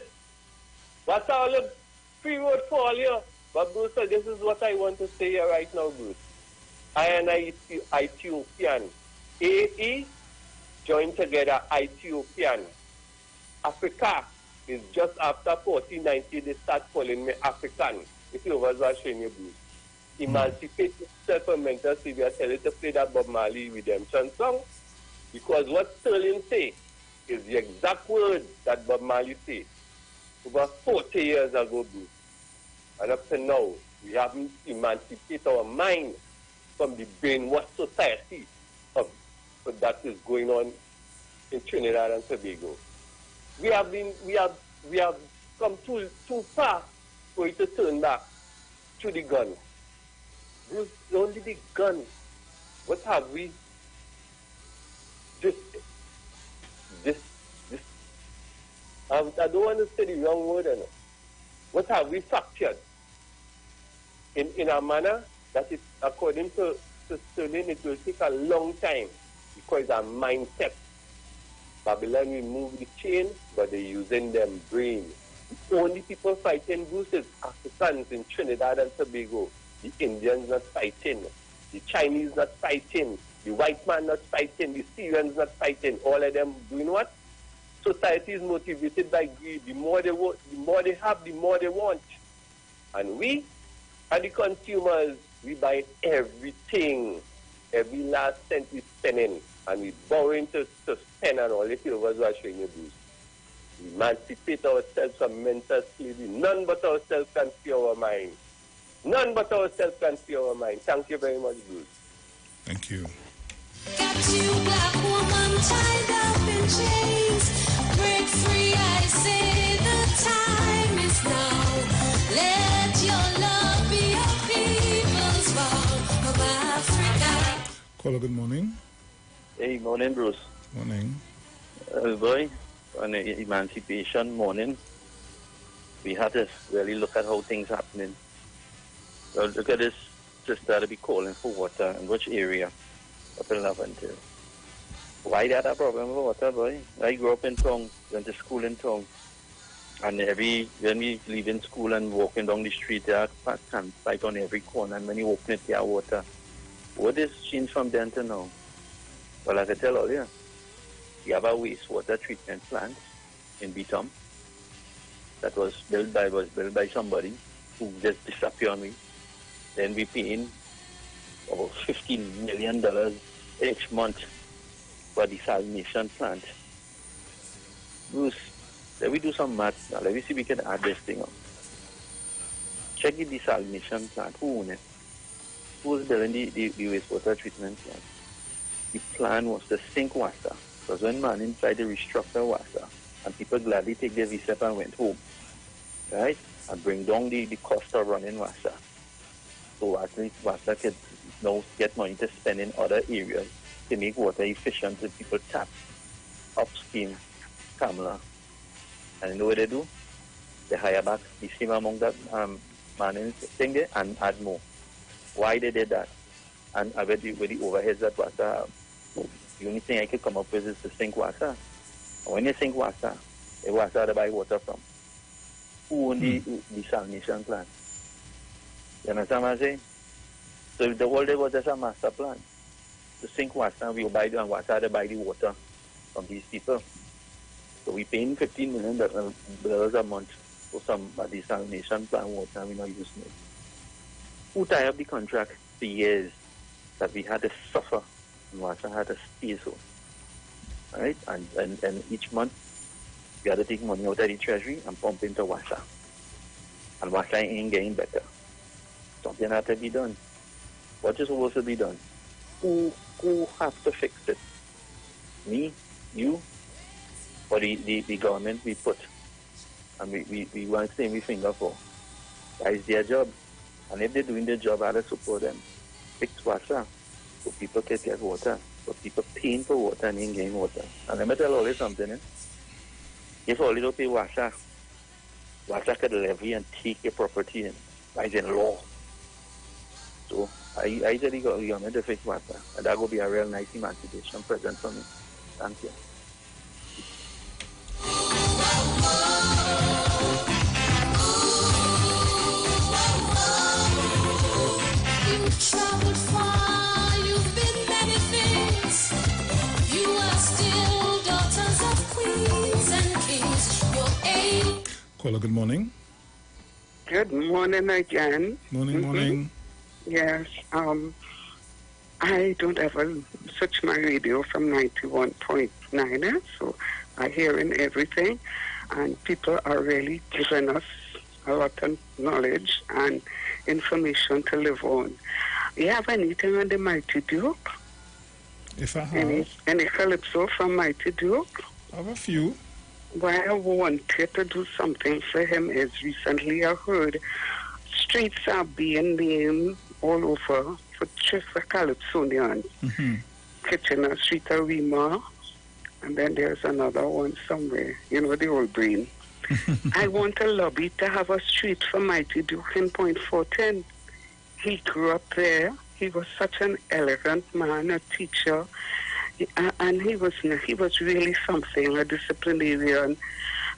U: That's all the free road for all you. But Bruce, this is what I want to say here right now, Bruce. I and Ethiopian. AE joined together Ethiopian. Africa is just after 1490 they start calling me African. If you was watching you, Bruce. Emancipate yourself from mental severe. Tell you to play that Bob Marley redemption song. Because what Sterling say is the exact word that Bob Marley said over 40 years ago, Bruce. And up to now, we haven't emancipated our mind from the brainwash society of that is going on in Trinidad and Tobago. We have come too far for it to turn back to the gun. Bruce, only the gun. What have we? I don't want to say the wrong word. What have we fractured? In a manner that is, according to Sterling, it will take a long time because it's a mindset. Babylon remove the chain, but they're using them brain. The only people fighting Bruce is Africans in Trinidad and Tobago. The Indians not fighting. The Chinese not fighting. The white man not fighting. The Syrians not fighting. All of them doing what? Society is motivated by greed. The more they have, the more they want. And we are the consumers. We buy everything. Every last cent we spending. And we borrowing to spend and all. If you was watching you, Bruce. We emancipate ourselves from mental slavery. None but ourselves can free our mind. None but ourselves can free our mind. Thank you very much, Bruce.
N: Thank you.
E: Got you, black woman, tied up in chains. Break free, I say the time is now. Let your love be your people's vow of Africa.
N: Caller, good morning.
O: Hey, morning, Bruce.
N: Morning.
O: Boy, on the emancipation morning, we had to really look at how things happening. Well, look at this sister to be calling for water in which area? Up in Laventille. Why they had a problem with water, boy? I grew up in town, went to school in town. And when we leaving school and walking down the street, there are campsites on every corner. And when you open it, there are water. What is changed from then to now? Well, I can tell all you. We have a wastewater treatment plant in Beatom that was built by somebody who just disappeared on me. Then we paying about $15 million each month for the desalination plant. Bruce, let me do some math now. Let me see if we can add this thing up. Check the desalination plant. Who owns it? Who was building the wastewater treatment plant? The plan was to sink water. Because when man tried to restructure water, and people gladly take their visa and went home, right? And bring down the cost of running water. So at least water could now get money to spend in other areas to make water efficient so people tap upstream, Kamala. And you know what they do? They hire back the same amount that man thing there and add more. Why they did that? And with the overheads that water, the only thing I could come up with is to sink water. And when you sink water, the water to buy water from. Who owns the desalination plant? You understand what I'm saying? So the whole day was just a master plan. To sink water, we will buy the water to buy the water from these people. So we paying $15 million a month for some desalination plant water and we're not using it. Who tie up the contract for years that we had to suffer and water had to stay so? Right? And each month we had to take money out of the treasury and pump into water. And water ain't getting better. Something had to be done. What is supposed to be done? Who has to fix it? Me? You? Or the government we put? And we want to say we finger for. That is their job. And if they're doing their job, I have to support them. Fix water. So people can get water. So people paying for water and ain't getting water. And let me tell all you something. If all you don't pay water could levy and take your property in. That is in law. So I tell the government to fix water. And that will be a real nice emancipation present for me. Thank you.
E: Traveled far, you've been many things. You are still daughters of queens and kings. Your aim.
N: Caller, good morning.
L: Good morning again.
N: Morning.
L: Yes, I don't ever switch my radio from 91.9, so I hear in everything, and people are really giving us a lot of knowledge and information to live on. You have anything on the Mighty Duke?
N: If I have.
L: Any calypso from Mighty Duke?
N: I have a few.
L: Why I wanted to do something for him is recently I heard streets are being named all over for Calypsonians. Kitchener Street, Arima, and then there's another one somewhere, the old brain. I want a lobby to have a street for Mighty Duke in Point 410. He grew up there. He was such an elegant man, a teacher, and he was really something, a disciplinarian.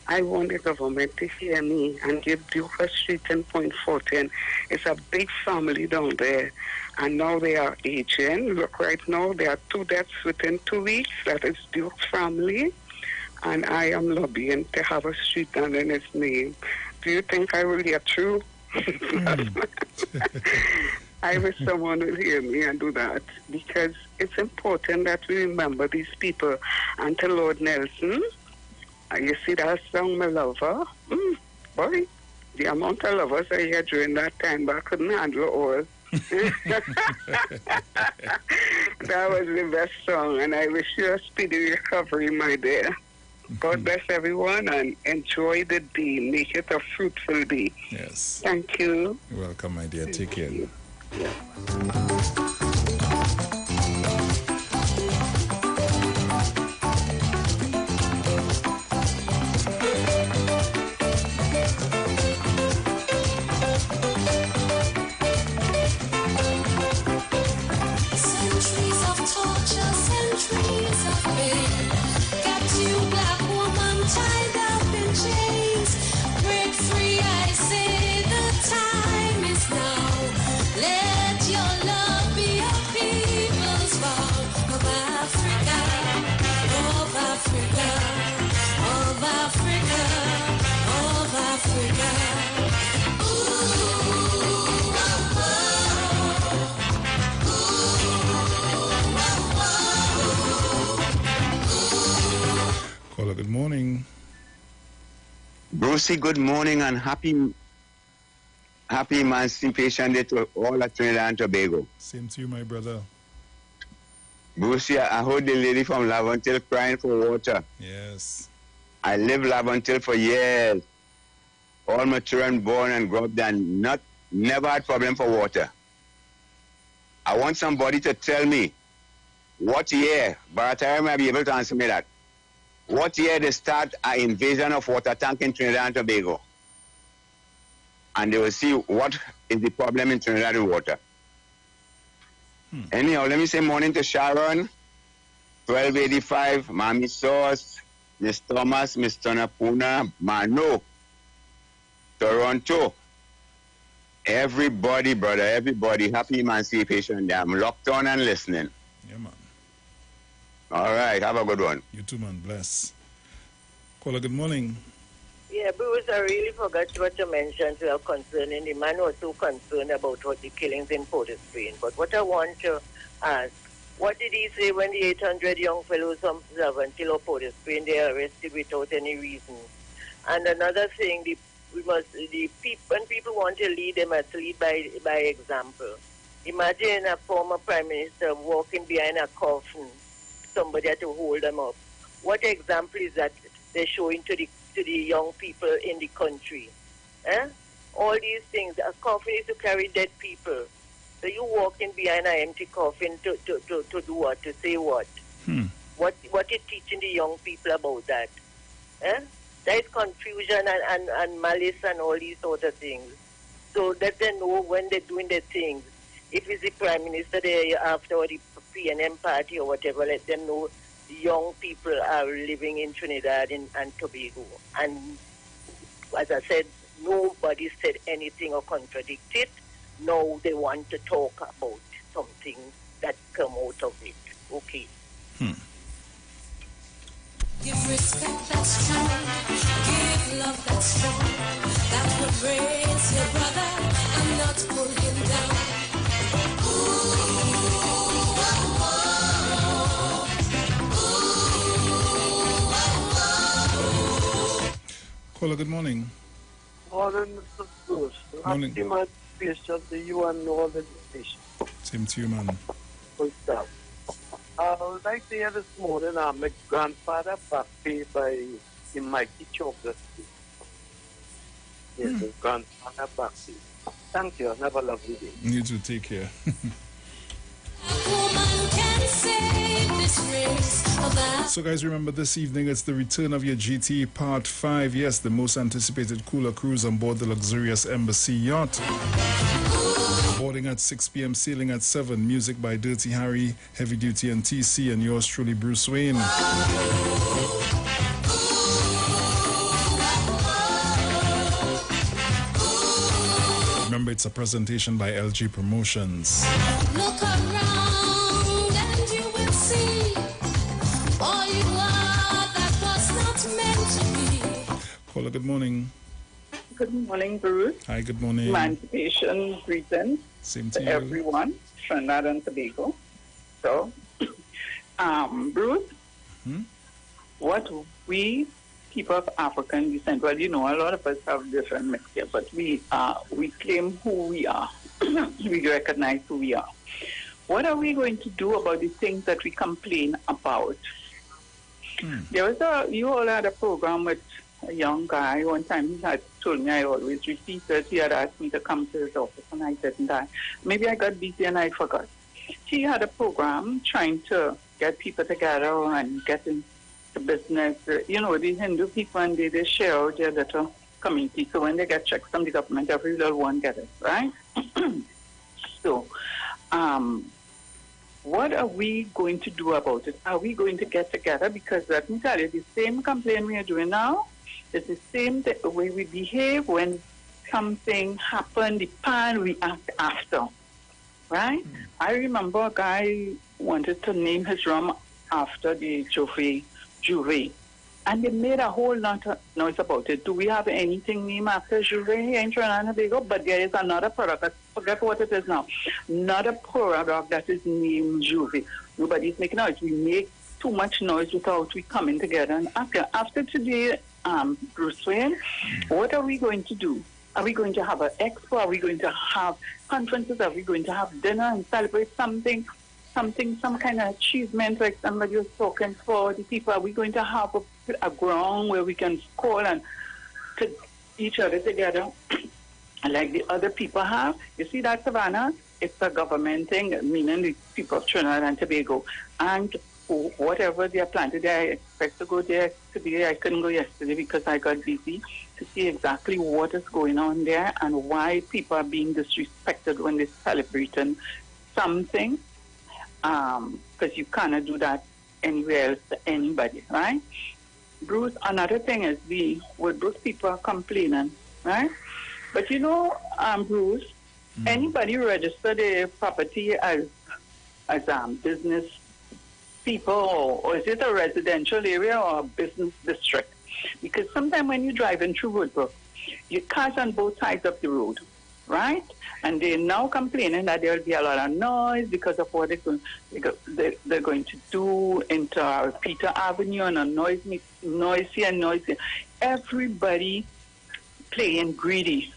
L: I want the government to hear me and give Duke a street in Point 410. It's a big family down there, and now they are aging. Look, right now there are 2 deaths within 2 weeks. That is Duke's family, and I am lobbying to have a street done in his name. Do you think I will get through? I wish someone would hear me and do that, because it's important that we remember these people. And to Lord Nelson, you see that song, My Lover? Boy, the amount of lovers I had during that time, but I couldn't handle all. That was the best song, and I wish you a speedy recovery, my dear. God bless everyone and enjoy the day. Make it a fruitful day.
N: Yes.
L: Thank you.
N: You're welcome, my dear. Take care.
L: Yeah.
M: Brucey, good morning and happy Emancipation Day to all at Trinidad and Tobago.
N: Same to you, my brother.
M: Brucey, I heard the lady from Laventille crying for water.
N: Yes.
M: I lived Laventille for years. All my children born and grew up there and never had problem for water. I want somebody to tell me what year, Baratari may be able to answer me that. What year they start an invasion of water tank in Trinidad and Tobago? And they will see what is the problem in Trinidad with water. Anyhow, let me say morning to Sharon, 1285, Mami Sauce, Miss Thomas, Miss Tonapuna, Mano, Toronto. Everybody, brother, everybody, happy Emancipation Day. I'm locked on and listening.
N: Yeah, man.
M: All right, have a good one.
N: You too, man. Bless. Caller, good morning.
Q: Yeah, Bruce, I really forgot what you mentioned to have concerning. The man was so concerned about what the killings in Port of Spain. But what I want to ask, what did he say when the 800 young fellows from Laventille or Port of Spain, they are arrested without any reason? And another thing, when people want to lead, they must lead by example. Imagine a former prime minister walking behind a coffin, somebody had to hold them up. What example is that they're showing to the young people in the country? All these things, a coffin is to carry dead people. So you walking behind an empty coffin to do what? To say what? What is teaching the young people about that? There is confusion and malice and all these sort of things. So that they know when they're doing their things. If it's the Prime Minister there after or the PNM party or whatever, let them know the young people are living in Trinidad and Tobago. And as I said, nobody said anything or contradicted. No, they want to talk about something that come out of it. Okay.
B: Give respect that's true. Give love that's strong. That would raise your brother and not pull him down.
N: Caller, good morning.
R: Morning, Mr. Bruce.
N: Morning.
R: Happy Emancipation to you and all the nation.
N: Same to you, man.
R: Good stuff. I would like to hear this morning, my grandfather birthday by the mighty chocolate. Yes, my grandfather birthday. Thank you. Have a lovely day.
N: You too. Take care. So guys, remember this evening it's the return of your GT Part 5. Yes, the most anticipated cooler cruise on board the luxurious Embassy yacht. Boarding at 6 p.m, sailing at 7. Music by Dirty Harry, Heavy Duty and TC, and yours truly, Bruce Wayne. Remember, it's a presentation by LG Promotions.
B: Look around and you will see all you are that was not meant to be.
N: Caller, good morning.
W: Good morning, Bruce.
N: Hi, good morning.
W: Emancipation greetings
N: Same to you.
W: Everyone, Trinidad and Tobago. So, Bruce, what we people of African descent, well, you know, a lot of us have different mixture, but we claim who we are. We recognize who we are. What are we going to do about the things that we complain about? There was you all had a program with a young guy. One time he had told me I always repeat it. He had asked me to come to his office and I didn't. Maybe I got busy and I forgot. He had a program trying to get people together and get into business. You know, the Hindu people, and they share out their little community. So when they get checks from the government, every little one gets it, right? So, what are we going to do about it? Are we going to get together? Because let me tell you, the same complaint we are doing now is the same way we behave when something happened, the pan we act after, right? I remember a guy wanted to name his rum after the Juve, and they made a whole lot of noise about it. Do we have anything named after Juve here in Trinidad and Tobago? But there is another product. I forget what it is now. Not a product that is named Juve. Nobody's making noise. We make too much noise without we coming together. And after today, Bruce Wayne, what are we going to do? Are we going to have an expo? Are we going to have conferences? Are we going to have dinner and celebrate something, some kind of achievement like somebody was talking for the people? Are we going to have a ground where we can call and put each other together like the other people have? You see that, Savannah? It's a government thing, meaning the people of Trinidad and Tobago. And whatever they are planted, I expect to go there today. I couldn't go yesterday because I got busy to see exactly what is going on there and why people are being disrespected when they're celebrating something. Because you cannot do that anywhere else to anybody, right? Bruce, another thing is with those people are complaining, right? But you know, Bruce, anybody register their property as business people, or is it a residential area or a business district? Because sometimes when you're driving through Woodbrook, you cars on both sides of the road, right? And they're now complaining that there will be a lot of noise because of what they're going to do into Peter Avenue and a noisy. Everybody playing greedy,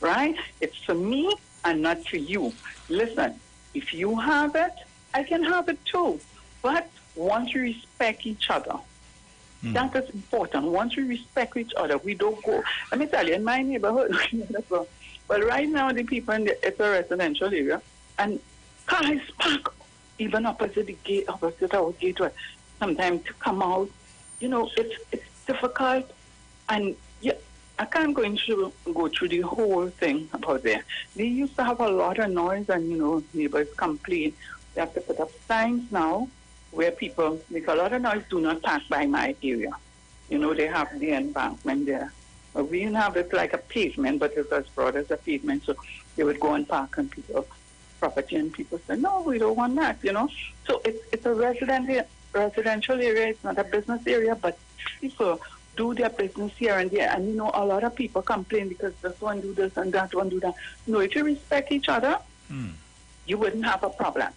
W: right? It's for me and not for you. Listen, if you have it, I can have it too. But once we respect each other, that is important. Once we respect each other, we don't go. Let me tell you, in my neighborhood, well, right now the people it's a residential area, and cars park even opposite the gate, opposite our gateway. Sometimes to come out, you know, it's difficult, and yeah, I can't go through the whole thing about there. They used to have a lot of noise, and you know, neighbors complain. They have to put up signs now where people make a lot of noise. Do not pass by my area. You know, they have the embankment there. We didn't have it like a pavement, but it was broad as a pavement, so they would go and park on people's property, and people said, no, we don't want that, you know. So it's a residential area. It's not a business area, but people do their business here and there. And, you know, a lot of people complain because this one do this and that one do that. No, if you respect each other, you wouldn't have a problem,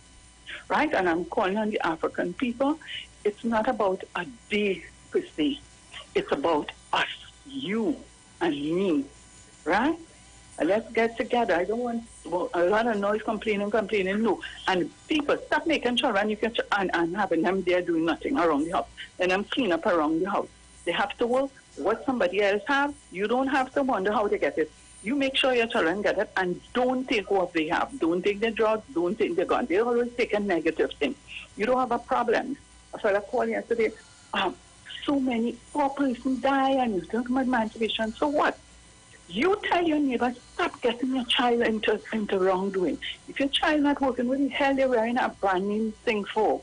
W: right? And I'm calling on the African people. It's not about a day per se. It's about us, you and me, right? Let's get together. I don't want a lot of noise, complaining, no. And people, stop making children and having them there doing nothing around the house. And them clean up around the house. They have to work. What somebody else have, you don't have to wonder how they get it. You make sure your children get it, and don't take what they have. Don't take their drugs, don't take their gun. They always take a negative thing. You don't have a problem. A fellow called yesterday, so many poor persons die, and you talk about emancipation. So what? You tell your neighbor, stop getting your child into wrongdoing. If your child not working, what the hell they wearing a brand name thing for?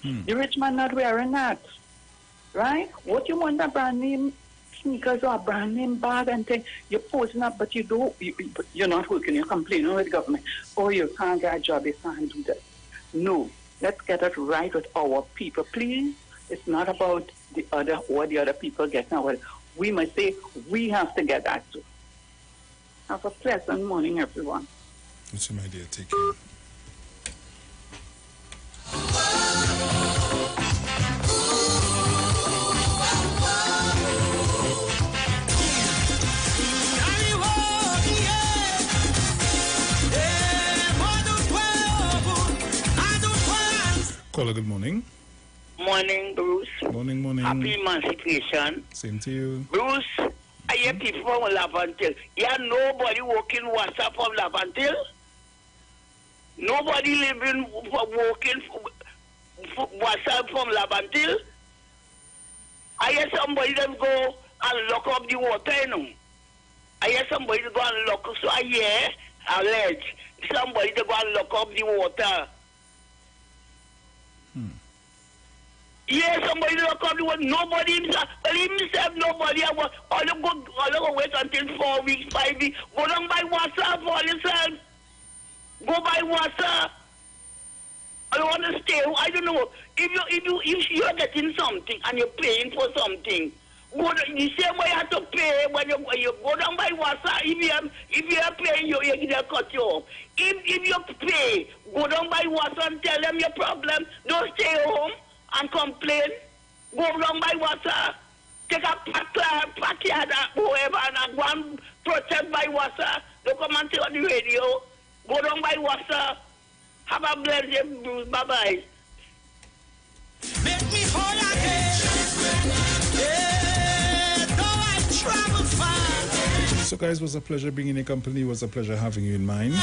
W: The rich man not wearing that, right? What you want a brand name sneakers or a brand name bag and thing? You're posting up, but you're not working. You're complaining with the government. Oh, you can't get a job. You can't do that. No, let's get it right with our people, please. It's not about what the other people get now. We must say we have to get that too. Have a pleasant morning, everyone.
N: What's my dear? Take care. Caller, good morning.
A: Morning, Bruce.
N: Morning.
A: Happy Emancipation.
N: Same to you.
A: Bruce, I hear people from Lavantil. Yeah, nobody working WhatsApp from Lavantil. Nobody living working for WhatsApp from Lavantil. I hear somebody that go and lock up the water, you know. I hear somebody that go and lock up, so I hear, allege, somebody that go and lock up the water. Yeah, somebody look up the one. Nobody himself, nobody. All you go wait until 4 weeks, 5 weeks. Go down by WhatsApp for yourself. Go by WhatsApp. I want to stay. I don't know. If you're getting something and you're paying for something, the same way you have to pay when you go down by WhatsApp. If you're paying, you're cut you off. If you pay, go down by WhatsApp and tell them your problem. Don't stay home and complain. Go down by WhatsApp. take a backyard, whoever, and go and protest by water. Don't come and take on the radio. Go down by water. Have a blessed day, Bruce. Bye-bye.
E: Make me whole again. Yeah, though I travel far.
N: So guys, it was a pleasure being in your company. It was a pleasure having you in mind.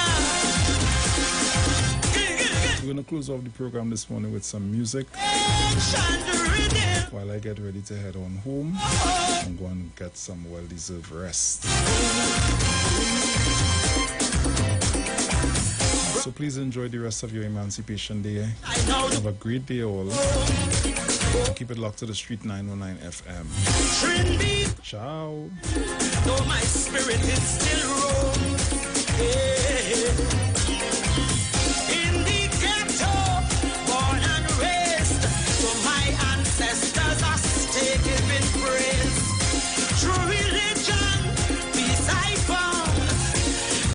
N: We're going to close off the program this morning with some music while I get ready to head on home and go and get some well-deserved rest. So please enjoy the rest of your Emancipation Day. Have a great day all. Keep it locked to the Street 919 FM. Ciao.
E: Though my spirit is still wrong. Yeah.